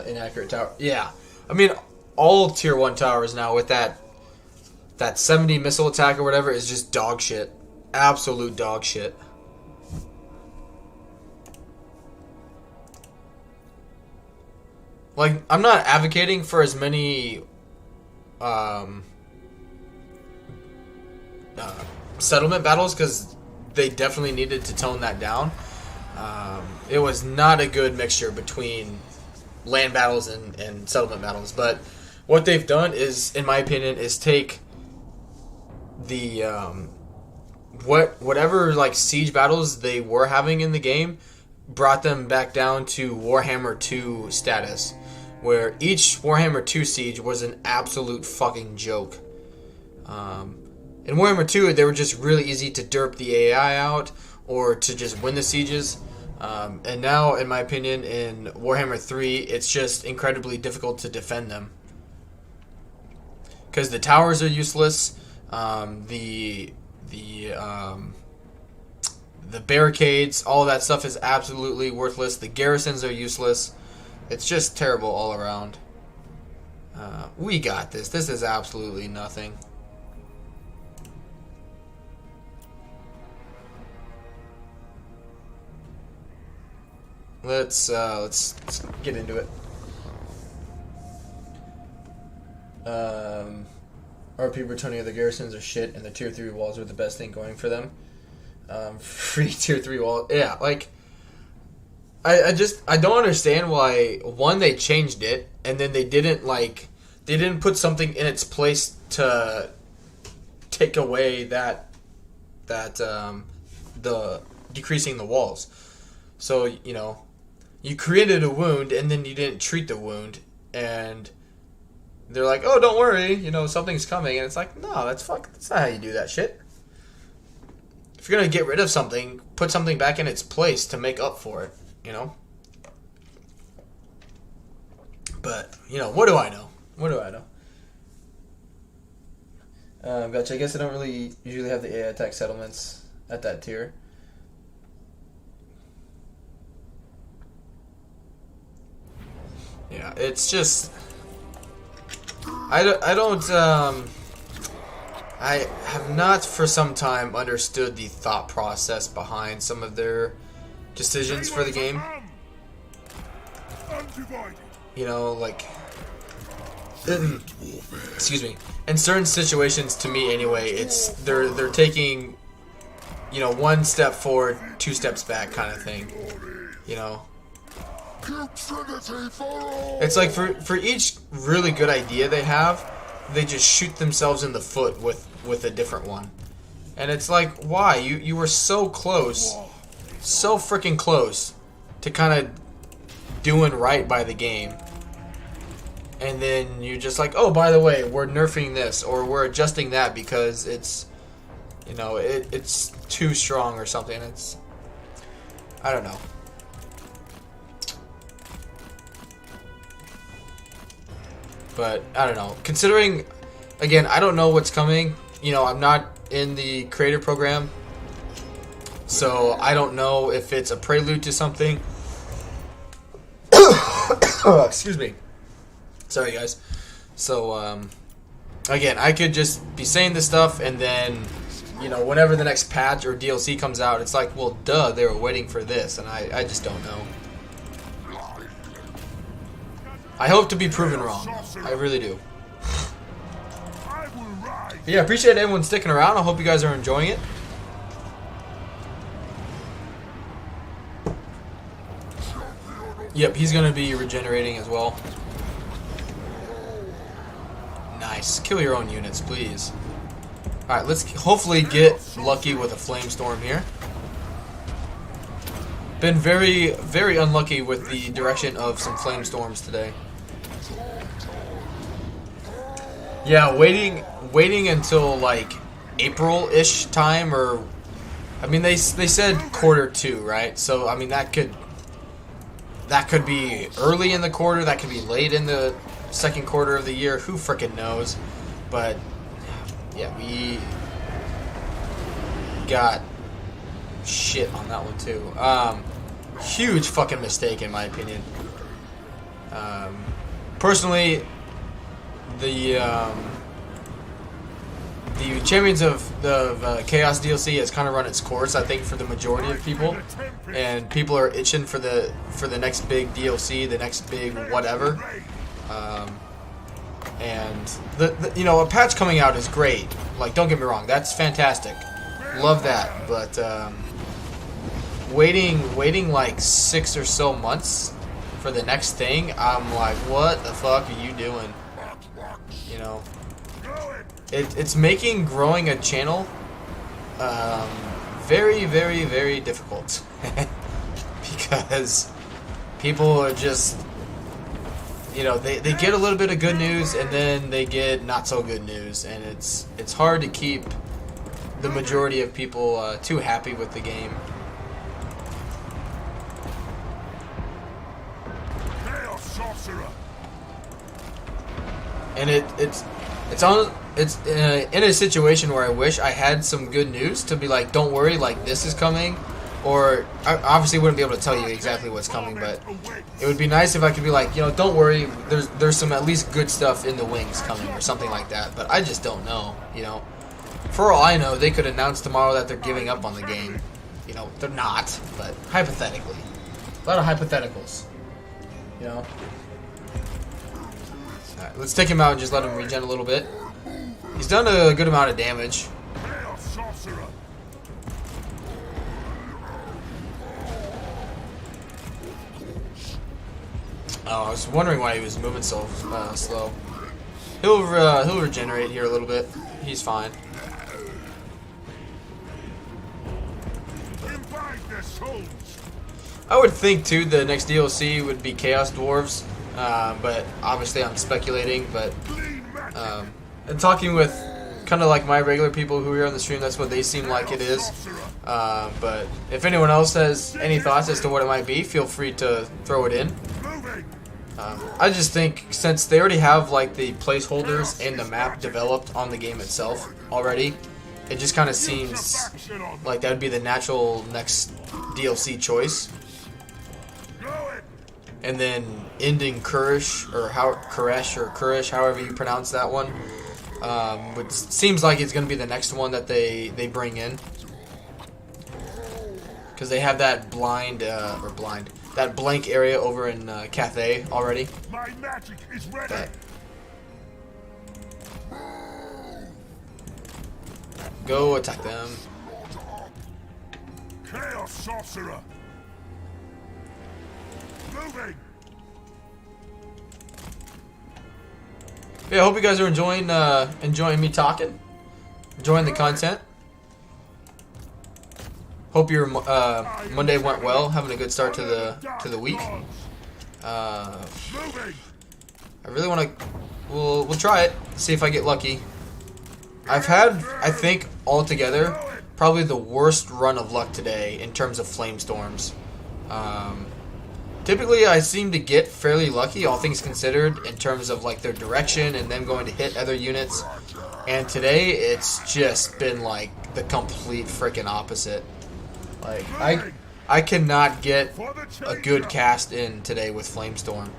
inaccurate tower. Yeah, I mean, all tier 1 towers now with that 70 missile attack or whatever is just dog shit. Absolute dog shit. Like, I'm not advocating for as many settlement battles, because they definitely needed to tone that down. It was not a good mixture between land battles and settlement battles. But what they've done is, in my opinion, is take the whatever like siege battles they were having in the game, brought them back down to Warhammer 2 status, where each Warhammer 2 siege was an absolute fucking joke. In Warhammer 2, they were just really easy to derp the AI out or to just win the sieges. And now, in my opinion, in Warhammer 3, it's just incredibly difficult to defend them. Because the towers are useless, the barricades, all that stuff is absolutely worthless. The garrisons are useless. It's just terrible all around. We got this. This is absolutely nothing. Let's get into it. RP returning of the garrisons are shit, and the tier 3 walls are the best thing going for them. Free tier 3 wall, yeah. Like, I don't understand why, one, they changed it, and then they didn't they didn't put something in its place to take away the decreasing the walls. So, you know, you created a wound and then you didn't treat the wound, and they're like, oh, don't worry, you know, something's coming. And it's like, no, that's not how you do that shit. If you're going to get rid of something, put something back in its place to make up for it, you know? But, you know, what do I know? What do I know? Gotcha. I guess I don't really usually have the AI attack settlements at that tier. Yeah, it's just... I have not for some time understood the thought process behind some of their decisions for the game. You know, like... excuse me. In certain situations, to me anyway, it's they're taking, you know, one step forward, two steps back kind of thing. You know, it's like for each really good idea they have, they just shoot themselves in the foot with a different one. And it's like, why? You were so close, so freaking close to kind of doing right by the game. And then you're just like, oh, by the way, we're nerfing this, or we're adjusting that because it's, you know, it's too strong or something. It's, I don't know. But, I don't know. Considering, again, I don't know what's coming. You know, I'm not in the creator program. So, I don't know if it's a prelude to something. Excuse me. Sorry, guys. So, again, I could just be saying this stuff, and then, you know, whenever the next patch or DLC comes out, it's like, well, duh, they were waiting for this, and I just don't know. I hope to be proven wrong. I really do. But yeah, appreciate everyone sticking around. I hope you guys are enjoying it. Yep, he's going to be regenerating as well. Nice. Kill your own units, please. Alright, let's hopefully get lucky with a flamestorm here. Been very, very unlucky with the direction of some flamestorms today. Yeah, waiting until like April-ish time, or I mean they said Q2, right? So I mean that could be early in the quarter, that could be late in the second quarter of the year, who frickin' knows. But yeah, we got shit on that one too. Huge fucking mistake in my opinion. Personally, the Champions of the Chaos DLC has kind of run its course, I think, for the majority of people, and people are itching for the next big DLC, the next big whatever. And the you know, a patch coming out is great. Like, don't get me wrong, that's fantastic, love that. But waiting like 6 or so months for the next thing, I'm like, what the fuck are you doing? You know, it's making growing a channel very, very, very difficult because people are just, you know, they get a little bit of good news and then they get not so good news, and it's hard to keep the majority of people too happy with the game. And it's in a situation where I wish I had some good news to be like, don't worry, like this is coming. Or I obviously wouldn't be able to tell you exactly what's coming, but it would be nice if I could be like, you know, don't worry, there's some at least good stuff in the wings coming or something like that. But I just don't know, you know. For all I know, they could announce tomorrow that they're giving up on the game. You know, they're not, but hypothetically. A lot of hypotheticals, you know. Alright, let's take him out and just let him regen a little bit. He's done a good amount of damage. Oh, I was wondering why he was moving so slow. He'll regenerate here a little bit. He's fine. Invite their souls. I would think too the next DLC would be Chaos Dwarves, but obviously I'm speculating. But and talking with kind of like my regular people who are on the stream, that's what they seem like it is. But if anyone else has any thoughts as to what it might be, feel free to throw it in. I just think since they already have like the placeholders and the map developed on the game itself already, it just kind of seems like that would be the natural next DLC choice. And then ending Kurish Kurish, however you pronounce that one, which seems like it's going to be the next one that they bring in, because they have that that blank area over in Cathay already. My magic is ready. Go attack them. Chaos sorcerer. Moving. Yeah, I hope you guys are enjoying me talking, enjoying the content. Hope your Monday went well, having a good start to the week. I really want to. We'll try it. See if I get lucky. I've had, I think, altogether probably the worst run of luck today in terms of flame storms. Typically, I seem to get fairly lucky, all things considered, in terms of like their direction and them going to hit other units. And today, it's just been like the complete freaking opposite. Like I cannot get a good cast in today with Flamestorm.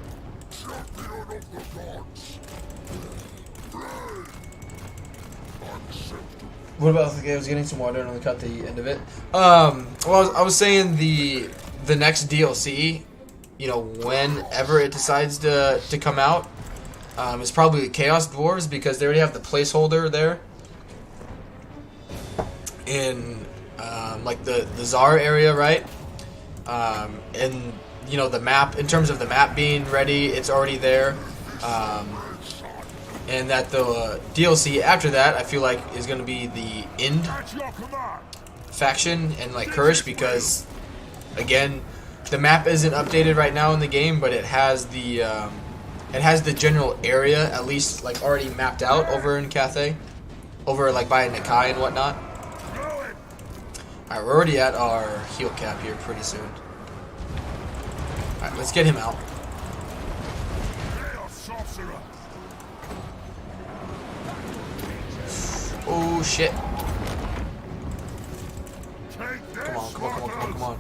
What about I was getting some water and only caught the end of it? Well, I was saying the next DLC, you know, whenever it decides to come out, is probably Chaos Dwarves, because they already have the placeholder there in like the Tsar area, right? And you know, the map, in terms of the map being ready, it's already there. And that the DLC after that, I feel like, is going to be the End faction and like Kurish, because again, the map isn't updated right now in the game, but it has the general area at least like already mapped out over in Cathay, over like by Nakai and whatnot. Alright, we're already at our heal cap here pretty soon. Alright, let's get him out. Oh shit. Come on.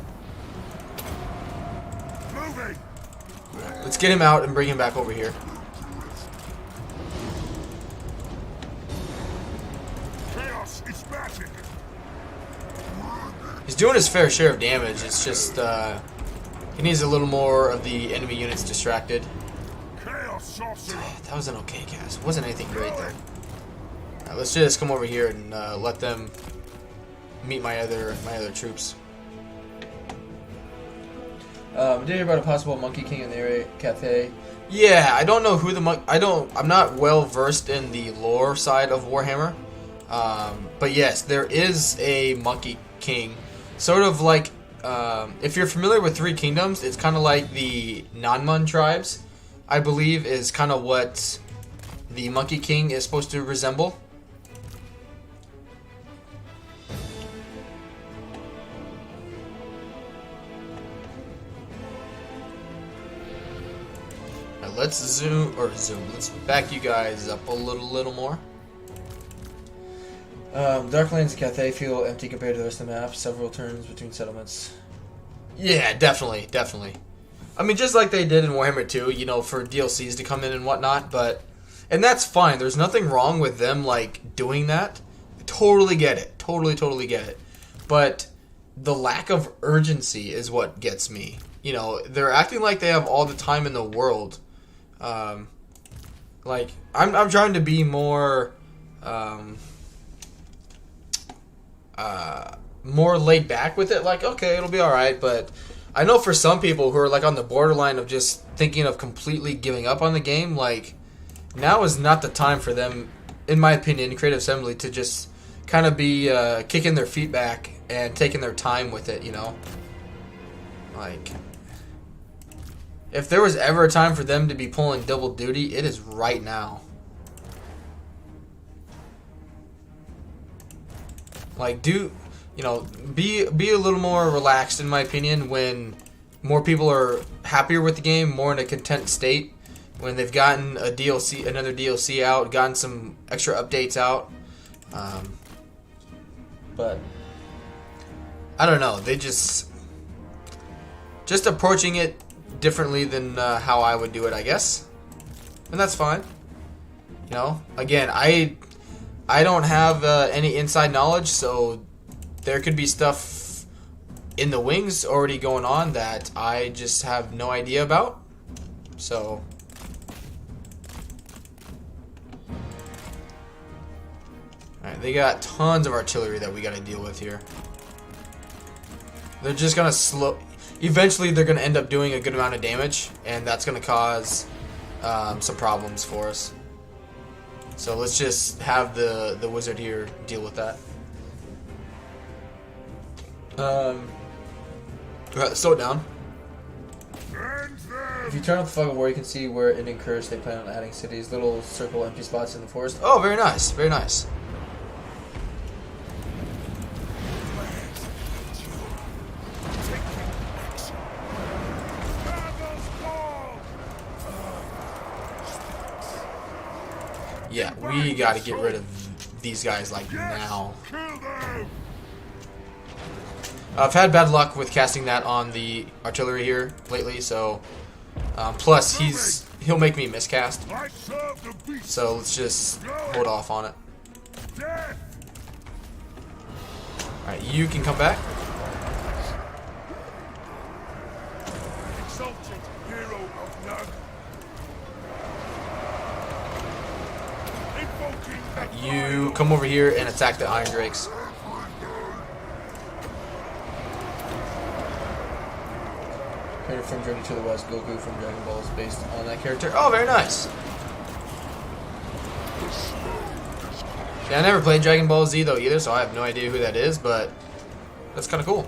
Let's get him out and bring him back over here. Chaos is magic. He's doing his fair share of damage. It's just he needs a little more of the enemy units distracted. That was an okay cast. It wasn't anything great though. Right, let's just come over here and let them meet my other troops. Did you hear about a possible Monkey King in the area, Cathay? Yeah, I don't know who the I'm not well versed in the lore side of Warhammer. But yes, there is a Monkey King. Sort of like, if you're familiar with Three Kingdoms, it's kind of like the Nanman tribes, I believe, is kind of what the Monkey King is supposed to resemble. Now let's let's back you guys up a little more. Darklands and Cathay feel empty compared to the rest of the map. Several turns between settlements. Yeah, definitely. I mean, just like they did in Warhammer 2, you know, for DLCs to come in and whatnot, and that's fine. There's nothing wrong with them, like, doing that. I totally get it. Totally get it. But the lack of urgency is what gets me. You know, they're acting like they have all the time in the world. Like, I'm trying to be more laid back with it. Like, okay, it'll be alright, but I know for some people who are like on the borderline of just thinking of completely giving up on the game, like, now is not the time for them, in my opinion, Creative Assembly, to just kind of be kicking their feet back and taking their time with it, you know? Like, if there was ever a time for them to be pulling double duty, it is right now. Like, be a little more relaxed, in my opinion, when more people are happier with the game, more in a content state, when they've gotten a DLC, another DLC out, gotten some extra updates out. But I don't know, they just approaching it differently than how I would do it, I guess, and that's fine. You know, again, I don't have any inside knowledge, so there could be stuff in the wings already going on that I just have no idea about. So alright, they got tons of artillery that we gotta deal with here. They're just gonna eventually they're gonna end up doing a good amount of damage, and that's gonna cause some problems for us. So let's just have the wizard here deal with that. Slow it down. If you turn off the fog of war, you can see where it incurs. They plan on adding cities, little circle empty spots in the forest. Oh, very nice, very nice. Yeah, we gotta get rid of these guys like now. I've had bad luck with casting that on the artillery here lately, so plus he'll make me miscast. So let's just hold off on it. Alright, you can come back. You come over here and attack the Iron Drakes. Character from Journey to the West, Goku from Dragon Ball is based on that character. Oh, very nice. Yeah, I never played Dragon Ball Z though either, so I have no idea who that is, but that's kind of cool.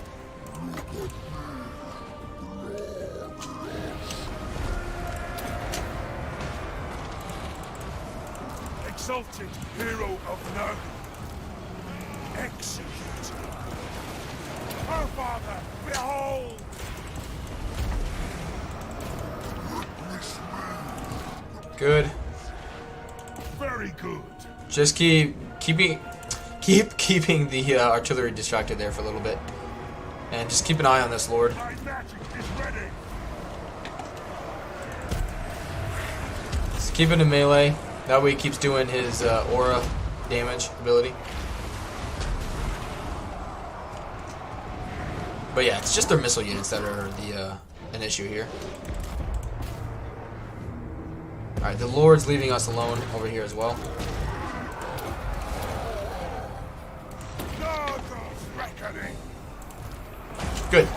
Exalted hero of Nurgle, executed. Our father, behold! Good. Very good. Just keep keeping the artillery distracted there for a little bit, and just keep an eye on this Lord. My magic is ready. Just keep it in melee. That way he keeps doing his aura damage ability. But yeah, it's just their missile units that are an issue here. Alright, the Lord's leaving us alone over here as well. Good.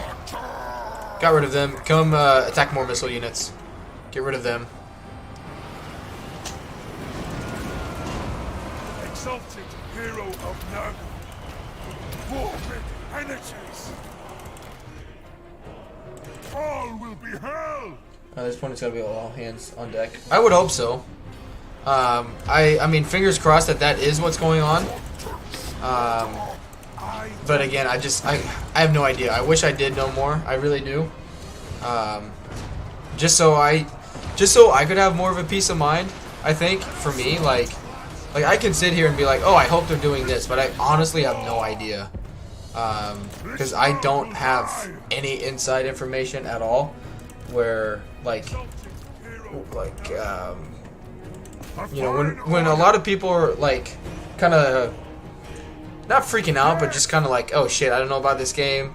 Got rid of them. Come attack more missile units. Get rid of them. Exalted hero of Nurgle, war with energies. All will be hell. At this point, it's gotta be all hands on deck. I would hope so. I mean, fingers crossed that is what's going on. But again, I have no idea. I wish I did know more. I really do. Just so I could have more of a peace of mind. I think for me, like I can sit here and be like, oh, I hope they're doing this, but I honestly have no idea. Because I don't have any inside information at all. Where you know, when a lot of people are like kind of not freaking out, but just kind of like, oh shit, I don't know about this game.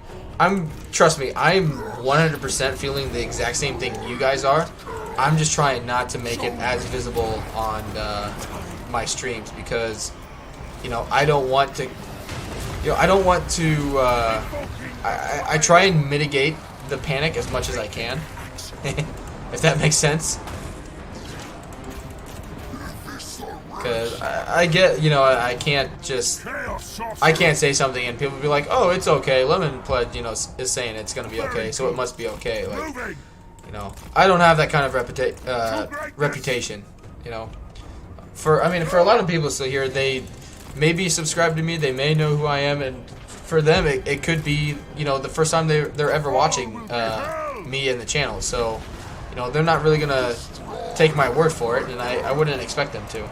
Trust me, I'm 100% feeling the exact same thing you guys are. I'm just trying not to make it as visible on my streams because, you know, I don't want to. I try and mitigate the panic as much as I can, if that makes sense. Because I get, I can't just, I can't say something and people be like, oh, it's okay. Lemon Pledge, is saying it's going to be okay, so it must be okay. Like, I don't have that kind of reputation, For a lot of people still here, they may be subscribed to me, they may know who I am, and for them, it could be, the first time they're ever watching me in the channel. So, they're not really going to take my word for it, and I wouldn't expect them to.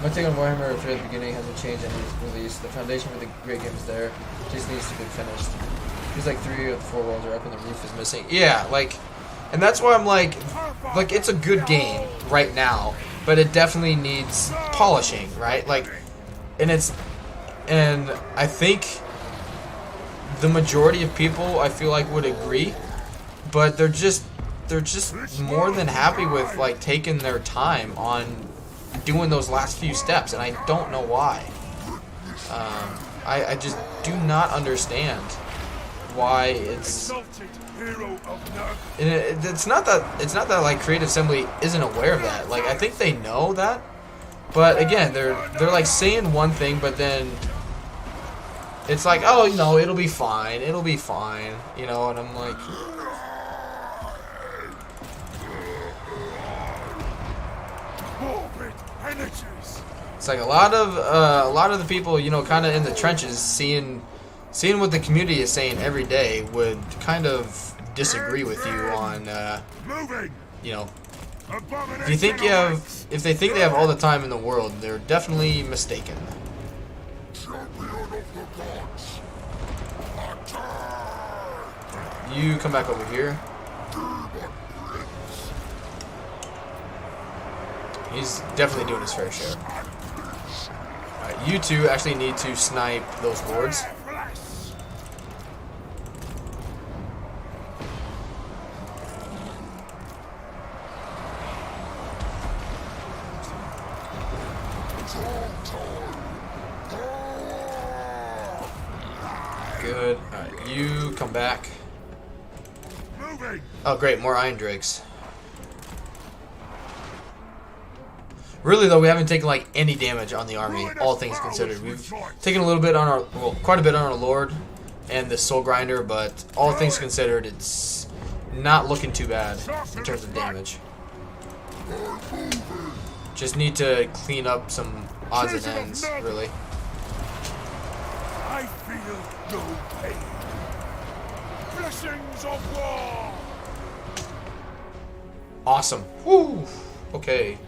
My take on Warhammer 3 at the beginning hasn't changed and it's released. The foundation for the great game is there. It just needs to be finished. Feels like 3 of the 4 walls are up and the roof is missing. Yeah, and that's why I'm like, it's a good game right now, but it definitely needs polishing, right? And I think the majority of people, I feel like, would agree, but they're just more than happy with taking their time on doing those last few steps, and I don't know why. I just do not understand why it's. And it's not that Creative Assembly isn't aware of that. I think they know that, but again, they're saying one thing, but then it's like, oh, it'll be fine, and I'm like. It's like a lot of the people, kind of in the trenches, seeing what the community is saying every day, would kind of disagree with you on, if they think they have all the time in the world, they're definitely mistaken. You come back over here. He's definitely doing his fair share. Alright, you two actually need to snipe those wards. Good. Alright, you come back. Oh great, more Iron Drakes. Really though, we haven't taken any damage on the army, all things considered. We've taken a little bit on quite a bit on our Lord and the Soul Grinder, but all things considered, it's not looking too bad in terms of damage. Just need to clean up some odds and ends, really. I feel no pain. Blessings of war. Awesome. Woo. Okay.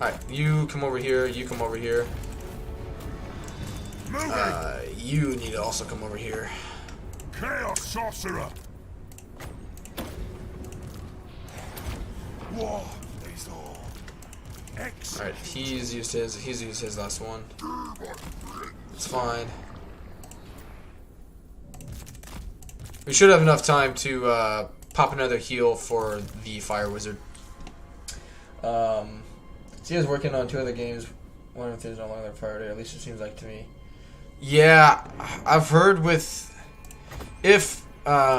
Alright, you come over here, you come over here. You need to also come over here. Chaos Sorcerer. War is all. Alright, he's used his last one. It's fine. We should have enough time to pop another heal for the Fire Wizard. He was working on 2 other games. One of them is no longer their priority, at least it seems like to me. Yeah, I've heard I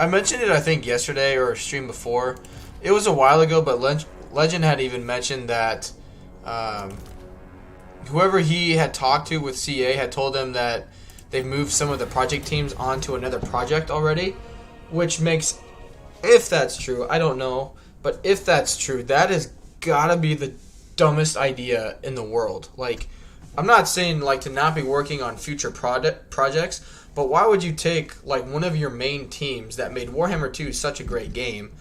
mentioned it I think yesterday or a stream before. It was a while ago, but Legend had even mentioned that whoever he had talked to with CA had told him that they've moved some of the project teams onto another project already, which makes, if that's true, I don't know, but if that's true, that is gotta be the dumbest idea in the world. I'm not saying to not be working on future projects, but why would you take one of your main teams that made Warhammer 2 such a great game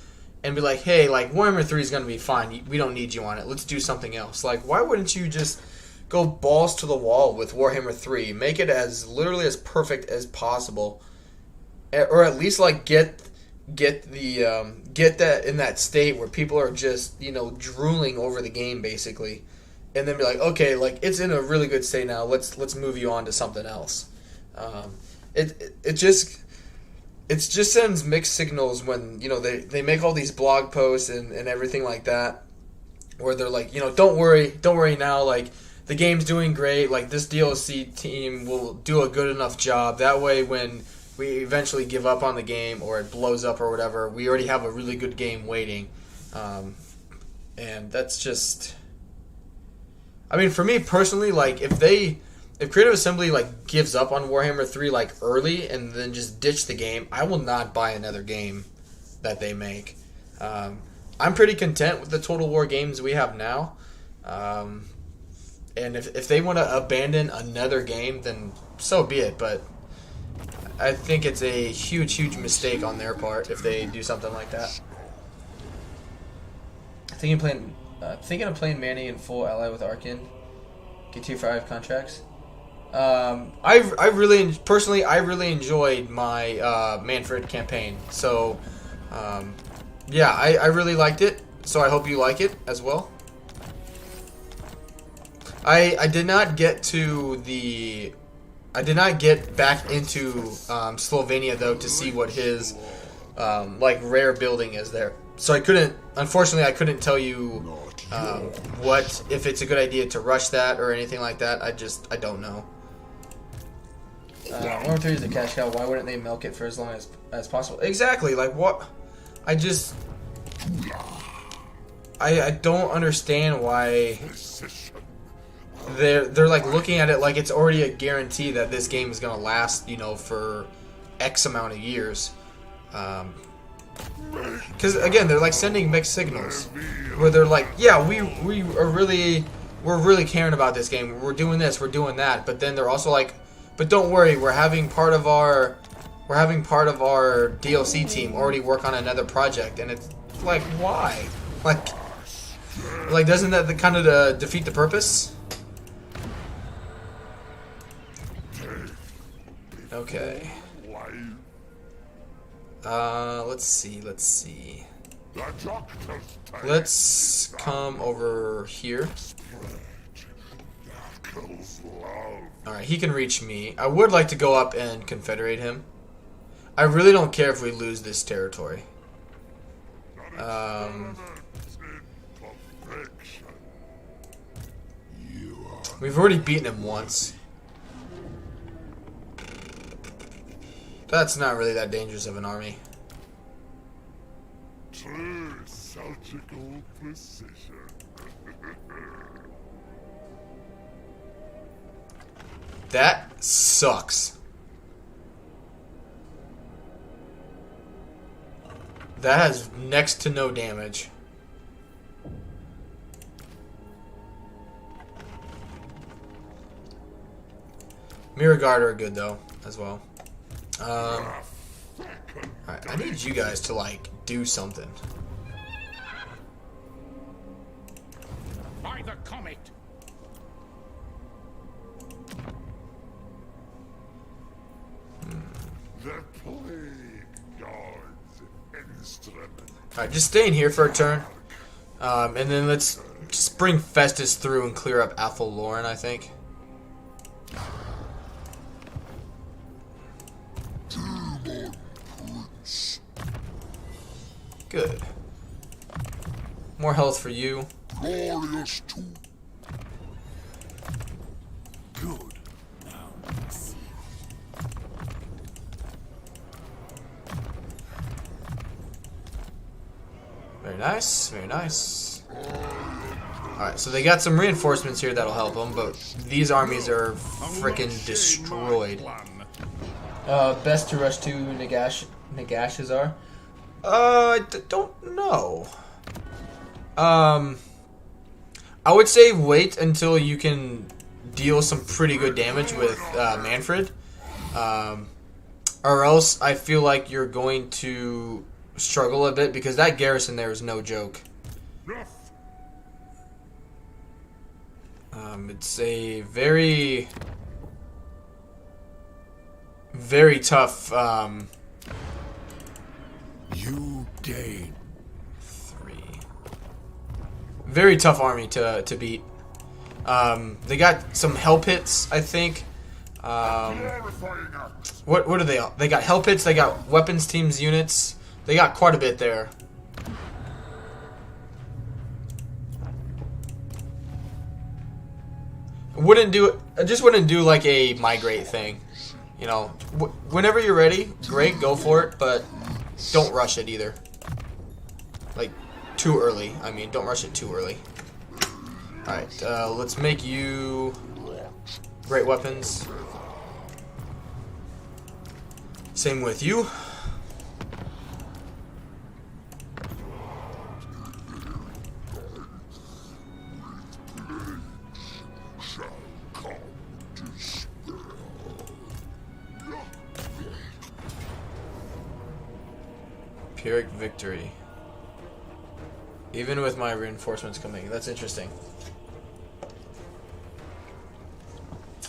and be like, hey, Warhammer 3 is gonna be fine, we don't need you on it, let's do something else. Why wouldn't you just go balls to the wall with Warhammer 3, make it as literally as perfect as possible, or at least get that in that state where people are just drooling over the game basically, and then be like, okay, it's in a really good state now, let's move you on to something else. It just sends mixed signals when they make all these blog posts and everything like that, where they're like, don't worry now, the game's doing great, this DLC team will do a good enough job, that way when we eventually give up on the game or it blows up or whatever, we already have a really good game waiting. And that's just... I mean, for me personally, like, if Creative Assembly, like, gives up on Warhammer 3, like, early and then just ditch the game, I will not buy another game that they make. I'm pretty content with the Total War games we have now. And if they want to abandon another game, then so be it. But I think it's a huge, huge mistake on their part if they do something like that. Thinking of playing Manny in full ally with Arkin. Get tier 5 contracts. I really enjoyed my Manfred campaign. So, yeah, I really liked it. So I hope you like it as well. I did not get back into Slovenia though to see what his like rare building is there. So unfortunately I couldn't tell you if it's a good idea to rush that or anything like that. I don't know. Warhammer 3 is a cash cow. Why wouldn't they milk it for as long as possible? Exactly. Like what? I don't understand why they're like looking at it like it's already a guarantee that this game is gonna last, for X amount of years. Because again, they're like sending mixed signals, where they're like, yeah, we're really caring about this game. We're doing this, we're doing that. But then they're also like, but don't worry, we're having part of our DLC team already work on another project, and it's like, why? Like doesn't that kind of defeat the purpose? Okay. Let's see. Let's come over here. Alright, he can reach me. I would like to go up and confederate him. I really don't care if we lose this territory. We've already beaten him once. That's not really that dangerous of an army. True surgical precision. That sucks. That has next to no damage. Mirror Guard are good though, as well. Alright, I need you guys to like do something. By the comet. The plague god's instrument. Alright, just stay in here for a turn. And then let's just bring Festus through and clear up Athel Loren, I think. Good. More health for you. Glorious too. Good. Now let's see. Very nice, very nice. Alright, so they got some reinforcements here that'll help them, but these armies are freaking destroyed. Best to rush to Nagashazar? I don't know. I would say wait until you can deal some pretty good damage with Manfred. Or else I feel like you're going to struggle a bit because that garrison there is no joke. It's a very, very tough. You gain 3. Very tough army to beat. They got some hell pits, I think. What are they? They got hell pits. They got weapons teams units. They got quite a bit there. I just wouldn't do like a migrate thing. You know, whenever you're ready, great, go for it, but don't rush it either. Like, too early. I mean, don't rush it too early. Alright, let's make you great weapons. Same with you. Pyrrhic victory. Even with my reinforcements coming. That's interesting.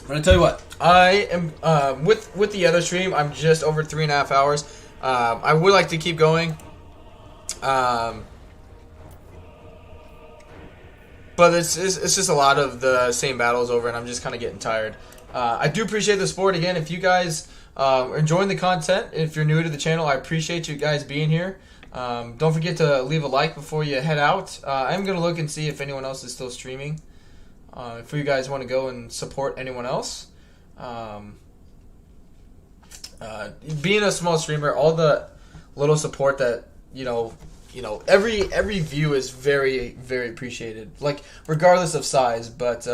I'm gonna tell you what. I am with the other stream. I'm just over 3.5 hours. I would like to keep going. But it's just a lot of the same battles over, and I'm just kind of getting tired. I do appreciate the support again. If you guys are enjoying the content, if you're new to the channel, I appreciate you guys being here. Don't forget to leave a like before you head out. I'm gonna look and see if anyone else is still streaming. If you guys want to go and support anyone else, being a small streamer, all the little support that every view is very, very appreciated. Like regardless of size, but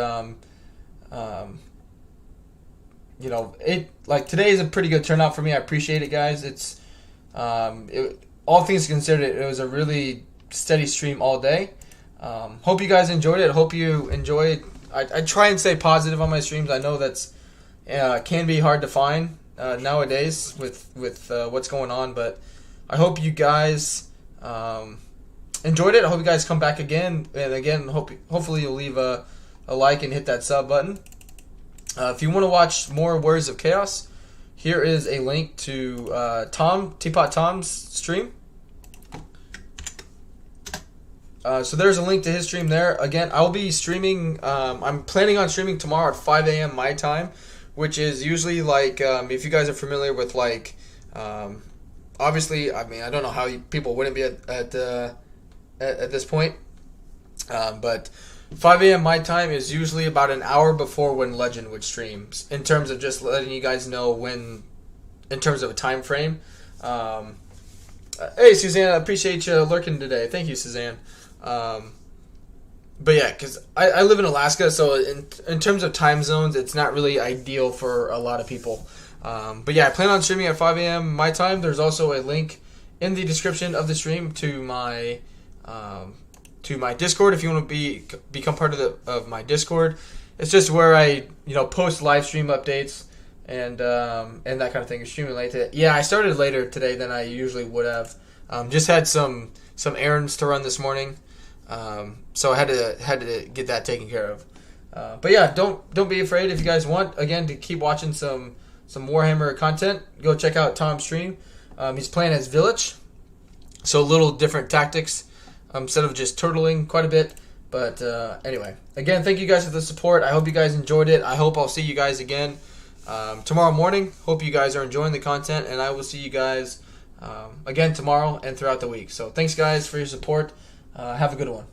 like today is a pretty good turnout for me. I appreciate it, guys. It's all things considered, it was a really steady stream all day. Hope you guys enjoyed it. Hope you enjoyed. I try and stay positive on my streams. I know that's can be hard to find nowadays with what's going on, but I hope you guys enjoyed it. I hope you guys come back again, and again, hopefully you'll leave a like and hit that sub button. If you want to watch more Warriors of Chaos, here is a link to Teapot Tom's stream. So there's a link to his stream there. Again, I'll be streaming. I'm planning on streaming tomorrow at 5 a.m. my time, which is usually like, if you guys are familiar with like, obviously, I mean, I don't know how people wouldn't be at this point, but 5 a.m. my time is usually about an hour before when Legend would stream, in terms of just letting you guys know when, in terms of a time frame. Hey, Suzanne, I appreciate you lurking today. Thank you, Suzanne. But yeah, because I live in Alaska, so in terms of time zones, it's not really ideal for a lot of people. But yeah, I plan on streaming at 5 a.m. my time. There's also a link in the description of the stream to my Discord if you want to become part of my Discord. It's just where I post live stream updates and that kind of thing. Extremely late today. Yeah, I started later today than I usually would have. Just had some errands to run this morning. So I had to get that taken care of. But yeah, don't be afraid. If you guys want, again, to keep watching some Warhammer content, go check out Tom's stream. He's playing as Village, so a little different tactics instead of just turtling quite a bit. But anyway, again, thank you guys for the support. I hope you guys enjoyed it. I hope I'll see you guys again tomorrow morning. Hope you guys are enjoying the content, and I will see you guys again tomorrow and throughout the week. So thanks, guys, for your support. Have a good one.